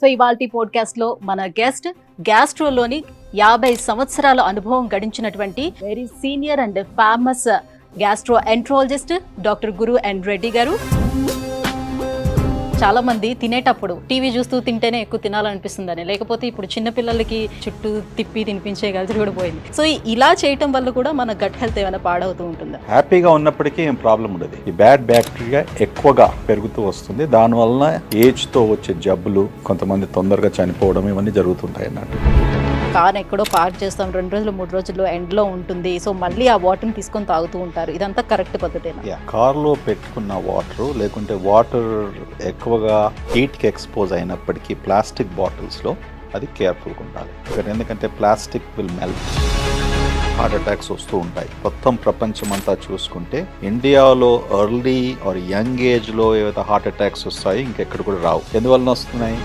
So ఇవాల్టి podcast లో మన గెస్ట్ గ్యాస్ట్రోలోని 50 సంవత్సరాల అనుభవం గడించినటువంటి very senior and famous gastroenterologist doctor Guru N Reddy గారు. చాలా మంది తినేటప్పుడు టీవీ చూస్తూ తింటేనే ఎక్కువ తినాలనిపిస్తుందని, లేకపోతే ఇప్పుడు చిన్నపిల్లలకి చుట్టూ తిప్పి తినిపించే కల్చర్ కూడా పోయింది. సో ఇలా చేయటం వల్ల కూడా మన గట్ హెల్త్ ఏమైనా పాడవుతూ ఉంటుందా? హ్యాపీగా ఉన్నప్పటికీ ఏం ప్రాబ్లం ఉండదు. ఈ బ్యాడ్ బ్యాక్టీరియా ఎక్కువగా పెరుగుతూ వస్తుంది. దానివల్ల ఏజ్తో వచ్చే జబ్బులు, కొంతమంది తొందరగా చనిపోవడం, ఇవన్నీ జరుగుతుంటాయి అన్నట్టు. కార్ ఎక్కడో పార్క్ చేస్తాం, 2 రోజులు 3 రోజుల్లో ఎండ్లో ఉంటుంది. సో మళ్ళీ ఆ వాటర్ని తీసుకొని తాగుతూ ఉంటారు. ఇదంతా కరెక్ట్ పద్ధతేనా? కార్లో పెట్టుకున్న వాటర్, లేకుంటే వాటర్ ఎక్కువగా హీట్కి ఎక్స్పోజ్ అయినప్పటికీ ప్లాస్టిక్ బాటిల్స్లో అది కేర్ఫుల్గా ఉండాలి. ఎందుకంటే plastic will melt, heart attacks వస్తూ ఉంటాయి. మొత్తం ప్రపంచం అంతా చూసుకుంటే ఇండియాలో ఎర్లీ ఆర్ యంగ్ ఏజ్లో ఏవైతే హార్ట్ అటాక్స్ వస్తాయి ఇంకెక్కడ కూడా రావు. ఎందువలన వస్తున్నాయి?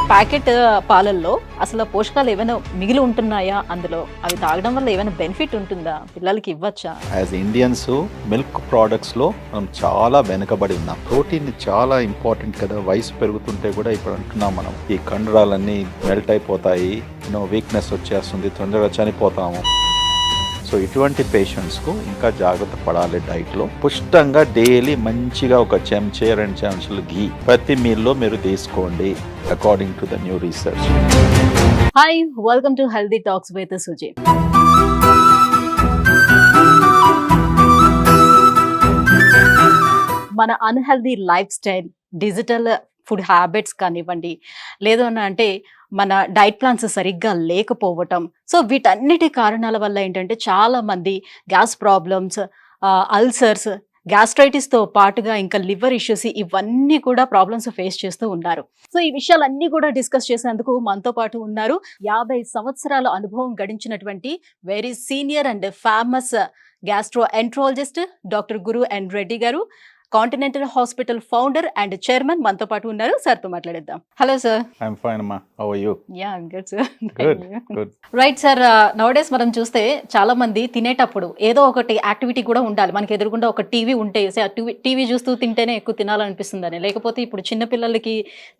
ప్యాకెట్ పాలల్లో అసలు పోషకాలు ఏమైనా మిగిలి ఉంటున్నాయా? అందులో అవి తాగడం వల్ల ఏమైనా బెనిఫిట్ ఉంటుందా? పిల్లలకి ఇవ్వచ్చా? యాజ్ ఇండియన్స్ మిల్క్ ప్రోడక్ట్స్లో మనం చాలా వెనుకబడి ఉన్నాం. ప్రోటీన్ చాలా ఇంపార్టెంట్ కదా. వయసు పెరుగుతుంటే కూడా ఇప్పుడు అంటున్నాం మనం, ఈ కండరాలన్నీ మెల్ట్ అయిపోతాయి, వీక్నెస్ వచ్చేస్తుంది, తొందరగా చనిపోతాము. సో ఇటువంటి పేషెంట్స్కు ఇంకా జాగ్రత్త పడాలి. డైట్లో పుష్టంగా డైలీ మంచిగా ఒక చెంచా 2 చెంచాలు ఘీ ప్రతి మీల్లో మీరు తీసుకోండి, according to the new research. Hi, welcome to healthy talks with Suji. మన unhealthy lifestyle, digital food habits కానివ్వండి, లేదు అని అంటే మన డైట్ ప్లాన్స్ సరిగ్గా లేకపోవటం, సో వీటన్నిటి కారణాల వల్ల ఏంటంటే చాలా మంది గ్యాస్ ప్రాబ్లమ్స్, అల్సర్స్, గ్యాస్ట్రైటిస్తో పాటుగా ఇంకా లివర్ ఇష్యూస్, ఇవన్నీ కూడా ప్రాబ్లమ్స్ ఫేస్ చేస్తూ ఉన్నారు. సో ఈ విషయాలన్నీ కూడా డిస్కస్ చేసేందుకు మనతో పాటు ఉన్నారు 50 సంవత్సరాల అనుభవం గడించినటువంటి very senior and famous gastroenterologist doctor Guru N Reddy గారు, Continental hospital founder and chairman మనతో పాటు ఉన్నారు. సార్తో మాట్లాడేద్దాం. Hello sir. ఐఎమ్ ఫైన్ అమ్మా. How are you? Yeah, I'm good sir. Good. Right sir, nowadays మనం చూస్తే చాలా మంది తినేటప్పుడు ఏదో ఒకటి యాక్టివిటీ కూడా ఉండాలి. మనకి ఎదురుకుండా ఒక టీవీ ఉంటే టీవీ చూస్తూ తింటేనే ఎక్కువ తినాలనిపిస్తుందని, లేకపోతే ఇప్పుడు చిన్నపిల్లలకి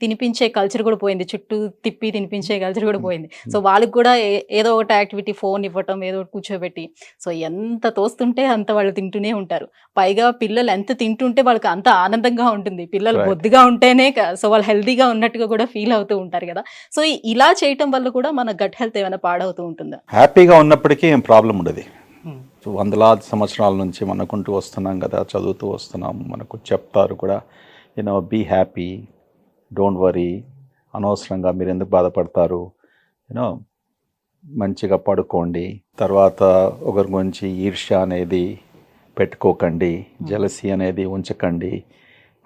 తినిపించే కల్చర్ కూడా పోయింది, చుట్టూ తిప్పి తినిపించే కల్చర్ కూడా పోయింది. సో వాళ్ళకి కూడా ఏదో ఒకటి యాక్టివిటీ, ఫోన్ ఇవ్వటం, ఏదో ఒకటి కూర్చోబెట్టి, సో ఎంత తోస్తుంటే అంత వాళ్ళు తింటూనే ఉంటారు. పైగా పిల్లలు ఎంత తింటుంటే వాళ్ళకి అంత ఆనందంగా ఉంటుంది. పిల్లలు బొద్దుగా ఉంటేనే సో వాళ్ళు హెల్దీగా ఉన్నట్టుగా కూడా ఫీల్ అవుతూ ఉంటారు కదా. సో ఇలా చేయటం వల్ల కూడా మన గట్ హెల్త్ ఏమైనా పాడవుతూ ఉంటుందా? హ్యాపీగా ఉన్నప్పటికీ ఏం ప్రాబ్లం ఉండదు. వందలాది సంవత్సరాల నుంచి మనకుంటూ వస్తున్నాం కదా, చదువుతూ వస్తున్నాం, మనకు చెప్తారు కూడా, బీ హ్యాపీ, డోంట్ వరీ, అనవసరంగా మీరు ఎందుకు బాధపడతారు, మంచిగా పడుకోండి, తర్వాత ఒకరి గురించి ఈర్ష్య అనేది పెట్టుకోకండి, జెలసీ అనేది ఉంచకండి.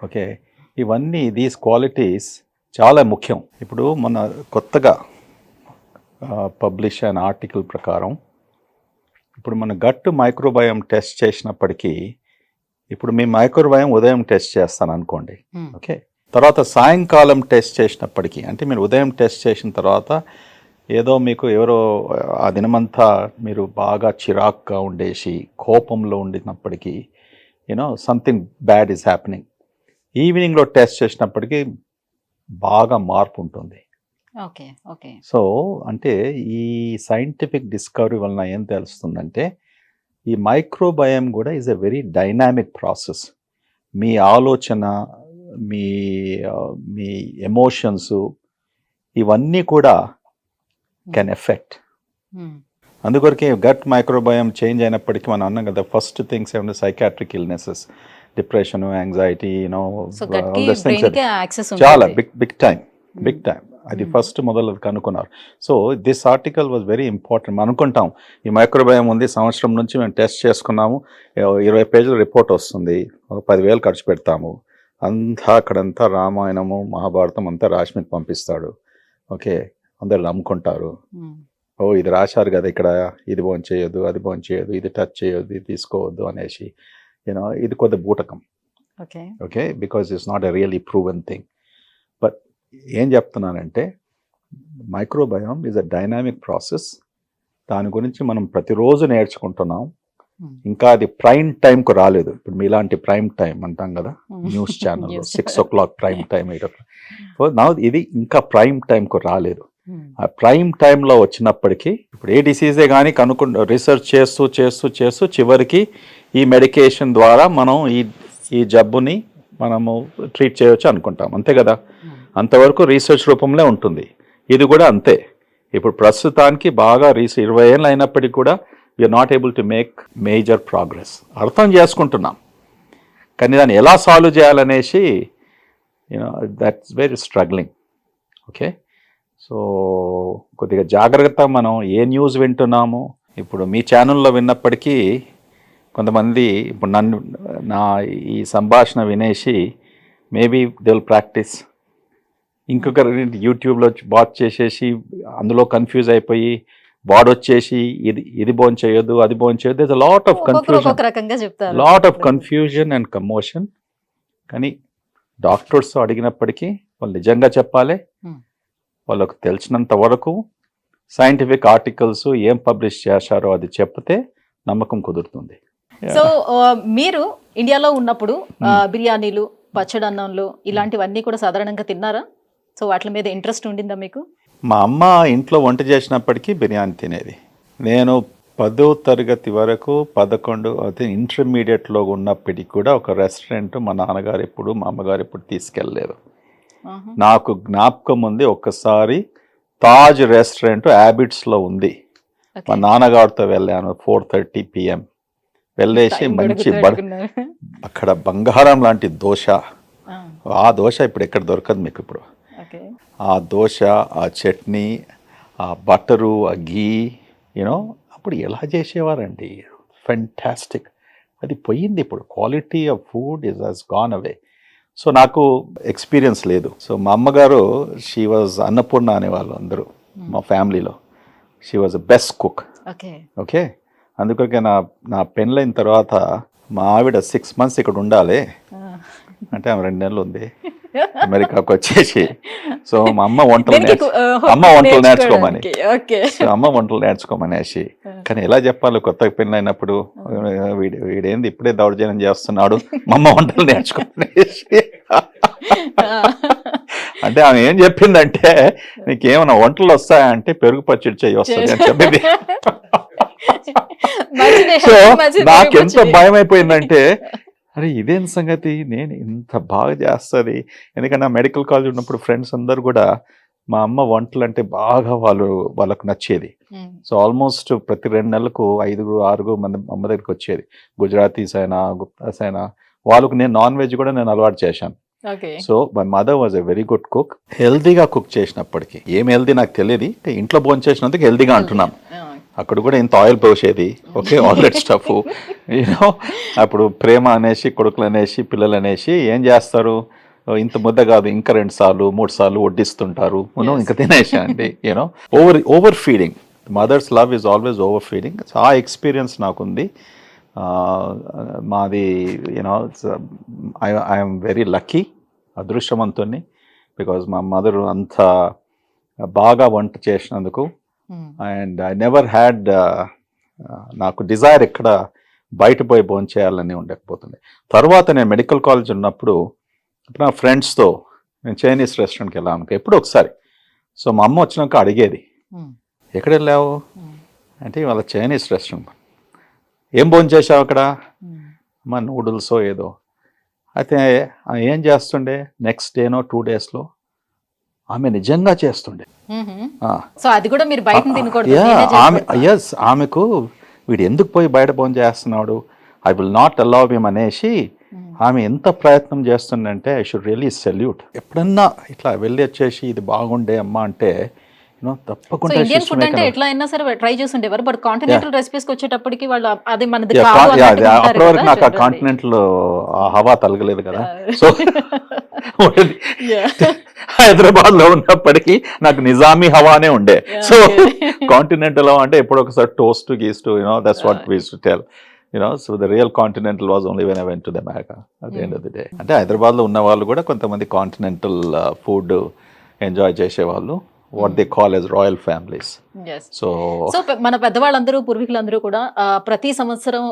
ఓకే, ఇవన్నీ దీస్ క్వాలిటీస్ చాలా ముఖ్యం. ఇప్పుడు మన కొత్తగా పబ్లిష్ అయిన ఆర్టికల్ ప్రకారం ఇప్పుడు మన గట్ మైక్రోబయోమ్ టెస్ట్ చేసినప్పటికీ, ఇప్పుడు మీ మైక్రోబయోమ్ ఉదయం టెస్ట్ చేస్తాను అనుకోండి, ఓకే, తర్వాత సాయంకాలం టెస్ట్ చేసినప్పటికీ, అంటే మీరు ఉదయం టెస్ట్ చేసిన తర్వాత ఏదో మీకు ఎవరో ఆ దినమంతా మీరు బాగా చిరాక్గా ఉండేసి కోపంలో ఉండినప్పటికీ, సంథింగ్ బ్యాడ్ ఈజ్ హ్యాపెనింగ్. ఈవినింగ్లో టెస్ట్ చేసినప్పటికీ బాగా మార్పు ఉంటుంది. Okay okay. సో అంటే ఈ సైంటిఫిక్ డిస్కవరీ వలన ఏం తెలుస్తుందంటే, ఈ మైక్రోబయోమ్ కూడా is a very dynamic process. మీ ఆలోచన, మీ మీ ఎమోషన్స్, ఇవన్నీ కూడా కెన్ ఎఫెక్ట్. అందుకొరకే గట్ మైక్రోబయోమ్ చేంజ్ అయినప్పటికీ మనం అన్నాం కదా, ఫస్ట్ థింగ్స్ ఏమన్నా సైకాట్రిక్ ఇల్నెసెస్, డిప్రెషన్, యాంగ్జైటీ, చాలా బిగ్ టైం అది ఫస్ట్ మొదలు కనుక్కున్నారు. So this article was very important. మనం అనుకుంటాం ఈ మైక్రోబయోమ్ ఉంది, సంవత్సరం నుంచి మేము టెస్ట్ చేసుకున్నాము, 20 పేజీల రిపోర్ట్ వస్తుంది, 10,000 ఖర్చు పెడతాము, అంతా అక్కడంతా రామాయణము మహాభారతం అంతా రాష్మికి పంపిస్తాడు. ఓకే, అందరు నమ్ముకుంటారు, ఇది రాశారు కదా ఇక్కడ, ఇది బోన్ చేయొద్దు, అది బోన్ చేయొద్దు, ఇది టచ్ చేయొద్దు, ఇది తీసుకోవద్దు అనేసి, ఇది కొద్ది బూటకం. Okay, because it's not a really proven thing. But ఏం చెప్తున్నానంటే, microbiome is a dynamic process. దాని గురించి మనం ప్రతిరోజు నేర్చుకుంటున్నాం. ఇంకా అది ప్రైమ్ టైంకు రాలేదు. ఇప్పుడు మీలాంటి ప్రైమ్ టైం అంటాం కదా న్యూస్ ఛానల్లో, 6 o'clock ప్రైమ్ టైం, 8 o'clock. నా ఇది ఇంకా ప్రైమ్ టైంకు రాలేదు. ఆ ప్రైమ్ టైంలో వచ్చినప్పటికీ ఇప్పుడు ఏ డిసీజే కానీ రీసెర్చ్ చేస్తూ చేస్తూ చేస్తూ చివరికి ఈ మెడికేషన్ ద్వారా మనం ఈ జబ్బుని మనము ట్రీట్ చేయవచ్చు అనుకుంటాం, అంతే కదా. అంతవరకు రీసెర్చ్ రూపంలో ఉంటుంది. ఇది కూడా అంతే. ఇప్పుడు ప్రస్తుతానికి బాగా 20 ఏళ్ళు అయినప్పటికీ కూడా we're not able to make major progress. అర్థం చేసుకుంటున్నాం కానీ దాన్ని ఎలా సాల్వ్ చేయాలనేసి that's very struggling. Okay, so కొద్దిగా జాగ్రత్త. మనం ఏ న్యూస్ వింటున్నాము, ఇప్పుడు మీ ఛానల్లో విన్నప్పటికీ కొంతమంది ఇప్పుడు నా ఈ సంభాషణ వినేసి మేబీ దే విల్ ప్రాక్టీస్, ఇంకొకరు యూట్యూబ్లో వాచ్ చేసేసి అందులో కన్ఫ్యూజ్ అయిపోయి బాడీ వచ్చేసి ఇది భోంచేయొద్దు, అది భోంచేయొద్దు. There is a lot of confusion and commotion. కానీ డాక్టర్స్ అడిగినప్పటికీ వాళ్ళు నిజంగా చెప్పాలి. వాళ్ళకు తెలిసినంత వరకు సైంటిఫిక్ ఆర్టికల్స్ ఏం పబ్లిష్ చేశారో అది చెప్తే నమ్మకం కుదురుతుంది. సో మీరు ఇండియాలో ఉన్నప్పుడు బిర్యానీలు, పచ్చడన్నంలు ఇలాంటివన్నీ కూడా సాధారణంగా తిన్నారా? సో వాటి మీద ఇంట్రెస్ట్ ఉండిందా మీకు? మా అమ్మ ఇంట్లో వంట చేసినప్పటికీ బిర్యానీ తినేది. నేను 10వ తరగతి వరకు 11 అదే ఇంటర్మీడియట్లో ఉన్నప్పటికీ కూడా ఒక రెస్టారెంట్ మా నాన్నగారు ఎప్పుడు మా అమ్మగారు ఎప్పుడు తీసుకెళ్ళలేదు. నాకు జ్ఞాపకం ఉంది, ఒక్కసారి తాజ్ రెస్టారెంట్ హ్యాబిట్స్లో ఉంది. మా నాన్నగారితో వెళ్ళాను 4:30 PM. వెళ్ళేసి మంచి అక్కడ బంగారం లాంటి దోశ, ఆ దోశ ఇప్పుడు ఎక్కడ దొరకదు మీకు. ఇప్పుడు ఆ దోశ, ఆ చట్నీ, ఆ బటరు, ఆ ఘీ, అప్పుడు ఎలా చేసేవారండి, ఫెంటాస్టిక్. అది పోయింది ఇప్పుడు. Quality of food has gone away. So నాకు ఎక్స్పీరియన్స్ లేదు. సో మా అమ్మగారు షీ వాజ్ అన్నపూర్ణ అనేవాళ్ళు అందరూ మా ఫ్యామిలీలో. She was the best cook. Okay, అందుకొరకే నా పెళ్ళైన తర్వాత మా ఆవిడ 6 months ఇక్కడ ఉండాలి అంటే ఆమె 2 నెలలు ఉంది అమెరికాకు వచ్చేసి. సో మా అమ్మ వంటలు నేర్చుకోమని, అమ్మ వంటలు నేర్చుకోమనేసి. కానీ ఎలా చెప్పాలి కొత్తగా పెళ్ళైనప్పుడు, వీడేంది ఇప్పుడే దౌర్జన్యం చేస్తున్నాడు, మా అమ్మ వంటలు నేర్చుకోమనేసి. అంటే ఆమె ఏం చెప్పిందంటే, నీకేమైనా వంటలు వస్తాయంటే పెరుగు పచ్చడి చెయ్యి వస్తుంది అని చెప్పింది. సో నాకెంత భయం అయిపోయిందంటే, అరే ఇదేం సంగతి, నేను ఇంత బాగా చేస్తుంది. ఎందుకంటే నా మెడికల్ కాలేజ్ ఉన్నప్పుడు ఫ్రెండ్స్ అందరు కూడా మా అమ్మ వంటలు అంటే బాగా వాళ్ళకు నచ్చేది. సో ఆల్మోస్ట్ ప్రతి 2 నెలలకు 5-6 మంది అమ్మ దగ్గరికి వచ్చేది. గుజరాతీస్ అయినా, గుప్తాస్ అయినా, వాళ్ళకు నేను నాన్ వెజ్ కూడా నేను అలవాటు చేశాను. So my mother was a very good cook. హెల్దీగా కుక్ చేసినప్పటికీ, ఏం హెల్దీ నాకు తెలియదు, ఇంట్లో భోజనం చేసినందుకు హెల్దీగా అంటున్నాం. అక్కడ కూడా ఇంత ఆయిల్ పోసేది, ఓకే, ఆల్ దట్ స్టఫ్. అప్పుడు ప్రేమ అనేసి, కొడుకులు అనేసి, పిల్లలు అనేసి ఏం చేస్తారు, ఇంత ముద్ద కాదు ఇంకా 2 సార్లు 3 సార్లు వడ్డిస్తుంటారు, ఇంకా తినేసా అండి. Over feeding. Mother's love is always over feeding. ఆ ఎక్స్పీరియన్స్ నాకుంది. మాది ఐఎమ్ వెరీ లక్కీ, అదృష్టవంతుని, బికాజ్ మా మదర్ అంత బాగా వంట చేసినందుకు. అండ్ ఐ నెవర్ హ్యాడ్, నాకు డిజైర్ ఎక్కడ బయట పోయి భోజనం చేయాలని ఉండకపోతుంది. తర్వాత నేను మెడికల్ కాలేజ్ ఉన్నప్పుడు నా ఫ్రెండ్స్తో నేను చైనీస్ రెస్టారెంట్కి వెళ్ళాను ఎప్పుడు ఒకసారి. సో మా అమ్మ వచ్చినాక అడిగేది, ఎక్కడ వెళ్ళావు అంటే, ఇవాళ చైనీస్ రెస్టారెంట్. ఏం భోజనం చేసావు అక్కడ? మా నూడిల్స్ ఏదో. అయితే ఏం చేస్తుండే, నెక్స్ట్ డేనో 2 daysలో ఆమె నిజంగా చేస్తుండే. ఆమెకు వీడు ఎందుకు పోయి బయట భోజనం చేస్తున్నాడు, I will not allow him అనేసి ఆమె ఎంత ప్రయత్నం చేస్తుందంటే ఐ షుడ్ రియలీ సెల్యూట్. ఎప్పుడన్నా ఇట్లా వెళ్ళి వచ్చేసి ఇది బాగుండే అమ్మా అంటే తప్పకుండా. ఇండియన్ ఫుడ్ అంటే ఎట్లా అయినా సరే ట్రై చేస్తుండేవారు, బట్ కాంటినెంటల్ రెసిపీస్కి వచ్చేటప్పటికి వాళ్ళు అది మనది అప్పటి వరకు నాకు ఆ కాంటినెంటల్ హవా తలగలేదు కదా. సో హైదరాబాద్ లో ఉన్నప్పటికీ నాకు నిజామీ హవానే ఉండే. సో కాంటినెంటల్ అంటే ఎప్పుడు ఒకసారి టోస్ట్ గీస్ట్, that's what we used to tell. So the real continental was only when I went to the America at the end of the day. అంటే హైదరాబాద్లో ఉన్న వాళ్ళు కూడా కొంతమంది కాంటినెంటల్ ఫుడ్ ఎంజాయ్ చేసేవాళ్ళు. What they call as royal families. So so మన పెద్దవాళ్ళందరూ పూర్వీకులందరూ కూడా ప్రతి సంవత్సరం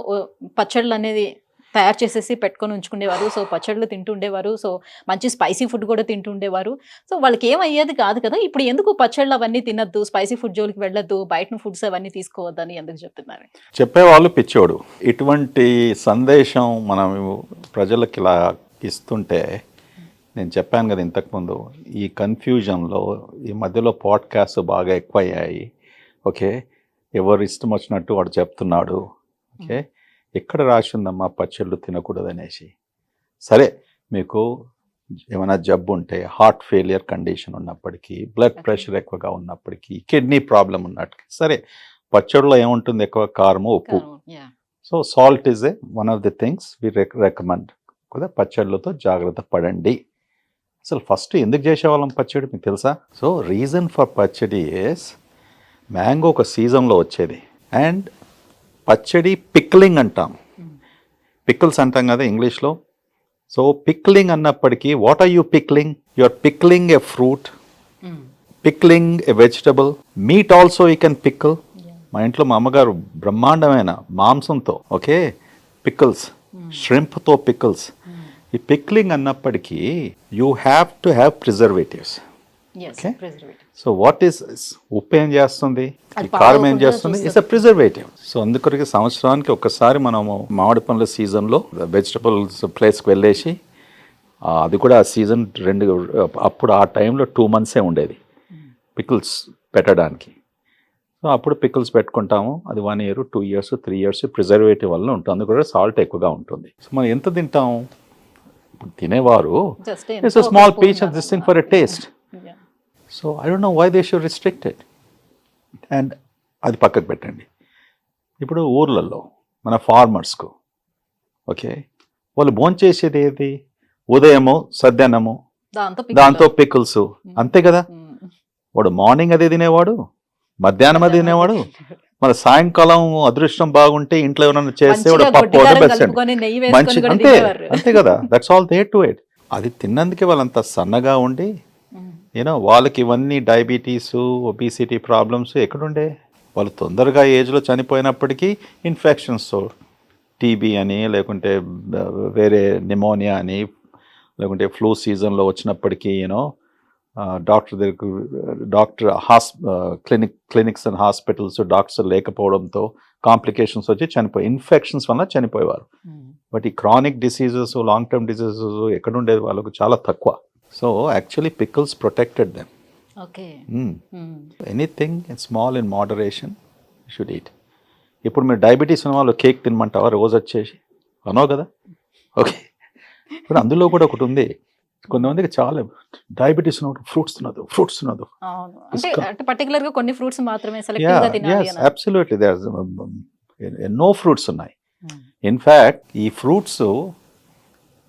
పచ్చళ్ళు అనేది తయారు చేసేసి పెట్టుకొని ఉంచుకునేవారు. సో పచ్చళ్ళు తింటుండేవారు. సో మంచి స్పైసీ ఫుడ్ కూడా తింటుండేవారు. సో వాళ్ళకి ఏమయ్యేది కాదు కదా. ఇప్పుడు ఎందుకు పచ్చళ్ళు అవన్నీ తినద్దు, స్పైసీ ఫుడ్ జోలికి వెళ్ళొద్దు, బయట ఫుడ్స్ అవన్నీ తీసుకోవద్దని ఎందుకు చెప్తున్నారు? చెప్పేవాళ్ళు పిచ్చోడు. ఇటువంటి సందేశం మనం ప్రజలకు ఇలా ఇస్తుంటే, నేను చెప్పాను కదా ఇంతకుముందు, ఈ కన్ఫ్యూజన్లో ఈ మధ్యలో పాడ్కాస్ట్ బాగా ఎక్కువయ్యాయి. ఓకే, ఎవరు ఇష్టం వచ్చినట్టు వాడు చెప్తున్నాడు. ఓకే, ఎక్కడ రాసి ఉందమ్మా పచ్చళ్ళు తినకూడదు అనేసి? సరే, మీకు ఏమైనా జబ్బు ఉంటే, హార్ట్ ఫెయిలియర్ కండిషన్ ఉన్నప్పటికీ, బ్లడ్ ప్రెషర్ ఎక్కువగా ఉన్నప్పటికీ, కిడ్నీ ప్రాబ్లం ఉన్నట్టు, సరే పచ్చడిలో ఏముంటుంది? ఎక్కువ కారము, ఉప్పు. So salt is one of the things we recommend కదా. పచ్చళ్ళతో జాగ్రత్త పడండి. అసలు ఫస్ట్ ఎందుకు చేసేవాళ్ళం పచ్చడి మీకు తెలుసా? సో రీజన్ ఫర్ పచ్చడి ఈస్, మ్యాంగో ఒక సీజన్లో వచ్చేది. అండ్ పచ్చడి పిక్లింగ్ అంటాం, పికిల్స్ అంటాం కదా ఇంగ్లీష్లో. సో పిక్లింగ్ అన్నప్పటికీ, what are you pickling? You are pickling a fruit, pickling a vegetable. Meat also you can pickle. మా ఇంట్లో మా అమ్మగారు బ్రహ్మాండమైన మాంసంతో, ఓకే, పికిల్స్, ష్రింప్తో పికిల్స్. ఈ పిక్లింగ్ అన్నప్పటికీ you have to have preservatives. Okay, so what is, ఉప్పు ఏం చేస్తుంది, ఈ కారం ఏం చేస్తుంది? It's a preservative. సో అందుకొరకు సంవత్సరానికి ఒక్కసారి మనము మామిడి పండ్ల సీజన్లో వెజిటబుల్స్ ప్లేస్కి వెళ్ళేసి, అది కూడా సీజన్ అప్పుడు ఆ టైంలో 2 months ఉండేది పికిల్స్ పెట్టడానికి. సో అప్పుడు పికిల్స్ పెట్టుకుంటాము. అది 1 year, 2 years, 3 years ప్రిజర్వేటివ్ వల్ల ఉంటుంది. అందుకు కూడా సాల్ట్ ఎక్కువగా ఉంటుంది. సో మనం ఎంత తింటాం? ఇప్పుడు తినేవారు it's a small piece of this thing for a taste. So I don't know why they should restrict it. And అది పక్కకు పెట్టండి. ఇప్పుడు ఊర్లలో మన ఫార్మర్స్కు, ఓకే, వాళ్ళు భోంచేసేది ఏది? ఉదయము సద్యాన్నము, దాంతో పికిల్స్, అంతే కదా. వాడు మార్నింగ్ అదే తినేవాడు, మధ్యాహ్నం అది తినేవాడు, మన సాయంకాలం అదృష్టం బాగుంటే ఇంట్లో ఏమైనా చేస్తే వాడు పప్పు మంచి, అంతే అంతే కదా. That's all they to it. అది తిన్నందుకే వాళ్ళంత సన్నగా ఉండి, యూనో, వాళ్ళకి ఇవన్నీ డయాబెటీస్, ఒబిసిటీ ప్రాబ్లమ్స్ ఎక్కడుండే? వాళ్ళు తొందరగా ఏజ్లో చనిపోయినప్పటికీ ఇన్ఫెక్షన్స్, టీబీ అని, లేకుంటే వేరే నిమోనియా అని, లేకుంటే ఫ్లూ సీజన్లో వచ్చినప్పటికీ, you know, doctor clinics and hospitals doctors లేకపోవడంతో కాంప్లికేషన్స్ వచ్చి ఇన్ఫెక్షన్స్ వల్ల చనిపోయేవారు. బట్ ఈ chronic diseases, long term diseases ఎక్కడుండేది? వాళ్ళకు చాలా తక్కువ. So actually pickles protected them. Okay. Anything small in moderation you should eat. ఇప్పుడు మీరు డయాబెటీస్ ఉన్న వాళ్ళు కేక్ తినమంటావా రోజు వచ్చేసి? అనో కదా. ఓకే, ఇప్పుడు అందులో కూడా ఒకటి ఉంది, కొంతమందికి చాలా డయాబెటీస్ ఉన్నప్పుడు ఫ్రూట్స్ తినదు. అంటే పర్టికులర్ గా కొన్ని ఫ్రూట్స్ మాత్రమే సెలెక్టివ్ గా తినాలి అని. అబ్సల్యూట్లీ, దేర్ ఎన్నో ఫ్రూట్స్ ఉన్నాయి. ఇన్ఫ్యాక్ట్ ఈ ఫ్రూట్స్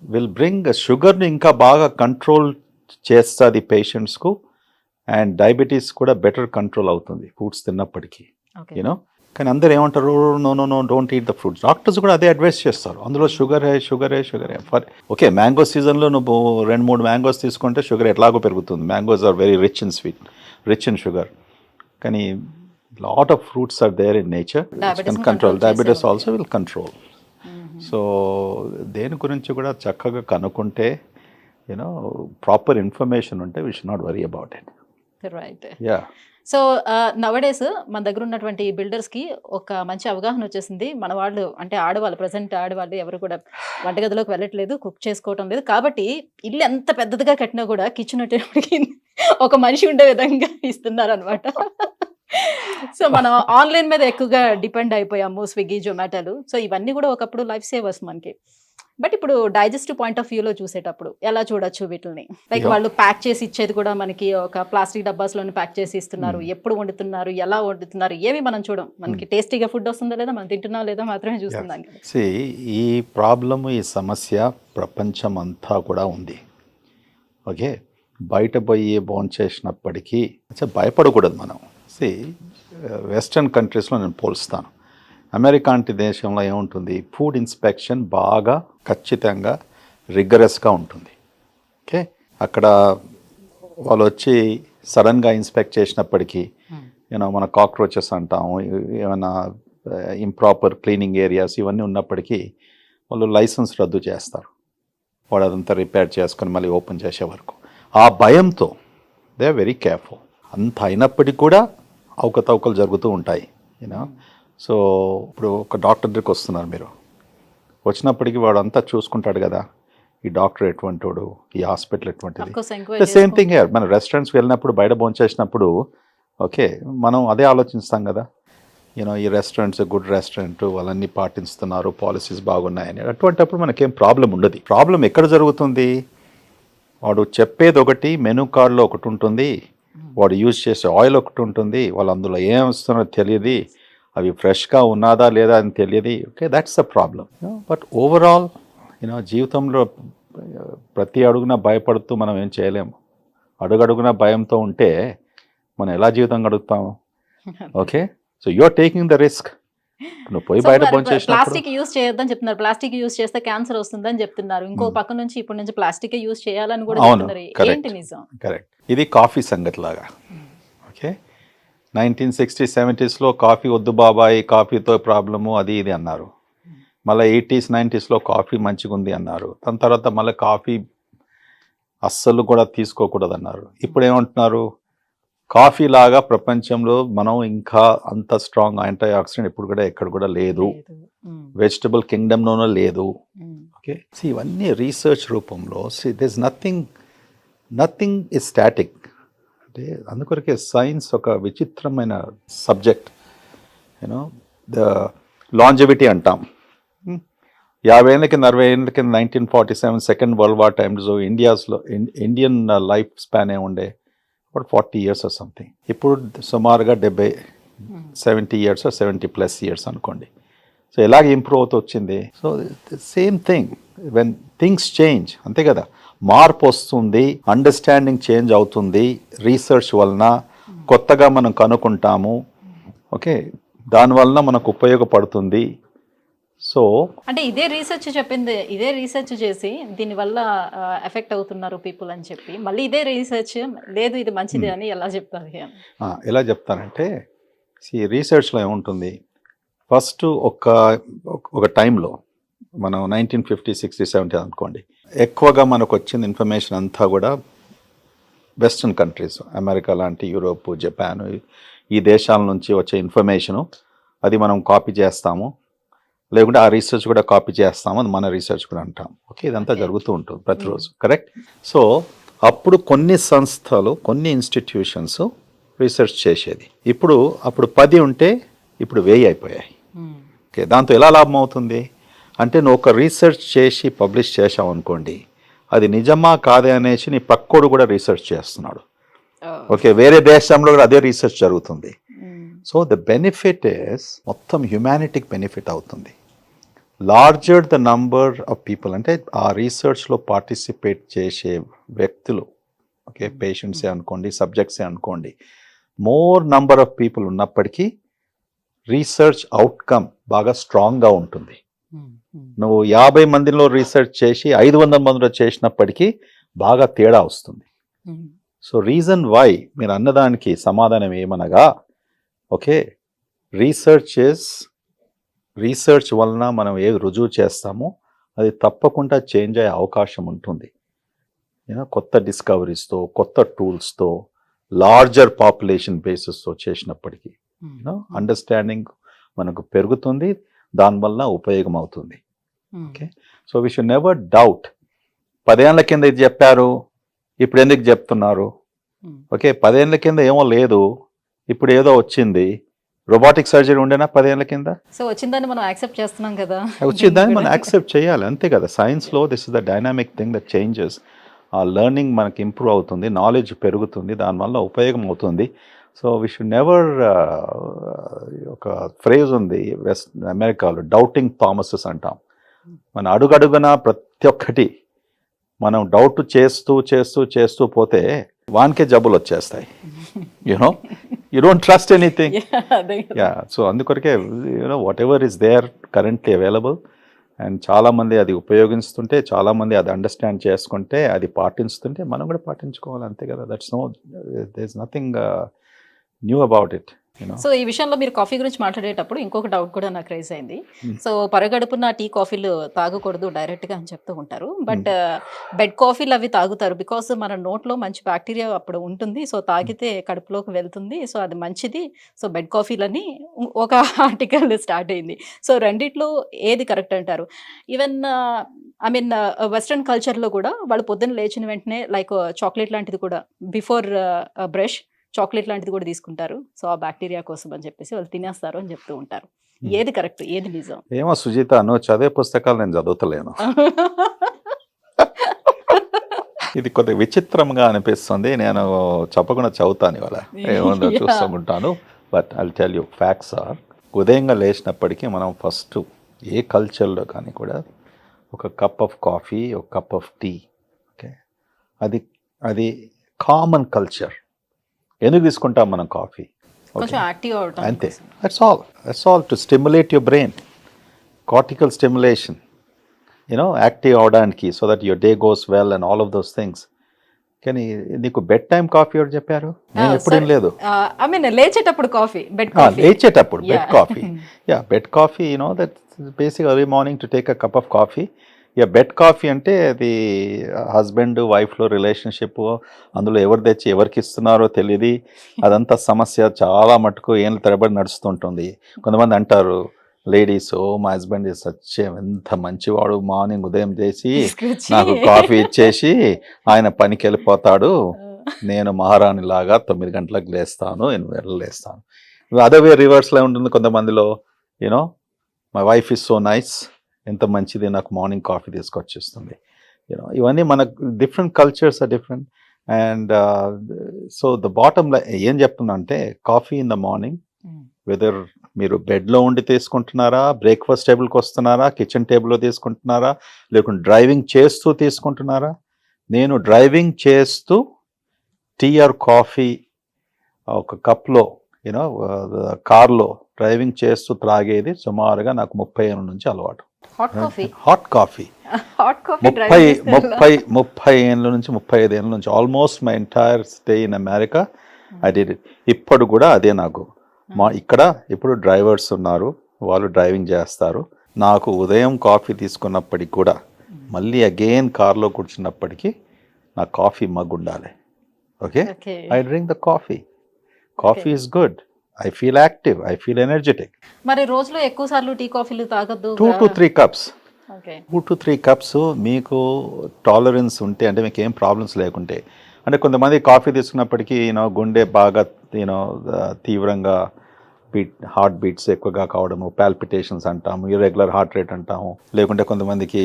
విల్ బ్రింగ్ షుగర్ని ఇంకా బాగా కంట్రోల్ చేస్తుంది పేషెంట్స్కు. అండ్ డయాబెటీస్ కూడా బెటర్ కంట్రోల్ అవుతుంది ఫ్రూట్స్ తిన్నప్పటికీ, యూనో. కానీ అందరు ఏమంటారు, no don't eat the fruits. Doctors కూడా అదే అడ్వైస్ చేస్తారు. అందులో షుగర్ హే ఫర్, ఓకే, మ్యాంగో సీజన్లో నువ్వు 2-3 మ్యాంగోస్ తీసుకుంటే షుగర్ ఎట్లాగో పెరుగుతుంది. Mangoes are very rich in sugar. కానీ lot of fruits are there in nature which can control. Diabetes also will control. So దేని గురించి కూడా చక్కగా కనుక్కుంటే, యూనో, ప్రాపర్ ఇన్ఫర్మేషన్ ఉంటే we should not worry about it. Right. Yeah. So nowadays మన దగ్గర ఉన్నటువంటి బిల్డర్స్కి ఒక మంచి అవగాహన వచ్చేసింది. మన వాళ్ళు అంటే ఆడవాళ్ళు, ప్రజెంట్ ఆడవాళ్ళు ఎవరు కూడా వంటగదిలోకి వెళ్ళట్లేదు, కుక్ చేసుకోవటం లేదు. కాబట్టి ఇల్లు ఎంత పెద్దదిగా కట్టినా కూడా కిచెన్ వచ్చేటప్పటికి ఒక మనిషి ఉండే విధంగా ఇస్తున్నారు అనమాట. సో మనం ఆన్లైన్ మీద ఎక్కువగా డిపెండ్ అయిపోయాము, స్విగ్గీ, జొమాటోలు. సో ఇవన్నీ కూడా ఒకప్పుడు లైఫ్ సేవర్స్ మనకి. బట్ ఇప్పుడు డైజెస్టివ్ పాయింట్ ఆఫ్ వ్యూలో చూసేటప్పుడు ఎలా చూడొచ్చు వీటిని? లైక్ వాళ్ళు ప్యాక్ చేసి ఇచ్చేది కూడా మనకి ఒక ప్లాస్టిక్ డబ్బాస్లోనే ప్యాక్ చేసి ఇస్తున్నారు. ఎప్పుడు వండుతున్నారు, ఎలా వండుతున్నారు, ఏమి మనం చూడం. మనకి టేస్టీగా ఫుడ్ వస్తుందా లేదా, మనం తింటున్నా లేదా మాత్రమే చూస్తున్నాం. ఈ ప్రాబ్లమ్, ఈ సమస్య ప్రపంచం అంతా కూడా ఉంది. ఓకే, బయట పోయి భోంచేసినప్పటికీ భయపడకూడదు మనం. వెస్టర్న్ కంట్రీస్లో నేను పోల్స్తాను. అమెరికా వంటి దేశంలో ఏముంటుంది, ఫుడ్ ఇన్స్పెక్షన్ బాగా ఖచ్చితంగా రిగరస్గా ఉంటుంది. ఓకే, అక్కడ వాళ్ళు వచ్చి సడన్గా ఇన్స్పెక్ట్ చేసినప్పటికీ మన కాక్రోచెస్ అంటాం, ఏమైనా ఇంప్రాపర్ క్లీనింగ్ ఏరియాస్ ఇవన్నీ ఉన్నప్పటికీ వాళ్ళు లైసెన్స్ రద్దు చేస్తారు. వాడు అదంతా రిపేర్ చేసుకొని మళ్ళీ ఓపెన్ చేసే వరకు ఆ భయంతో దే ఆర్ వెరీ కేర్ఫుల్. అంత అయినప్పటికీ కూడా అవకతవకలు జరుగుతూ ఉంటాయి. సో ఇప్పుడు ఒక డాక్టర్ దగ్గరికి వస్తున్నారు మీరు, వచ్చినప్పటికీ వాడు అంతా చూసుకుంటాడు కదా, ఈ డాక్టర్ ఎటువంటి వాడు, ఈ హాస్పిటల్ ఎటువంటిది. Same thing here. మన రెస్టారెంట్స్కి వెళ్ళినప్పుడు బయట భోంచేసినప్పుడు ఓకే మనం అదే ఆలోచిస్తాం కదా, ఈ రెస్టారెంట్స్ గుడ్ రెస్టారెంట్, వాళ్ళన్నీ పాటిస్తున్నారు, పాలసీస్ బాగున్నాయని. అటువంటిప్పుడు మనకేం ప్రాబ్లం ఉండదు. ప్రాబ్లం ఎక్కడ జరుగుతుంది, వాడు చెప్పేది ఒకటి, మెనూ కార్డులో ఒకటి ఉంటుంది, వాడు యూజ్ చేసే ఆయిల్ ఒకటి ఉంటుంది, వాళ్ళు అందులో ఏం వస్తున్నారో తెలియదు, అవి ఫ్రెష్గా ఉన్నదా లేదా అని తెలియదు. Okay, that's the problem. But overall జీవితంలో ప్రతి అడుగున భయపడుతూ మనం ఏం చేయలేము. అడుగడుగున భయంతో ఉంటే మనం ఎలా జీవితం గడుపుతాము? Okay, so you are taking the risk. నువ్వు పోయి బయట భోంచేసినప్పుడు ప్లాస్టిక్ యూజ్ చేయొద్దని చెప్తున్నారు. ప్లాస్టిక్ యూజ్ చేస్తే క్యాన్సర్ వస్తుందని చెప్తున్నారు. ఇంకో పక్క నుంచి ఇప్పటి నుంచి ప్లాస్టిక్ యూజ్ చేయాలని కూడా చెప్తున్నారు. ఏంటి నిజం? కరెక్ట్. ఇది కాఫీ సంగతి లాగా. ఓకే, 1960s 70s కాఫీ వద్దు బాబాయ్, కాఫీతో ప్రాబ్లము అది ఇది అన్నారు. మళ్ళీ 80s 90s కాఫీ మంచిగా ఉంది అన్నారు. దాని తర్వాత మళ్ళీ కాఫీ అస్సలు కూడా తీసుకోకూడదు అన్నారు. ఇప్పుడు ఏమంటున్నారు, కాఫీ లాగా ప్రపంచంలో మనం ఇంకా అంత స్ట్రాంగ్ యాంటీ ఆక్సిడెంట్ ఇప్పుడు కూడా ఎక్కడ కూడా లేదు, వెజిటబుల్ కింగ్డమ్లోనూ లేదు. ఓకే, ఇవన్నీ రీసెర్చ్ రూపంలో దిస్ నథింగ్ ఇస్ స్టాటిక్. అంటే అందుకొరకే సైన్స్ ఒక విచిత్రమైన సబ్జెక్ట్. ద లాంజివిటీ అంటాం. 50 ఏళ్ళ కింద 60 ఏళ్ళ కింద 1947 second world war times Indian life span ఉండే 40 years or సంథింగ్. ఇప్పుడు సుమారుగా 70 years or 70+ years అనుకోండి. సో ఎలాగ ఇంప్రూవ్ అవుతూ వచ్చింది. So same thing when things change, అంతే కదా, మార్పు వస్తుంది, అండర్స్టాండింగ్ చేంజ్ అవుతుంది రీసెర్చ్ వలన, కొత్తగా మనం కనుక్కుంటాము. ఓకే, దానివల్ల మనకు ఉపయోగపడుతుంది. సో అంటే ఇదే రీసెర్చ్ చెప్పింది, ఇదే రీసెర్చ్ చేసి దీనివల్ల ఎఫెక్ట్ అవుతున్నారు పీపుల్ అని చెప్పి మళ్ళీ ఇదే రీసెర్చ్ లేదు ఇది మంచిది అని ఎలా చెప్తారు? ఎలా చెప్తానంటే రీసెర్చ్లో ఏముంటుంది, ఫస్ట్ ఒక టైంలో మనం 1950, 60, 70 అనుకోండి, ఎక్కువగా మనకు వచ్చిన ఇన్ఫర్మేషన్ అంతా కూడా వెస్ట్రన్ కంట్రీస్, అమెరికా లాంటి, యూరోప్, జపాన్, ఈ దేశాల నుంచి వచ్చే ఇన్ఫర్మేషను అది మనం కాపీ చేస్తాము, లేకుంటే ఆ రీసెర్చ్ కూడా కాపీ చేస్తాము, అది మన రీసెర్చ్ కూడా అంటాం. ఓకే, ఇదంతా జరుగుతూ ఉంటుంది ప్రతిరోజు. కరెక్ట్. సో అప్పుడు కొన్ని సంస్థలు, కొన్ని ఇన్స్టిట్యూషన్స్ రీసెర్చ్ చేసేది. అప్పుడు 10 ఉంటే ఇప్పుడు 1000 అయిపోయాయి. ఓకే, దాంతో ఎలా లాభం అవుతుంది అంటే, నువ్వు ఒక రీసెర్చ్ చేసి పబ్లిష్ చేసావు అనుకోండి, అది నిజమా కాదే అనేసి నీ పక్కోడు కూడా రీసెర్చ్ చేస్తున్నాడు. ఓకే, వేరే దేశంలో కూడా అదే రీసెర్చ్ జరుగుతుంది. సో ద బెనిఫిట్ ఇస్ మొత్తం హ్యుమానిటీకి బెనిఫిట్ అవుతుంది. Larger the number of people, అంటే ఆ రీసెర్చ్లో పార్టిసిపేట్ చేసే వ్యక్తులు, ఓకే, పేషెంట్సే అనుకోండి, సబ్జెక్ట్సే అనుకోండి, మోర్ నంబర్ ఆఫ్ పీపుల్ ఉన్నప్పటికీ రీసెర్చ్ అవుట్కమ్ బాగా స్ట్రాంగ్గా ఉంటుంది. నువ్వు 50 మందిలో రీసెర్చ్ చేసి 500 మందిలో చేసినప్పటికీ బాగా తేడా వస్తుంది. సో రీజన్ వై మీరు అన్నదానికి సమాధానం ఏమనగా, ఓకే, రీసెర్చ్ వలన మనం ఏది రుజువు చేస్తామో అది తప్పకుండా చేంజ్ అయ్యే అవకాశం ఉంటుంది. కొత్త డిస్కవరీస్తో, కొత్త టూల్స్తో, లార్జర్ పాపులేషన్ బేసిస్తో చేసినప్పటికీ అండర్స్టాండింగ్ మనకు పెరుగుతుంది, దానివల్ల ఉపయోగం అవుతుంది. Okay, so we should never doubt 10 ఏళ్ల కింద ఇది చెప్పారు, ఇప్పుడు ఎందుకు చెప్తున్నారు? ఓకే, 10 ఏళ్ల కింద ఏమో లేదు, ఇప్పుడు ఏదో వచ్చింది. రోబోటిక్ సర్జరీ ఉండేనా 10 ఏళ్ల కింద? సో వచ్చిందని మనం యాక్సెప్ట్ చేస్తున్నాం కదా, వచ్చిందని మనం యాక్సెప్ట్ చేయాలి, అంతే కదా. సైన్స్లో this is the dynamic thing that changes. ఆ లెర్నింగ్ మనకి ఇంప్రూవ్ అవుతుంది, నాలెడ్జ్ పెరుగుతుంది, దానివల్ల ఉపయోగం అవుతుంది. సో వీ షుడ్ నెవర్, ఒక ఫ్రేజ్ ఉంది అమెరికాలో, డౌటింగ్ థామసెస్ అంటాం. మన అడుగడుగున ప్రతి ఒక్కటి మనం డౌట్ చేస్తూ చేస్తూ చేస్తూ పోతే వానికే జబ్బులు వచ్చేస్తాయి. You don't trust anything. So అందుకొరకే whatever is there currently available, and చాలామంది అది ఉపయోగిస్తుంటే, చాలామంది అది అండర్స్టాండ్ చేసుకుంటే, అది పాటిస్తుంటే మనం కూడా పాటించుకోవాలి అంతే కదా. There is nothing new about it. So ఈ విషయంలో మీరు కాఫీ గురించి మాట్లాడేటప్పుడు ఇంకొక డౌట్ కూడా నాకు రైజ్ అయింది. Hmm. సో పరగడుపున టీ కాఫీలు తాగకూడదు డైరెక్ట్గా అని చెప్తూ ఉంటారు. బట్ బెడ్ కాఫీలు అవి తాగుతారు. బికాస్ మన నోట్లో మంచి బ్యాక్టీరియా అప్పుడు ఉంటుంది. సో తాగితే కడుపులోకి వెళ్తుంది. సో అది మంచిది. సో బెడ్ కాఫీలని ఒక ఆర్టికల్ స్టార్ట్ అయింది. సో రెండిట్లో ఏది కరెక్ట్ అంటారు? ఈవెన్ ఐ మీన్ వెస్ట్రన్ కల్చర్లో కూడా వాళ్ళు పొద్దున్న లేచిన వెంటనే లైక్ చాక్లెట్ లాంటిది కూడా బిఫోర్ బ్రష్ చాక్లెట్ లాంటిది కూడా తీసుకుంటారు. సో ఆ బ్యాక్టీరియా కోసం అని చెప్పేసి వాళ్ళు తినేస్తారు అని చెప్తూ ఉంటారు. ఏది కరెక్ట్, ఏది నిజం? ఏమో సుజీత, నువ్వు చదివే పుస్తకాలు నేను చదువుతలేను. ఇది కొద్దిగా విచిత్రంగా అనిపిస్తుంది. నేను చెప్పకుండా చదువుతాను ఇవాళ, ఏముందో చూస్తుంటాను. But I'll tell you facts are, ఉదయంగా లేచినప్పటికీ మనం ఫస్ట్ ఏ కల్చర్లో కానీ కూడా ఒక కప్ ఆఫ్ కాఫీ, ఒక కప్ ఆఫ్ టీ, ఓకే, అది కామన్ కల్చర్. ఎందుకు తీసుకుంటాం మనం కాఫీ? కొంచెం యాక్టివ్ అవటం అంతే. That's all to stimulate your brain, cortical stimulation, active అవడానికి, so that your day goes well and all of those things. కానీ నీకు బెడ్ టైం కాఫీ ఎవరు చెప్పారు? నేను ఎప్పుడేం లేదు. ఐ మీన్ లేచేటప్పుడు కాఫీ, బెడ్ కాఫీ. లేచేటప్పుడు bed coffee, bed coffee, that basic early morning to take a cup of coffee. Bed coffee అంటే అది హస్బెండ్ వైఫ్లో రిలేషన్షిప్, అందులో ఎవరు తెచ్చి ఎవరికి ఇస్తున్నారో తెలియదు. అదంతా సమస్య చాలా మటుకు ఏళ్ళ తరబడి నడుస్తుంటుంది. కొంతమంది అంటారు లేడీస్, మా హస్బెండ్ ఎంత మంచివాడు, మార్నింగ్ ఉదయం చేసి నాకు కాఫీ ఇచ్చేసి ఆయన పనికి వెళ్ళిపోతాడు, నేను మహారాణి లాగా 9 గంటలకు లేస్తాను, 8 గంటలకు లేస్తాను. అదే వే రివర్స్లో ఉంటుంది కొంతమందిలో. My wife is so nice, ఎంత మంచిది, నాకు మార్నింగ్ కాఫీ తీసుకొచ్చిస్తుంది. ఇవన్నీ మనకు different cultures are different. And so the bottom line ఏం చెప్తున్నా అంటే, coffee in the morning, whether మీరు బెడ్లో ఉండి తీసుకుంటున్నారా, బ్రేక్ఫాస్ట్ టేబుల్కి వస్తున్నారా, కిచెన్ టేబుల్లో తీసుకుంటున్నారా, లేకుంటే డ్రైవింగ్ చేస్తూ తీసుకుంటున్నారా. నేను డ్రైవింగ్ చేస్తూ టీ ఆర్ కాఫీ ఒక కప్లో, కార్లో డ్రైవింగ్ చేస్తూ త్రాగేది సుమారుగా నాకు 30 ఏళ్ళ నుంచి అలవాటు. హాట్ కాఫీ 30 ఏళ్ళ నుంచి 35 ఏళ్ళ నుంచి, almost my entire stay in America I did it. ఇప్పుడు కూడా అదే నాకు. ఇక్కడ ఇప్పుడు డ్రైవర్స్ ఉన్నారు, వాళ్ళు డ్రైవింగ్ చేస్తారు. నాకు ఉదయం కాఫీ తీసుకున్నప్పటికి కూడా మళ్ళీ అగైన్ కార్లో కూర్చున్నప్పటికీ నా కాఫీ మగ్ ఉండాలి. Okay, I drink the coffee. Coffee is good. I feel active, I feel energetic. మరి రోజులో ఎక్కువ సార్లు టీ కాఫీలు తాగొద్దు. 2 to 3 cups. Okay, 2 to 3 cups మీకు టాలరెన్స్ ఉంటే, అంటే మీకు ఏం ప్రాబ్లమ్స్ లేకుంటే. అంటే కొంతమంది కాఫీ తీసుకున్నప్పటికీ గుండె బాగా తీవ్రంగా హార్ట్ బీట్స్ ఎక్కువగా కావడము, పాల్పిటేషన్స్ అంటాము, ఇర్రెగ్యులర్ హార్ట్ రేట్ అంటాము. లేకుంటే కొంతమందికి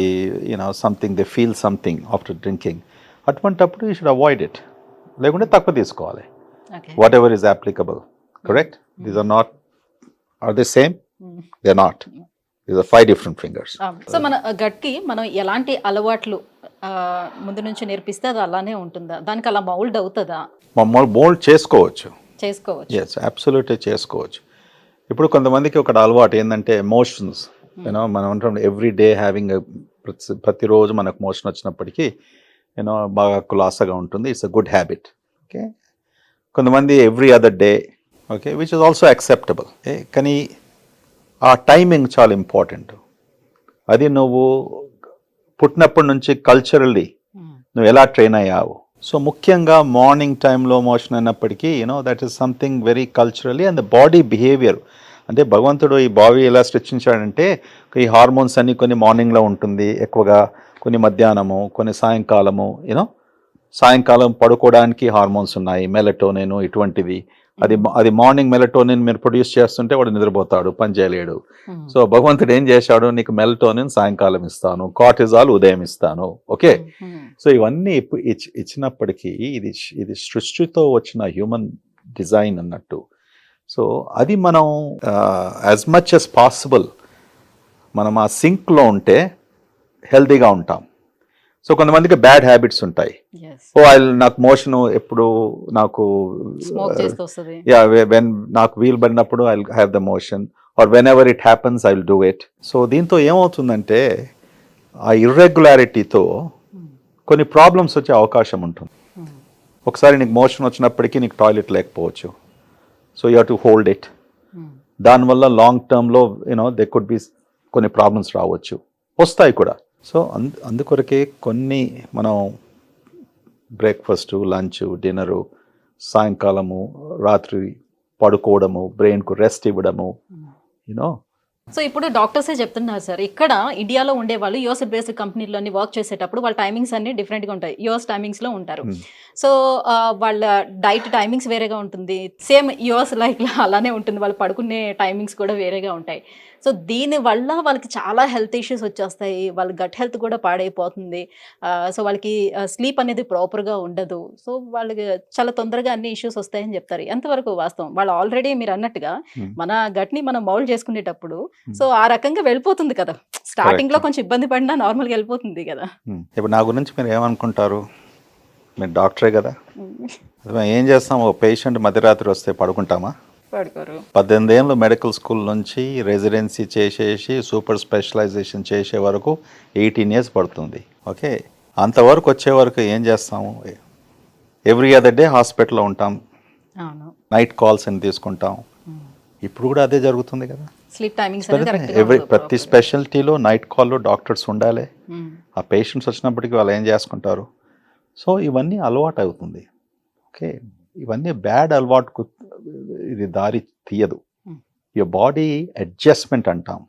something they feel something after drinking. అటువంటప్పుడు యూ షుడ్ అవాయిడ్ ఇట్. లేకుంటే తక్కువ తీసుకోవాలి. What ever is applicable. Correct? These are they same? They're not. These are 5 different fingers. So మన గట్కి మనం ఎలాంటి అలవాట్లు ముందు నుంచి నేర్పిస్తే అది అలానే ఉంటుందా? దానికి అలా మౌల్డ్ అవుతుందా? మోల్డ్ చేసుకోవచ్చు. ఎస్, అబ్సల్యూట్లీ చేసుకోవచ్చు. ఇప్పుడు కొంతమందికి ఒక అలవాటు ఏంటంటే ఎమోషన్స్. మనం అంటాం ఎవ్రీ డే హ్యావింగ్, ప్రతిరోజు మనకు మోషన్ వచ్చినప్పటికీ బాగా కులాసగా ఉంటుంది. It's a good habit. Okay, కొంతమంది every other day, okay, which is also acceptable. కానీ ఆ టైమింగ్ చాలా ఇంపార్టెంట్. అది నువ్వు పుట్టినప్పటి నుంచి కల్చరల్లీ నువ్వు ఎలా ట్రైన్ అయ్యావు. సో ముఖ్యంగా మార్నింగ్ టైంలో మోషన్ అయినప్పటికీ that is something very culturally. And the body behaviour, అంటే భగవంతుడు ఈ బాడీ ఎలా సృష్టించాడంటే, ఈ హార్మోన్స్ అన్ని కొన్ని మార్నింగ్లో ఉంటుంది ఎక్కువగా, కొన్ని మధ్యాహ్నము, కొన్ని సాయంకాలము. సాయంకాలం పడుకోవడానికి హార్మోన్స్ ఉన్నాయి, మెలటోనిన్ ఇటువంటివి. అది మార్నింగ్ మెలటోనిన్ మీరు ప్రొడ్యూస్ చేస్తుంటే వాడు నిద్రపోతాడు, పని చేయలేడు. సో భగవంతుడు ఏం చేశాడు, నీకు మెలటోనిన్ సాయంకాలం ఇస్తాను, కార్టిజాల్ ఉదయం ఇస్తాను. ఓకే, సో ఇవన్నీ ఇచ్చినప్పటికీ ఇది సృష్టితో వచ్చిన హ్యూమన్ డిజైన్ అన్నట్టు. సో అది మనం యాజ్ మచ్ యాజ్ పాసిబుల్ మనం ఆ సింక్లో ఉంటే హెల్తీగా ఉంటాం. సో కొంతమందికి బ్యాడ్ హ్యాబిట్స్ ఉంటాయి. నాకు మోషన్ ఎప్పుడు నాకు స్మోక్ చేస్తూ వస్తుంది. వెన్ నాకు వీలు పడినప్పుడు I have the motion or when ever it happens I will do it. So దీంతో ఏమవుతుందంటే ఆ ఇర్రెగ్యులారిటీతో కొన్ని ప్రాబ్లమ్స్ వచ్చే అవకాశం ఉంటుంది. ఒకసారి నీకు మోషన్ వచ్చినప్పటికీ నీకు టాయిలెట్ లేకపోవచ్చు. So you have to hold it. దానివల్ల లాంగ్ టర్మ్లో దే కుడ్ బి కొన్ని ప్రాబ్లమ్స్ రావచ్చు, వస్తాయి కూడా. సో అందుకొరకే కొన్ని మనం బ్రేక్ఫాస్ట్, లంచ్, డిన్నరు, సాయంకాలము, రాత్రి పడుకోవడము, బ్రెయిన్కు రెస్ట్ ఇవ్వడము, సో ఇప్పుడు డాక్టర్సే చెప్తున్నారు సార్, ఇక్కడ ఇండియాలో ఉండే వాళ్ళు యూఎస్ బేస్డ్ కంపెనీలోని వర్క్ చేసేటప్పుడు వాళ్ళ టైమింగ్స్ అన్ని డిఫరెంట్గా ఉంటాయి. యూఎస్ టైమింగ్స్లో ఉంటారు. సో వాళ్ళ డైట్ టైమింగ్స్ వేరేగా ఉంటుంది. సేమ్ యూఎస్ లైక్ అలానే ఉంటుంది. వాళ్ళు పడుకునే టైమింగ్స్ కూడా వేరేగా ఉంటాయి. సో దీనివల్ల వాళ్ళకి చాలా హెల్త్ ఇష్యూస్ వచ్చేస్తాయి. వాళ్ళ గట్ హెల్త్ కూడా పాడైపోతుంది. సో వాళ్ళకి స్లీప్ అనేది ప్రాపర్గా ఉండదు. సో వాళ్ళకి చాలా తొందరగా అన్ని ఇష్యూస్ వస్తాయని చెప్తారు. ఎంతవరకు వాస్తవం? వాళ్ళు ఆల్రెడీ మీరు అన్నట్టుగా మన గట్ని మనం మౌల్డ్ చేసుకునేటప్పుడు సో ఆ రకంగా వెళ్ళిపోతుంది కదా. స్టార్టింగ్లో కొంచెం ఇబ్బంది పడినా నార్మల్గా వెళ్ళిపోతుంది కదా. ఇప్పుడు నా గురించి మీరు ఏమనుకుంటారు? మీరు డాక్టరే కదా. ఏం చేస్తాం? ఓ పేషెంట్ మధ్యరాత్రి వస్తే పడుకుంటామా? పడుకోరు. 18 ఏళ్ళు మెడికల్ స్కూల్ నుంచి రెసిడెన్సీ చేసేసి సూపర్ స్పెషలైజేషన్ చేసే వరకు 18 years పడుతుంది. ఓకే, అంతవరకు వచ్చే వరకు ఏం చేస్తాము? ఎవ్రీ అదర్ డే హాస్పిటల్లో ఉంటాం, నైట్ కాల్స్ అని తీసుకుంటాం. ఇప్పుడు కూడా అదే జరుగుతుంది కదా. స్లీప్ టైమింగ్స్ ప్రతి స్పెషాలిటీలో నైట్ కాల్లో డాక్టర్స్ ఉండాలి. ఆ పేషెంట్స్ వచ్చినప్పటికీ వాళ్ళు ఏం చేసుకుంటారు? సో ఇవన్నీ అలవాటు అవుతుంది. ఓకే, ఇవన్నీ బ్యాడ్ అలవాటుకు ఇది దారి తీయదు. యువర్ బాడీ అడ్జస్ట్మెంట్ అంటాం,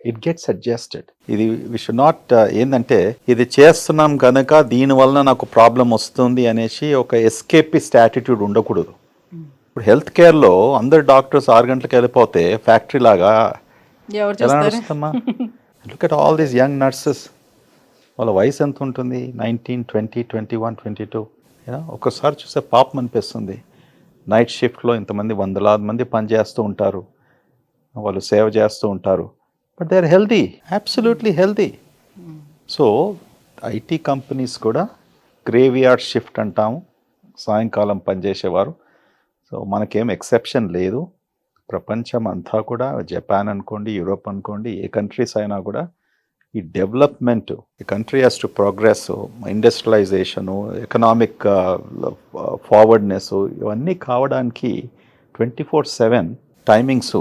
ఇట్ గెట్స్ అడ్జస్టెడ్. ఇది వి షుడ్ నాట్ ఏంటంటే ఇది చేస్తున్నాం కనుక దీనివల్ల నాకు ప్రాబ్లం వస్తుంది అనేసి ఒక ఎస్కేపిస్ట్ యాటిట్యూడ్ ఉండకూడదు. ఇప్పుడు హెల్త్ కేర్లో అందరు డాక్టర్స్ 6 గంటలకు వెళ్ళిపోతే ఫ్యాక్టరీ లాగా ఎలా నడుస్తామా? Look at all these young nurses. వాళ్ళ వయసు ఎంత ఉంటుంది? 19, 20, 21, 22. ఒక్కసారి చూస్తే పాపం అనిపిస్తుంది. నైట్ షిఫ్ట్లో ఇంతమంది వందలాది మంది పనిచేస్తూ ఉంటారు, వాళ్ళు సేవ చేస్తూ ఉంటారు. But they are healthy, absolutely healthy. So IT companies కూడా గ్రేవ్యార్డ్ షిఫ్ట్ అంటాము, సాయంకాలం పనిచేసేవారు. సో మనకేం ఎక్సెప్షన్ లేదు. ప్రపంచం అంతా కూడా, జపాన్ అనుకోండి, యూరోప్ అనుకోండి, ఏ కంట్రీస్ అయినా కూడా ఈ డెవలప్మెంట్, ఈ country has to progress, industrialization, economic forwardness, ఇవన్నీ కావడానికి 24/7 timings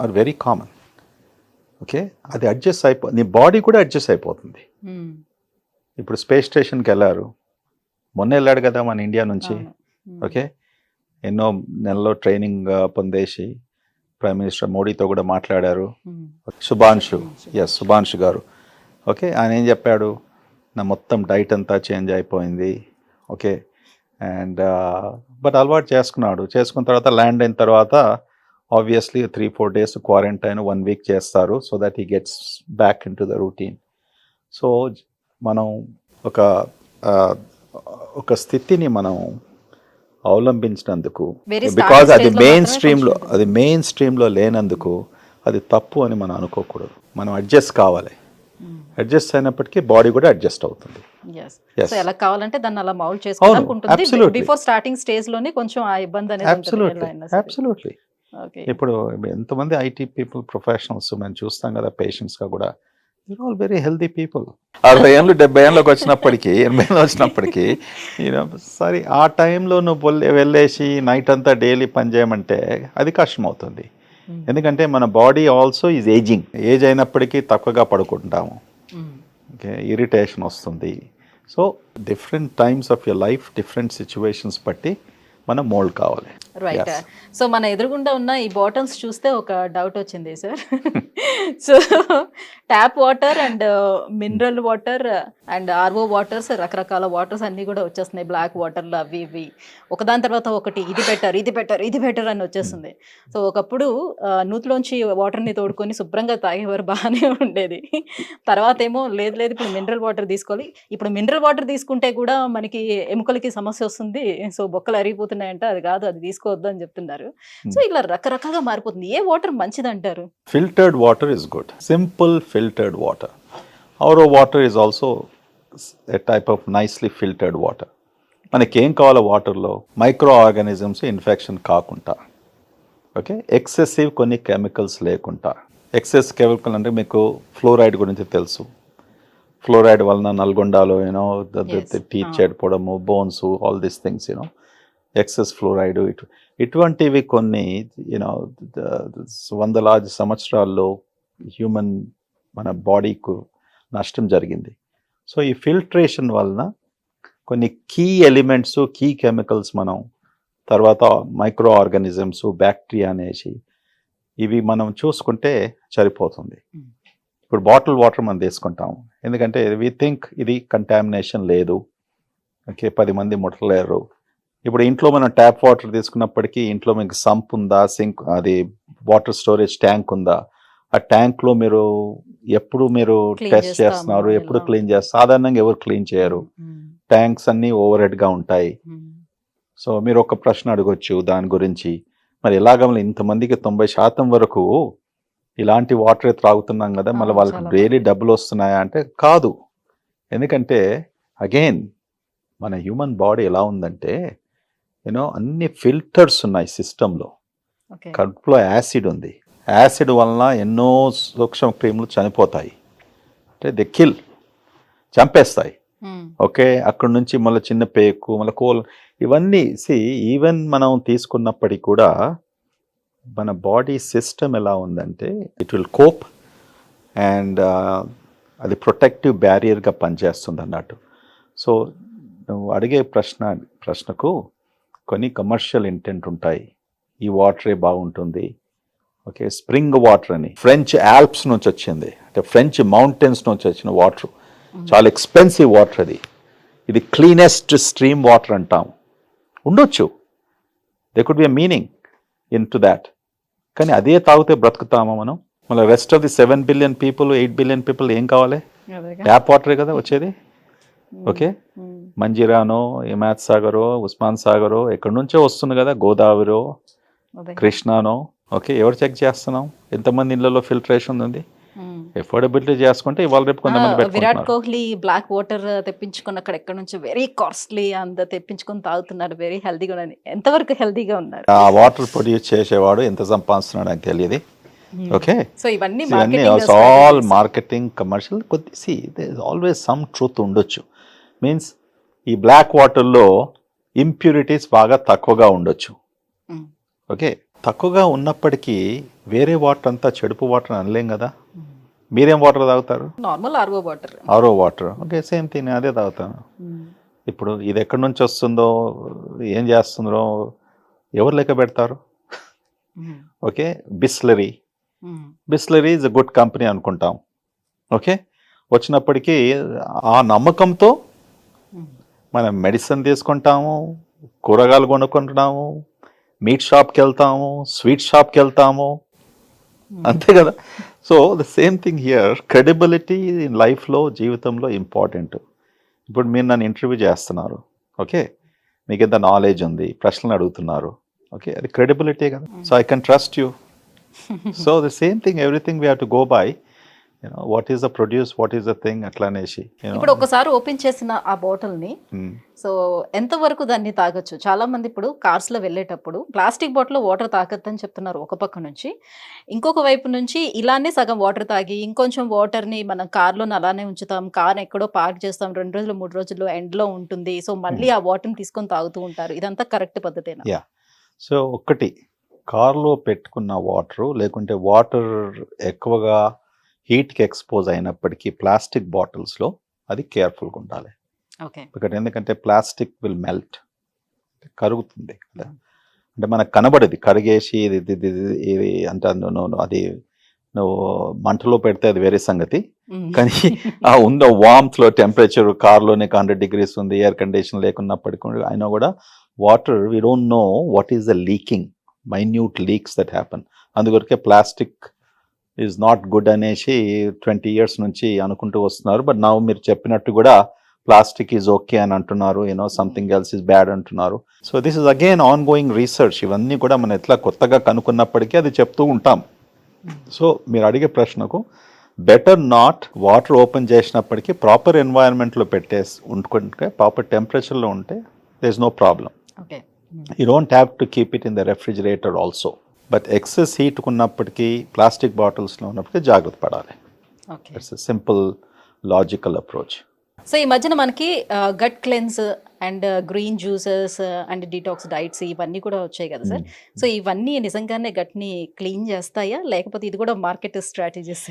are very common. Okay, అది అడ్జస్ట్ నీ బాడీ కూడా అడ్జస్ట్ అయిపోతుంది. ఇప్పుడు స్పేస్ స్టేషన్కి వెళ్ళారు, మొన్న వెళ్ళాడు కదా మన ఇండియా నుంచి. ఓకే, ఎన్నో నెలలో ట్రైనింగ్ పొందేసి ప్రైమ్ మినిస్టర్ మోడీతో కూడా మాట్లాడారు. సుభాన్షు గారు. ఓకే, ఆయన ఏం చెప్పాడు? నా మొత్తం డైట్ అంతా చేంజ్ అయిపోయింది. ఓకే, అండ్ బట్ అలవాటు చేసుకున్నాడు. చేసుకున్న తర్వాత ల్యాండ్ అయిన తర్వాత ఆబ్వియస్లీ 3-4 days క్వారంటైన్, 1 week చేస్తారు, so that he gets back in to the routine. So మనం ఒక స్థితిని మనం అవలంబించినందుకు, బికాజ్ అది మెయిన్ స్ట్రీమ్లో లేనందుకు అది తప్పు అని మనం అనుకోకూడదు. మనం అడ్జస్ట్ కావాలి. అడ్జస్ట్ అయినప్పటికీ బాడీ కూడా అడ్జస్ట్ అవుతుంది. సో ఎలా కావాలంటే దాన్ని అలా మౌల్డ్ చేసుకోవడానికి ఉంటుంది. బిఫోర్ స్టార్టింగ్ స్టేజ్ లోనే కొంచెం ఆ ఇబ్బంది అనేది ఉంటుంది. అబ్సల్యూట్లీ. ఇప్పుడు ఎంతమంది ఐటీ పీపుల్, ప్రొఫెషనల్స్ మనం చూస్తాం కదా, పేషెంట్స్ గా కూడా ఆల్ వెరీ హెల్దీ పీపుల్. 60 ఏళ్ళు 70 ఏళ్ళకి వచ్చినప్పటికీ, 80 ఏళ్ళు వచ్చినప్పటికీ సరే ఆ టైంలో నువ్వు వెళ్ళేసి నైట్ అంతా డైలీ పని చేయమంటే అది కష్టం అవుతుంది. ఎందుకంటే మన body also is ageing. Age అయినప్పటికీ తక్కువగా పడుకుంటాము. ఓకే, ఇరిటేషన్ వస్తుంది. So different times of your life, different situations బట్టి మనం మోల్డ్ కావాలి. రైట్. సో మన ఎదురుగుండా ఉన్న ఈ బాటిల్స్ చూస్తే ఒక డౌట్ వచ్చింది sir. So tap water and mineral water and RO waters, రకరకాల వాటర్స్ అన్నీ కూడా వచ్చేస్తున్నాయి. బ్లాక్ వాటర్లు అవి ఇవి ఒకదాని తర్వాత ఒకటి, ఇది బెటర్ అని వచ్చేస్తుంది. సో ఒకప్పుడు నూతిలోంచి వాటర్ని తోడుకొని శుభ్రంగా తాగేవారు, బాగానే ఉండేది. తర్వాత ఏమో లేదు ఇప్పుడు మినరల్ వాటర్ తీసుకోవాలి. ఇప్పుడు మినరల్ వాటర్ తీసుకుంటే కూడా మనకి ఎముకలకి సమస్య వస్తుంది, సో బొక్కలు అరిగిపోతున్నాయంట, అది కాదు, అది తీసుకోవద్దు అని చెప్తున్నారు. సో ఇలా రకరకాలుగా మారిపోతుంది. ఏ వాటర్ మంచిది అంటారు? Filtered water is good. Simple filtered water. RO water is also a type of nicely filtered water. మనకి ఏం కావాలో వాటర్లో మైక్రో ఆర్గానిజమ్స్ ఇన్ఫెక్షన్ కాకుండా, ఓకే, ఎక్సెసివ్ కొన్ని కెమికల్స్ లేకుండా. ఎక్సెస్ కెమికల్ అంటే మీకు ఫ్లోరైడ్ గురించి తెలుసు. ఫ్లోరైడ్ వలన నల్గొండలో టీత్ చెడిపోవడము, bones, all these things excess fluoride ఇటువంటివి కొన్ని వందలాది సంవత్సరాల్లో హ్యూమన్ మన బాడీకు నష్టం జరిగింది. సో ఈ ఫిల్ట్రేషన్ వలన కొన్ని కీ ఎలిమెంట్స్, కీ కెమికల్స్ మనం తర్వాత మైక్రో ఆర్గానిజమ్స్, బ్యాక్టీరియా అనేసి ఇవి మనం చూసుకుంటే సరిపోతుంది. ఇప్పుడు బాటిల్ వాటర్ మనం తీసుకుంటాం, ఎందుకంటే వి థింక్ ఇది కంటామినేషన్ లేదు, ఓకే, 10 మంది ముట్టలేరు. ఇప్పుడు ఇంట్లో మనం ట్యాప్ వాటర్ తీసుకున్నప్పటికీ ఇంట్లో మీకు సంప్ ఉందా, సింక్, అది వాటర్ స్టోరేజ్ ట్యాంక్ ఉందా, ఆ ట్యాంక్లో మీరు ఎప్పుడు మీరు టెస్ట్ చేస్తున్నారు, ఎప్పుడు క్లీన్ చేస్తారు? సాధారణంగా ఎవరు క్లీన్ చేయరు, ట్యాంక్స్ అన్నీ ఓవర్ హెడ్గా ఉంటాయి. సో మీరు ఒక ప్రశ్న అడగొచ్చు దాని గురించి, మరి ఎలాగ ఇంతమందికి 90% వరకు ఇలాంటి వాటరే త్రాగుతున్నాం కదా, మళ్ళీ వాళ్ళకి డైలీ డబ్బులు వస్తున్నాయా అంటే కాదు. ఎందుకంటే అగైన్ మన హ్యూమన్ బాడీ ఎలా ఉందంటే అన్ని ఫిల్టర్స్ ఉన్నాయి సిస్టంలో. కడుపులో యాసిడ్ ఉంది, యాసిడ్ వలన ఎన్నో సూక్ష్మ క్రిములు చనిపోతాయి, అంటే ది కిల్, చంపేస్తాయి. ఓకే, అక్కడి నుంచి మళ్ళీ చిన్న పేకు, మళ్ళీ ఇవన్నీ ఈవెన్ మనం తీసుకున్నప్పటికీ కూడా మన బాడీ సిస్టమ్ ఎలా ఉందంటే ఇట్ విల్ కోప్ అండ్ అది ప్రొటెక్టివ్ బ్యారియర్గా పనిచేస్తుంది అన్నట్టు. సో నువ్వు అడిగే ప్రశ్నకు కొన్ని కమర్షియల్ ఇంటెంట్ ఉంటాయి. ఈ వాటరే బాగుంటుంది, ఓకే, స్ప్రింగ్ వాటర్ అని ఫ్రెంచ్ ఆల్ప్స్ నుంచి వచ్చింది, అంటే ఫ్రెంచ్ మౌంటైన్స్ నుంచి వచ్చిన వాటర్, చాలా ఎక్స్పెన్సివ్ వాటర్ అది. ఇది క్లీనెస్ట్ స్ట్రీమ్ వాటర్ అంటాం. ఉండొచ్చు, they could be a meaning in to that, కానీ అదే తాగితే బ్రతుకుతామా మనం? మళ్ళీ rest of the 7 billion people, 8 billion people ఏం కావాలి? ట్యాప్ వాటరే కదా వచ్చేది. ఓకే, మంజీరానో, హిమాయత్ సాగరో, ఉస్మాన్ సాగరో ఎక్కడి నుంచో వస్తుంది కదా, గోదావరిలో, కృష్ణానో. ఓకే, ఎవరు చెక్ చేస్తున్నాం? ఎంతమంది ఇళ్లలో ఫిల్టరేషన్ ఉంది? ఎఫోర్డబిలిటీ చేసుకుంటే ఇవాళ రేపు కొంతమంది విరాట్ కోహ్లీ బ్లాక్ వాటర్ తెప్పించుకుని అక్కడ ఎక్కడ నుంచి వెరీ కాస్ట్లీ అంత తెప్పించుకొని తాగుతున్నారు, వెరీ హెల్దీగా ఉన్నారు. ఎంతవరకు హెల్దీగా ఉన్నారు? ఆ వాటర్ ప్రొడ్యూస్ చేసేవాడు ఎంత సంపాదిస్తున్నాడు నాకు తెలియదు. ఓకే, సో ఇవన్నీ ఆల్ మార్కెటింగ్, కమర్షియల్. కొద్ది ఆల్వేస్ సమ్ ట్రూత్ ఉండొచ్చు. మీన్స్ ఈ బ్లాక్ వాటర్లో ఇంప్యూరిటీస్ బాగా తక్కువగా ఉండొచ్చు. ఓకే, తక్కువగా ఉన్నప్పటికీ వేరే వాటర్ అంతా చెడుపు వాటర్ అనలేం కదా. మీరేం వాటర్ తాగుతారు? Normal RO water. RO water, okay, same thing, అదే తాగుతాను. ఇప్పుడు ఇది ఎక్కడి నుంచి వస్తుందో, ఏం చేస్తుందో ఎవరు లెక్క పెడతారు? Okay, Bisleri is a good company అనుకుంటాం. ఓకే, వచ్చినప్పటికీ ఆ నమ్మకంతో మనం మెడిసిన్ తీసుకుంటాము, కూరగాయలు కొనుక్కుంటున్నాము, మీట్ షాప్కి వెళ్తాము, స్వీట్ షాప్కి వెళ్తాము, అంతే కదా. So the same thing here, credibility in లైఫ్లో, జీవితంలో ఇంపార్టెంట్. ఇప్పుడు మీరు నన్ను ఇంటర్వ్యూ చేస్తున్నారు, ఓకే, మీకు ఎంత నాలెడ్జ్ ఉంది, ప్రశ్నలు అడుగుతున్నారు, ఓకే, అది క్రెడిబిలిటీ కదా. So I can trust you. So the same thing, everything we have to go by what is the produce, what is the thing, అట్లా అనేసి. ఇప్పుడు ఒకసారి ఓపెన్ చేసిన ఆ బాటిల్ ని సో ఎంత వరకు దాన్ని తాగొచ్చు? చాలా మంది ఇప్పుడు కార్స్ లో వెళ్ళేటప్పుడు ప్లాస్టిక్ బాటిల్ వాటర్ తాగొద్దని చెప్తున్నారు ఒక పక్క నుంచి, ఇంకొక వైపు నుంచి ఇలానే సగం వాటర్ తాగి ఇంకొంచెం వాటర్ ని మనం కార్ లో అలానే ఉంచుతాం, కార్ ఎక్కడో పార్క్ చేస్తాం, 2 రోజులు 3 రోజుల్లో ఎండ్ లో ఉంటుంది, సో మళ్ళీ ఆ వాటర్ ని తీసుకొని తాగుతూ ఉంటారు. ఇదంతా కరెక్ట్ పద్ధతేనా? యా, సో ఒకటి, కార్లో పెట్టుకున్న వాటరు లేకుంటే వాటర్ ఎక్కువగా హీట్కి ఎక్స్పోజ్ అయినప్పటికీ ప్లాస్టిక్ బాటిల్స్లో అది కేర్ఫుల్గా ఉండాలి. ఇక్కడ ఎందుకంటే ప్లాస్టిక్ విల్ మెల్ట్, కరుగుతుంది కదా, అంటే మనకు కనబడేది కరిగేసి ఇది అంటే అది నువ్వు మంటలో పెడితే అది వేరే సంగతి, కానీ ఆ ఉన్న వామ్త్లో టెంపరేచర్ కార్లోనే 100 degrees ఉంది, ఎయిర్ కండిషన్ లేకున్నప్పటికీ అయినా కూడా water we don't know what is the leaking, minute leaks that happen. అందుకొరకే ప్లాస్టిక్ ఈజ్ నాట్ గుడ్ అనేసి 20 years నుంచి అనుకుంటూ వస్తున్నారు. బట్ నా మీరు చెప్పినట్టు కూడా ప్లాస్టిక్ ఈజ్ ఓకే అని అంటున్నారు, సంథింగ్ ఎల్స్ ఈజ్ బ్యాడ్ అంటున్నారు. So this is again on going research. ఇవన్నీ కూడా మనం ఎట్లా కొత్తగా కనుక్కున్నప్పటికీ అది చెప్తూ ఉంటాం. సో మీరు అడిగే ప్రశ్నకు బెటర్ నాట్ వాటర్ ఓపెన్ చేసినప్పటికీ ప్రాపర్ ఎన్వైరన్మెంట్లో పెట్టేసి ఉంటుకుంటే ప్రాపర్ టెంపరేచర్లో ఉంటే there is no problem. Okay. You don't have to keep it in the refrigerator also. But excess heat ఉన్నప్పటికీ ప్లాస్టిక్ బాటిల్స్లో ఉన్నప్పటికీ జాగ్రత్త పడాలి. Okay. It's simple logical approach. So ఈ మధ్యన మనకి gut cleanse and green juices and detox diets ఇవన్నీ కూడా వచ్చాయి కదా సార్. సో ఇవన్నీ నిజంగానే గట్ని క్లీన్ చేస్తాయా, లేకపోతే ఇది కూడా మార్కెట్ స్ట్రాటజీస్?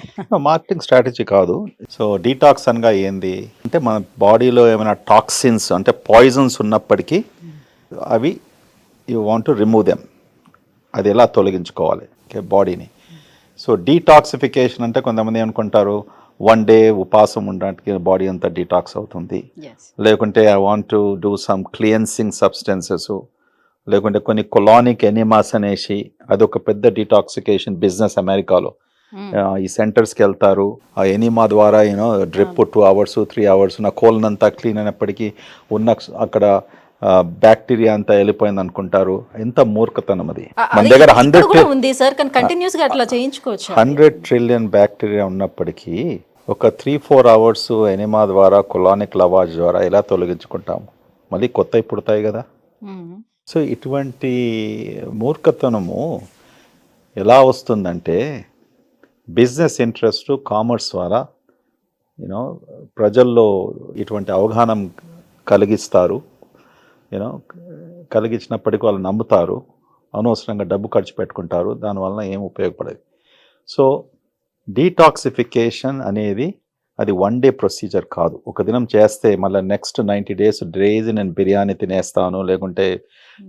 మార్కెటింగ్ స్ట్రాటజీ కాదు. సో డీటాక్స్ అనగా ఏంది అంటే మన బాడీలో ఏమైనా టాక్సిన్స్ అంటే పాయిజన్స్ ఉన్నప్పటికీ అవి you want to remove them. అది ఎలా తొలగించుకోవాలి బాడీని. సో డీటాక్సిఫికేషన్ అంటే కొంతమంది అనుకుంటారు 1 day ఉపవాసం ఉండడానికి బాడీ అంతా డీటాక్స్ అవుతుంది, లేకుంటే I want to do some cleansing substances, లేకుంటే కొన్ని కొలానిక్ ఎనిమాస్ అనేసి అదొక పెద్ద డీటాక్సికేషన్ బిజినెస్ అమెరికాలో. ఈ సెంటర్స్కి వెళ్తారు, ఆ ఎనిమా ద్వారా యూనో డ్రిప్ 2 hours 3 hours నా కోల్న్ అంతా క్లీన్ అయినప్పటికీ ఉన్న అక్కడ బ్యాక్టీరియా అంతా వెళ్ళిపోయింది అనుకుంటారు. ఎంత మూర్ఖతనం అది. మన దగ్గర 100 trillion బ్యాక్టీరియా ఉన్నప్పటికీ ఒక 3-4 hours ఎనిమా ద్వారా కొలానిక్ లవాజ్ ద్వారా ఎలా తొలగించుకుంటాము, మళ్ళీ కొత్తవి పుడతాయి కదా. సో ఇటువంటి మూర్ఖతనము ఎలా వస్తుందంటే బిజినెస్ ఇంట్రెస్ట్ కామర్స్ ద్వారా యూనో ప్రజల్లో ఇటువంటి అవగాహన కలిగిస్తారు. కలిగించినప్పటికీ వాళ్ళు నమ్ముతారు, అనవసరంగా డబ్బు ఖర్చు పెట్టుకుంటారు, దానివల్ల ఏం ఉపయోగపడదు. సో డీటాక్సిఫికేషన్ అనేది అది 1 day ప్రొసీజర్ కాదు. ఒక దినం చేస్తే మళ్ళీ నెక్స్ట్ 90 days డేస్ నేను బిర్యానీ తినేస్తాను, లేకుంటే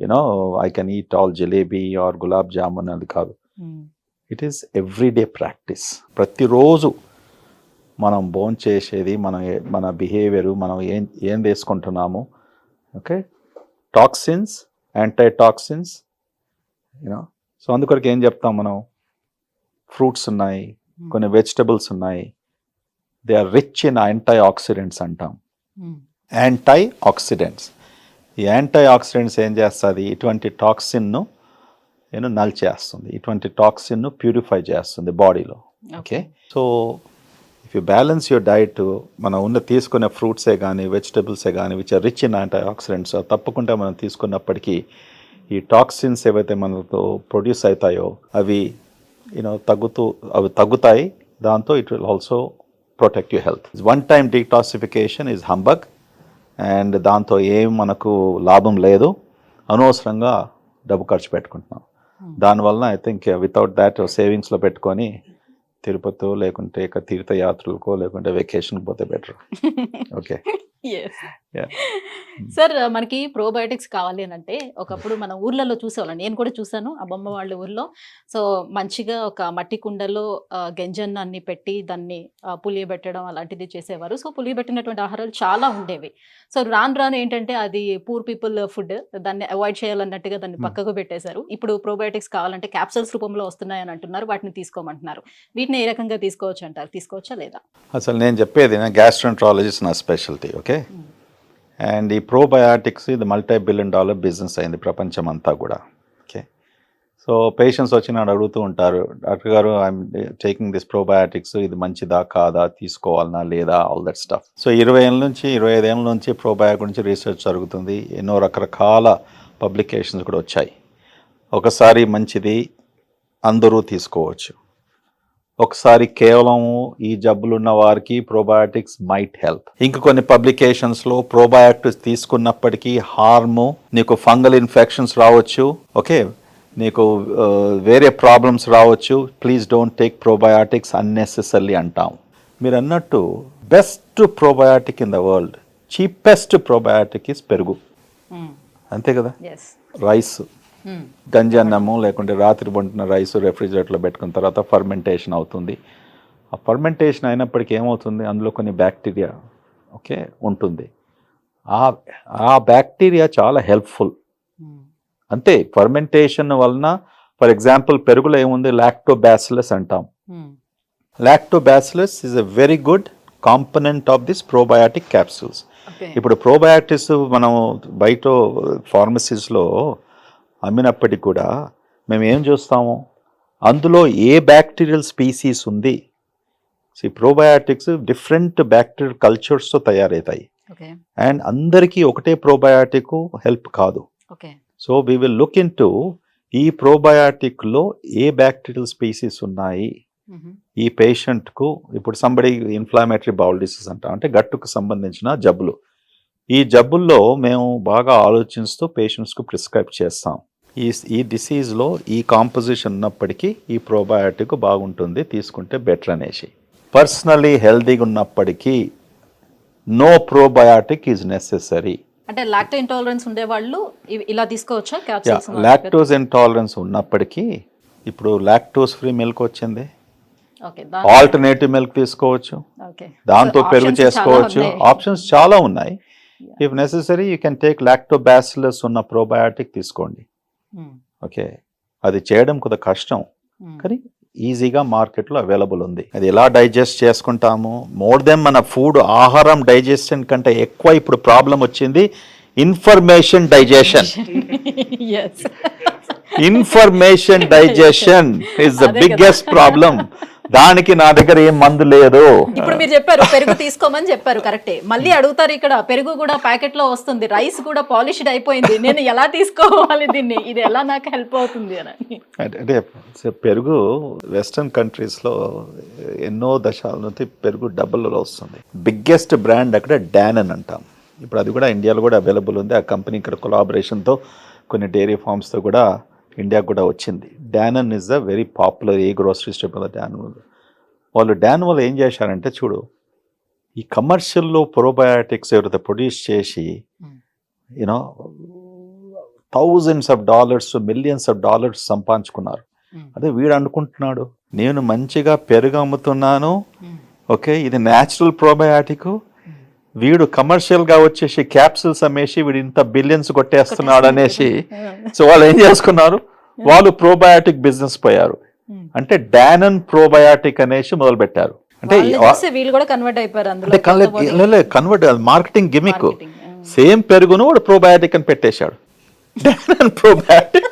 you know I can eat all jalebi or gulab jamun, అది కాదు. It is everyday practice. ప్రతిరోజు మనం భోంచేసేది మన బిహేవియరు, మనం ఏం వేసుకుంటున్నాము, okay, toxins, antitoxins, you know. So అందుకొరకు ఏం చెప్తాం మనం, ఫ్రూట్స్ ఉన్నాయి, కొన్ని వెజిటబుల్స్ ఉన్నాయి, they are rich in antioxidants అంటాం. యాంటీ ఆక్సిడెంట్స్, ఈ యాంటీ ఆక్సిడెంట్స్ ఏం చేస్తుంది, ఇటువంటి టాక్సిన్ను నల్ చేస్తుంది, ఇటువంటి టాక్సిన్ను ప్యూరిఫై చేస్తుంది బాడీలో. Okay. So if you balance your diet, మనం తీసుకునే ఫ్రూట్సే కానీ వెజిటబుల్సే కానీ which are rich in antioxidants తప్పకుండా మనం తీసుకున్నప్పటికీ ఈ టాక్సిన్స్ ఏవైతే మనతో ప్రొడ్యూస్ అవుతాయో అవి తగ్గుతాయి. దాంతో it will also protect your health. 1 time detoxification is humbug and దాంతో ఏం మనకు లాభం లేదు, అనవసరంగా డబ్బు ఖర్చు పెట్టుకుంటున్నాం. దానివల్ల ఐ థింక్ వితౌట్ దాట్ సేవింగ్స్లో పెట్టుకొని తిరుపతి లేకుంటే ఇక తీర్థయాత్రలకో లేకుంటే వెకేషన్కి పోతే బెటర్. ఓకే. సార్ మనకి ప్రోబయోటిక్స్ కావాలి అని అంటే ఒకప్పుడు మన ఊర్లలో చూసేవాళ్ళం, నేను కూడా చూసాను అమ్మమ్మ వాళ్ళ ఊర్లో. సో మంచిగా ఒక మట్టి కుండలో గంజన్నాన్ని పెట్టి దాన్ని పులియబెట్టడం అలాంటిది చేసేవారు. సో పులియబెట్టినటువంటి ఆహారాలు చాలా ఉండేవి. సో రాను ఏంటంటే అది పూర్ పీపుల్ ఫుడ్, దాన్ని అవాయిడ్ చేయాలన్నట్టుగా దాన్ని పక్కకు పెట్టేశారు. ఇప్పుడు ప్రోబయోటిక్స్ కావాలంటే క్యాప్సూల్స్ రూపంలో వస్తున్నాయని అంటున్నారు, వాటిని తీసుకోమంటున్నారు. వీటిని ఏ రకంగా తీసుకోవచ్చు అంటారు, తీసుకోవచ్చా లేదా? అసలు నేను చెప్పేది గ్యాస్ట్రోంట్రాలజిస్ట్ నా స్పెషాలిటీ. ఓకే. అండ్ ఈ ప్రోబయాటిక్స్ ఇది $multi-billion బిజినెస్ అయింది ప్రపంచం అంతా కూడా. ఓకే. సో పేషెంట్స్ వచ్చి నన్ను అడుగుతూ ఉంటారు, డాక్టర్ గారు ఐఎమ్ టేకింగ్ దిస్ ప్రోబయాటిక్స్, ఇది మంచిదా కాదా, తీసుకోవాలనా లేదా, ఆల్ దట్ స్టఫ్. సో 20 ఏళ్ళ నుంచి 25 ఏళ్ళ నుంచి ప్రోబయాటిక్ గురించి రీసెర్చ్ జరుగుతుంది. ఎన్నో రకరకాల పబ్లికేషన్స్ కూడా వచ్చాయి. ఒకసారి మంచిది, అందరూ తీసుకోవచ్చు. ఒకసారి కేవలం ఈ జబ్బులు ఉన్న వారికి ప్రోబయాటిక్స్ మైట్ హెల్ప్. ఇంక కొన్ని పబ్లికేషన్స్లో ప్రోబయాటిక్స్ తీసుకున్నప్పటికీ హార్ము, నీకు ఫంగల్ ఇన్ఫెక్షన్స్ రావచ్చు, ఓకే, నీకు వేరే ప్రాబ్లమ్స్ రావచ్చు, please don't take probiotics unnecessary అంటాం. మీరు అన్నట్టు best probiotic in the world, cheapest probiotic is పెరుగు. అంతే కదా. రైస్, గంజి అన్నము లేకుంటే రాత్రి వండిన రైస్ రెఫ్రిజిరేటర్లో పెట్టుకున్న తర్వాత ఫర్మెంటేషన్ అవుతుంది. ఆ ఫర్మెంటేషన్ అయినప్పటికీ ఏమవుతుంది, అందులో కొన్ని బ్యాక్టీరియా ఓకే ఉంటుంది. ఆ బ్యాక్టీరియా చాలా హెల్ప్ఫుల్. అంతే. ఫర్మెంటేషన్ వలన ఫర్ ఎగ్జాంపుల్ పెరుగులో ఏముంది, లాక్టోబాసిలస్ అంటాం. Lactobacillus is a very good component of this probiotic capsules. ఇప్పుడు ప్రోబయాటిక్స్ మనం బయట ఫార్మసీస్లో అమ్మినప్పటికీ కూడా మేము ఏం చూస్తాము, అందులో ఏ బ్యాక్టీరియల్ స్పీసీస్ ఉంది, సో ఈ ప్రోబయాటిక్స్ డిఫరెంట్ బ్యాక్టీరియల్ కల్చర్స్తో తయారవుతాయి. ఓకే అండ్ అందరికీ ఒకటే ప్రోబయాటిక్ హెల్ప్ కాదు. Okay so we will look into ఈ ప్రోబయాటిక్లో ఏ బ్యాక్టీరియల్ స్పీసీస్ ఉన్నాయి ఈ పేషెంట్కు. ఇప్పుడు సంబడి ఇన్ఫ్లామేటరీ బౌల్ డిసీజ్ అంటాం, అంటే గట్టుకు సంబంధించిన జబ్బులు. ఈ జబ్బుల్లో మేము బాగా ఆలోచిస్తూ పేషెంట్స్కు ప్రిస్క్రైబ్ చేస్తాం. ఈ డిసీజ్లో ఈ కాంపోజిషన్ ఉన్నప్పటికీ ఈ ప్రోబయాటిక్ బాగుంటుంది, తీసుకుంటే బెటర్ అనేసి. పర్సనలీ హెల్దీగా ఉన్నప్పటికీ నో ప్రోబయాటిక్ ఈజ్ నెసెసరీ. అంటే లాక్టో ఇంటాలరెన్స్ ఉండే వాళ్ళు ఇలా తీసుకోవచ్చా క్యాప్సూల్స్? లాక్టోజ్ ఇంటాలరెన్స్ ఉన్నప్పటికీ ఇప్పుడు లాక్టోజ్ ఫ్రీ మిల్క్ వచ్చింది, ఓకే ఆల్టర్నేటివ్ మిల్క్ తీసుకోవచ్చు, ఓకే దాంతో పెరుగు చేసుకోవచ్చు. ఆప్షన్స్ చాలా ఉన్నాయి. If necessary you can take Lactobacillus ఉన్న ప్రోబయాటిక్ తీసుకోండి. ఓకే, అది చేయడం కొద్ది కష్టం కానీ ఈజీగా మార్కెట్లో అవైలబుల్ ఉంది. అది ఎలా డైజెస్ట్ చేసుకుంటాము, మోర్ దెన్ మన ఫుడ్ ఆహారం డైజెషన్ కంటే ఎక్కువ ఇప్పుడు ప్రాబ్లం వచ్చింది information digestion. Information digestion is the biggest problem. దానికి నా దగ్గర ఏం మందు లేదు. ఇప్పుడు మీరు చెప్పారు పెరుగు తీసుకోమని చెప్పారు, కరెక్టే. మళ్ళీ అడుగుతారు ఇక్కడ పెరుగు కూడా ప్యాకెట్ లో వస్తుంది, రైస్ కూడా పాలిష్డ్ అయిపోయింది, నేను ఎలా తీసుకోవాలి దీన్ని, ఇది ఎలా నాకు హెల్ప్ అవుతుంది అని. అంటే పెరుగు వెస్టర్న్ కంట్రీస్లో ఎన్నో దశాల నుంచి పెరుగు డబ్బులలో వస్తుంది. బిగ్గెస్ట్ బ్రాండ్ అక్కడ డానన్ అంటాం. ఇప్పుడు అది కూడా ఇండియాలో కూడా అవైలబుల్ ఉంది. ఆ కంపెనీ ఇక్కడ కొలాబరేషన్తో కొన్ని డైరీ ఫార్మ్స్తో కూడా ఇండియాకు కూడా వచ్చింది. Danone is the very popular a grocery store. డాన్ వాళ్ళు ఏం చేశారంటే చూడు, ఈ కమర్షియల్లో ప్రోబయాటిక్స్ ఎవరైతే ప్రొడ్యూస్ చేసి you know thousands of dollars millions of dollars సంపాదించుకున్నారు. అదే వీడు అనుకుంటున్నాడు నేను మంచిగా పెరుగు అమ్ముతున్నాను, ఓకే ఇది న్యాచురల్ ప్రోబయాటిక్, వీడు కమర్షియల్ గా వచ్చేసి క్యాప్సూల్స్ అమ్మేసి వీడు ఇంత బిలియన్స్ కొట్టేస్తున్నాడు అనేసి. సో వాళ్ళు ఏం చేసుకున్నారు, వాళ్ళు ప్రోబయాటిక్ బిజినెస్ పోయారు. అంటే డానన్ ప్రోబయాటిక్ అనేసి మొదలు పెట్టారు. అంటే వీళ్ళు కూడా కన్వర్ట్ అయిపోయారు. Convert marketing gimmick. సేమ్ పెరుగును వాడు ప్రోబయాటిక్ అని పెట్టేశాడు, డానన్ ప్రోబయాటిక్.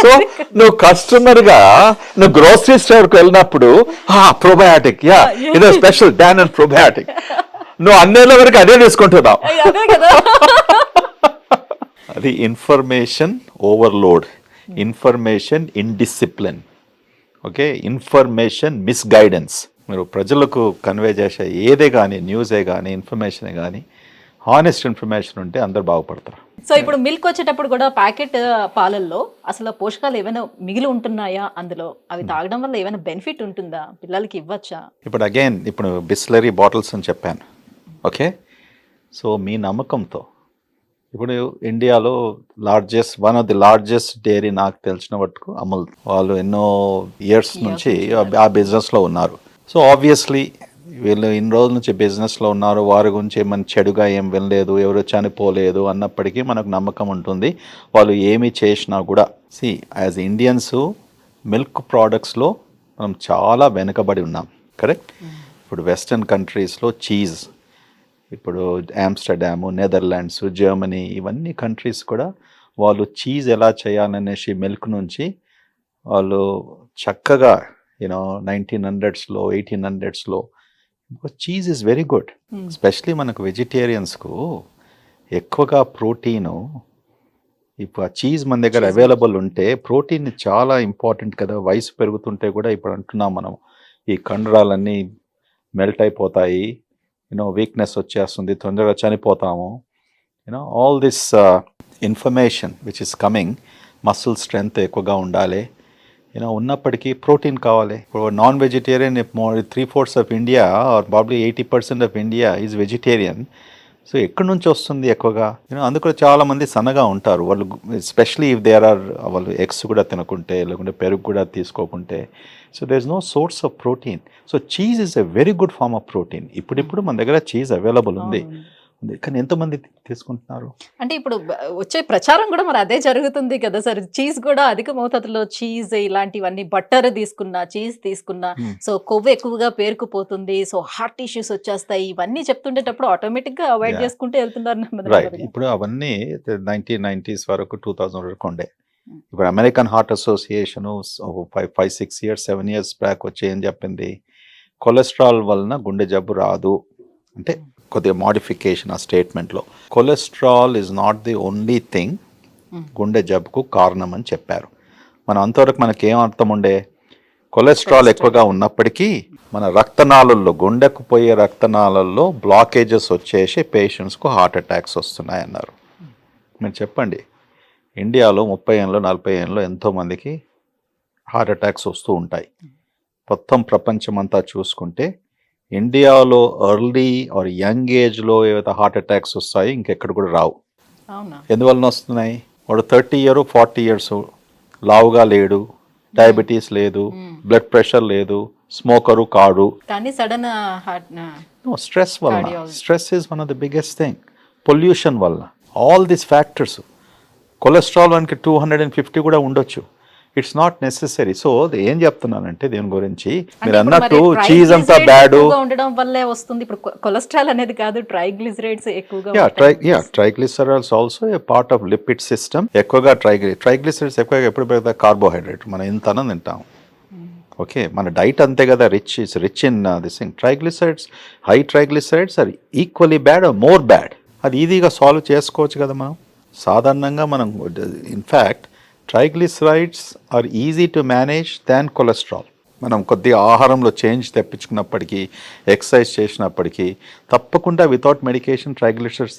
సో నువ్వు కస్టమర్ గా నువ్వు గ్రోసరీ స్టోర్ కు వెళ్ళినప్పుడు ప్రోబయాటిక్ ఇదో స్పెషల్ డానన్ ప్రోబయాటిక్, నువ్వు అన్నేళ్ళ వరకు అదే తీసుకుంటున్నావు. అది information overload, information indiscipline, okay information misguidance. మీరు ప్రజలకు కన్వే చేసే ఏదే కానీ న్యూసే కానీ ఇన్ఫర్మేషనే కానీ హానెస్ట్ ఇన్ఫర్మేషన్ ఉంటే అందరు బాగుపడతారు. సో ఇప్పుడు మిల్క్ వచ్చేటప్పుడు కూడా ప్యాకెట్ పాలల్లో అసలు పోషకాలు ఏమైనా మిగిలి ఉంటున్నాయా, అందులో అవి తాగడం వల్ల ఏమైనా బెనిఫిట్ ఉంటుందా, పిల్లలకి ఇవ్వచ్చా? ఇప్పుడు అగైన్ ఇప్పుడు బిస్లరీ బాటిల్స్ అని చెప్పాను, ఓకే. సో మీ నమ్మకంతో ఇప్పుడు ఇండియాలో one of the largest dairy నాకు తెలిసిన మట్టుకు అమూల్. వాళ్ళు ఎన్నో ఇయర్స్ నుంచి ఆ బిజినెస్లో ఉన్నారు. సో ఆబ్వియస్లీ వీళ్ళు ఇన్ని రోజుల నుంచి బిజినెస్లో ఉన్నారు, వారి గురించి ఏమైనా చెడుగా ఏం వినలేదు, ఎవరు చనిపోలేదు అన్నప్పటికీ మనకు నమ్మకం ఉంటుంది. వాళ్ళు ఏమి చేసినా కూడా యాజ్ ఇండియన్స్ మిల్క్ ప్రోడక్ట్స్లో మనం చాలా వెనుకబడి ఉన్నాం, కరెక్ట్. ఇప్పుడు వెస్టర్న్ కంట్రీస్లో చీజ్, ఇప్పుడు ఆమ్స్టర్డాము, నెదర్లాండ్స్, జర్మనీ ఇవన్నీ కంట్రీస్ కూడా వాళ్ళు చీజ్ ఎలా చేయాలనేసి మిల్క్ నుంచి వాళ్ళు చక్కగా 1900s, 1800s cheese is very good. Especially మనకు వెజిటేరియన్స్కు ఎక్కువగా ప్రోటీను, ఇప్పుడు ఆ చీజ్ మన దగ్గర అవైలబుల్ ఉంటే ప్రోటీన్ చాలా ఇంపార్టెంట్ కదా. వయసు పెరుగుతుంటే కూడా ఇప్పుడు అంటున్నాం మనం ఈ కండరాలన్నీ మెల్ట్ అయిపోతాయి, వీక్నెస్ వచ్చేస్తుంది, తొందరగా చనిపోతాము. All this information which is coming, muscle strength ఎక్కువగా ఉండాలి, ఉన్నప్పటికీ ప్రోటీన్ కావాలి. ఇప్పుడు non vegetarian 3/4 of India are probably 80% of India is vegetarian. So ఎక్కడి నుంచి వస్తుంది ఎక్కువగా, అందుకు చాలా మంది సన్నగా ఉంటారు వాళ్ళు. ఎస్పెషలీ ఇఫ్ దేర్ ఆర్ వాళ్ళు ఎగ్స్ కూడా తినకుంటే, లేకుంటే పెరుగు కూడా తీసుకోకుంటే. So there is no source of protein. So cheese is a very good form of protein. ఇప్పుడు మన దగ్గర చీజ్ అవైలబుల్ ఉంది, కానీ ఎంతమంది తీసుకుంటున్నారు అంటే ఇప్పుడు వచ్చే ప్రచారం కూడా మరి అదే జరుగుతుంది కదా సార్. చీజ్ కూడా అధిక మోతాదులో చీజ్ ఇలాంటివన్నీ, బట్టర్ తీసుకున్నా, చీజ్ తీసుకున్నా సో కొవ్వు ఎక్కువగా పేరుకుపోతుంది, సో హార్ట్ ఇష్యూస్ వచ్చేస్తాయి, ఇవన్నీ చెప్తుండేటప్పుడు ఆటోమేటిక్ గా అవాయిడ్ చేసుకుంటూ వెళ్తున్నారు. రైట్. ఇప్పుడు అవన్నీ 1990s వరకు 2000 వరకు ఉండే. ఇప్పుడు American heart association 5-6 years back వచ్చి ఏం చెప్పింది, కొలెస్ట్రాల్ వలన గుండె జబ్బు రాదు అంటే కొద్దిగా మోడిఫికేషన్ ఆ స్టేట్మెంట్లో. Cholesterol is not the only thing గుండె జబ్బుకు కారణం అని చెప్పారు. మనం అంతవరకు మనకేం అర్థం ఉండే, కొలెస్ట్రాల్ ఎక్కువగా ఉన్నప్పటికీ మన రక్తనాళల్లో, గుండెకు పోయే రక్తనాళల్లో బ్లాకేజెస్ వచ్చేసి పేషెంట్స్కు హార్ట్ అటాక్స్ వస్తున్నాయన్నారు. మీరు చెప్పండి, ఇండియాలో 30 ఏళ్ళలో 40 ఏళ్ళలో ఎంతోమందికి హార్ట్ అటాక్స్ వస్తూ ఉంటాయి. మొత్తం ప్రపంచమంతా చూసుకుంటే ఇండియాలో ఎర్లీ ఆర్ యంగ్ ఏజ్లో ఏవైతే హార్ట్ అటాక్స్ వస్తాయి ఇంకెక్కడ కూడా రావు. ఎందువలన వస్తున్నాయి? వాడు 30 years 40 years లావుగా లేడు, డయాబెటీస్ లేదు, బ్లడ్ ప్రెషర్ లేదు, స్మోకరు కాడు, కానీ సడన్ స్ట్రెస్ వల్ల. Stress is one of the biggest thing. Pollution వల్ల, ఆల్ దీస్ ఫ్యాక్టర్స్. కొలెస్ట్రాల్ మనకి 250 కూడా ఉండొచ్చు. It's not necessary. సో ఏం చెప్తున్నానంటే దీని గురించి, మీరు అన్నట్టు చీజ్ అంతా బ్యాడ్ ఉండడం వల్లే వస్తుంది. ఇప్పుడు కొలెస్ట్రాల్ అనేది కాదు, ట్రైగ్లిసరైడ్స్ ఎక్కువగా. Triglycerides also a part of lipid system. ఎక్కువగా ట్రైగ్లిసరైడ్స్ ఎక్కువగా ఎప్పుడు పెడతాయి? కార్బోహైడ్రేట్. మనం ఇంత అన్నం తింటాం, ఓకే, మన డైట్ అంతే కదా, rich in this thing. Triglycerides, high triglycerides are equally bad or more bad. అది ఈజీగా సాల్వ్ చేసుకోవచ్చు కదా మనం సాధారణంగా. మనం in fact triglycerides are easy to manage than cholesterol. మనం కొద్దిగా ఆహారంలో చేంజ్ తెప్పించుకున్నప్పటికీ, ఎక్సర్సైజ్ చేసినప్పటికీ తప్పకుండా వితౌట్ మెడికేషన్ ట్రైగ్లిసరైడ్స్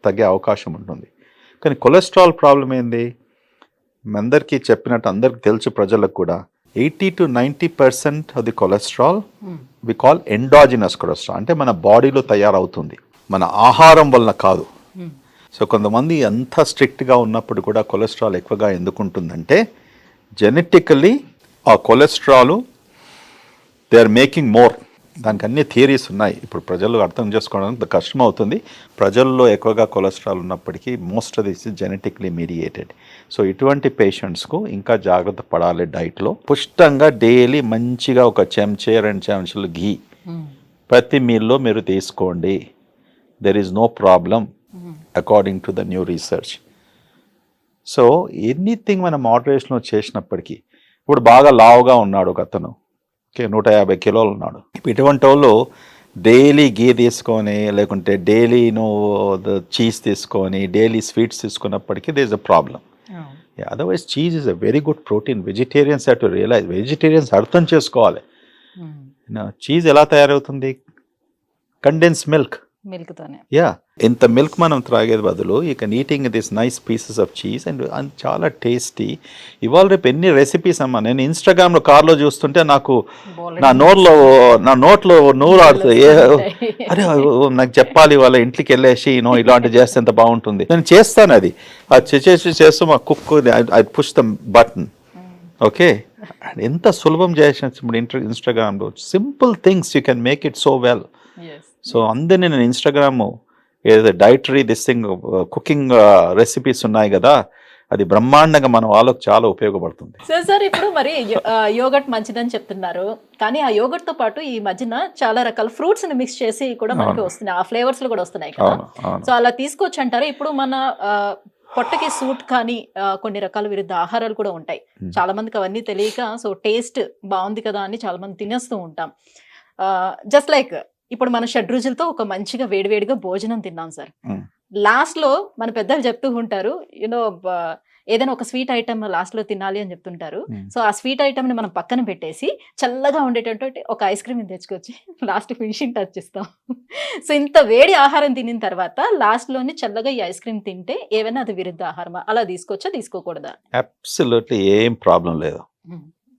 తగ్గే అవకాశం ఉంటుంది. కానీ కొలెస్ట్రాల్ ప్రాబ్లం ఏంది? అందరికీ చెప్పినట్టు అందరికీ తెలుసు, ప్రజలకు కూడా 80 to 90% of the cholesterol we call endogenous cholesterol. అంటే మన బాడీలో తయారవుతుంది, మన ఆహారం వలన కాదు. సో కొంతమంది అంత స్ట్రిక్ట్గా ఉన్నప్పుడు కూడా కొలెస్ట్రాల్ ఎక్కువగా ఎందుకు ఉంటుందంటే, జెనెటికల్లీ ఆ cholesterol they are making more. దానికి అన్ని థియరీస్ ఉన్నాయి. ఇప్పుడు ప్రజలు అర్థం చేసుకోవడానికి కష్టం అవుతుంది. ప్రజల్లో ఎక్కువగా కొలెస్ట్రాల్ ఉన్నప్పటికీ most of this is genetically mediated. So ఇటువంటి పేషెంట్స్కు ఇంకా జాగ్రత్త పడాలి. డైట్లో పుష్టంగా డైలీ మంచిగా 1 చెంచా 2 చెంచాలు ఘీ ప్రతి మీల్లో మీరు తీసుకోండి. There is no problem according to the new research. So anything మనం మోడరేషన్లో చేసినప్పటికీ, ఇప్పుడు బాగా లావుగా ఉన్నాడు ఒక అతను, ఓకే, 150 kilos ఉన్నాడు. ఇటువంటి వాళ్ళు డైలీ ఘీ తీసుకొని, లేకుంటే డైలీ చీజ్ తీసుకొని, డైలీ స్వీట్స్ తీసుకున్నప్పటికీ they is a problem. Otherwise cheese is a very good protein. Vegetarians have to realize, vegetarians అర్థం చేసుకోవాలి. చీజ్ ఎలా తయారవుతుంది? Condense milk. ఇంత మిల్క్ మనం త్రాగేది బదులు you can eating this nice pieces of cheese and చాలా tasty. ఇవాళ రేపు ఎన్ని రెసిపీస్ అమ్మా. నేను ఇన్స్టాగ్రామ్లో కార్లో చూస్తుంటే నాకు నా నోట్లో నూరు ఆడుతుంది. అరే నాకు చెప్పాలి, వాళ్ళ ఇంటికి వెళ్ళేసి ఇలాంటివి చేస్తే ఎంత బాగుంటుంది. నేను చేస్తాను అది చేస్తూ మా cook I push the button, okay. ఎంత సులభం చేసిన ఇన్స్టాగ్రామ్లో simple things you can make it so well. So అందరినీ నేను ఇన్స్టాగ్రామ్ ఏదైతే dietary this thing cooking recipes ఉన్నాయి కదా, అది బ్రహ్మాండంగా మన వాళ్ళకు చాలా ఉపయోగపడుతుంది. సార్ ఇప్పుడు మరి యోగట్ మంచిదని చెప్తున్నారు, కానీ ఆ యోగట్ తో పాటు ఈ మధ్యన చాలా రకాల ఫ్రూట్స్ ని మిక్స్ చేసి కూడా మనకి వస్తున్నాయి, ఆ ఫ్లేవర్స్ లో కూడా వస్తున్నాయి కదా. సో అలా తీసుకోవచ్చు అంటారు. ఇప్పుడు మన పొట్టకి సూట్ కానీ కొన్ని రకాల విరుద్ధ ఆహారాలు కూడా ఉంటాయి. చాలా మందికి అవన్నీ తెలియక సో టేస్ట్ బాగుంది కదా అని చాలా మంది తినేస్తూ ఉంటాం. జస్ట్ లైక్ ఇప్పుడు మన షడ్రుచులతో ఒక మంచిగా వేడివేడిగా భోజనం తిన్నాం సార్. లాస్ట్ లో మన పెద్దలు చెప్తూ ఉంటారు, ఏదైనా ఒక స్వీట్ ఐటమ్ లాస్ట్ లో తినాలి అని చెప్తుంటారు. సో ఆ స్వీట్ ఐటమ్ ని మనం పక్కన పెట్టేసి చల్లగా ఉండేటటువంటి ఒక ఐస్ క్రీమ్ తెచ్చుకొచ్చి లాస్ట్ ఫినిషింగ్ టచ్ ఇస్తాం. సో ఇంత వేడి ఆహారం తినిన తర్వాత లాస్ట్ లోని చల్లగా ఈ ఐస్ క్రీమ్ తింటే ఏమైనా అది విరుద్ధ ఆహారమా? అలా తీసుకోవచ్చా, తీసుకోకూడదా? అబ్సల్యూట్లీ ఏం ప్రాబ్లం లేదు.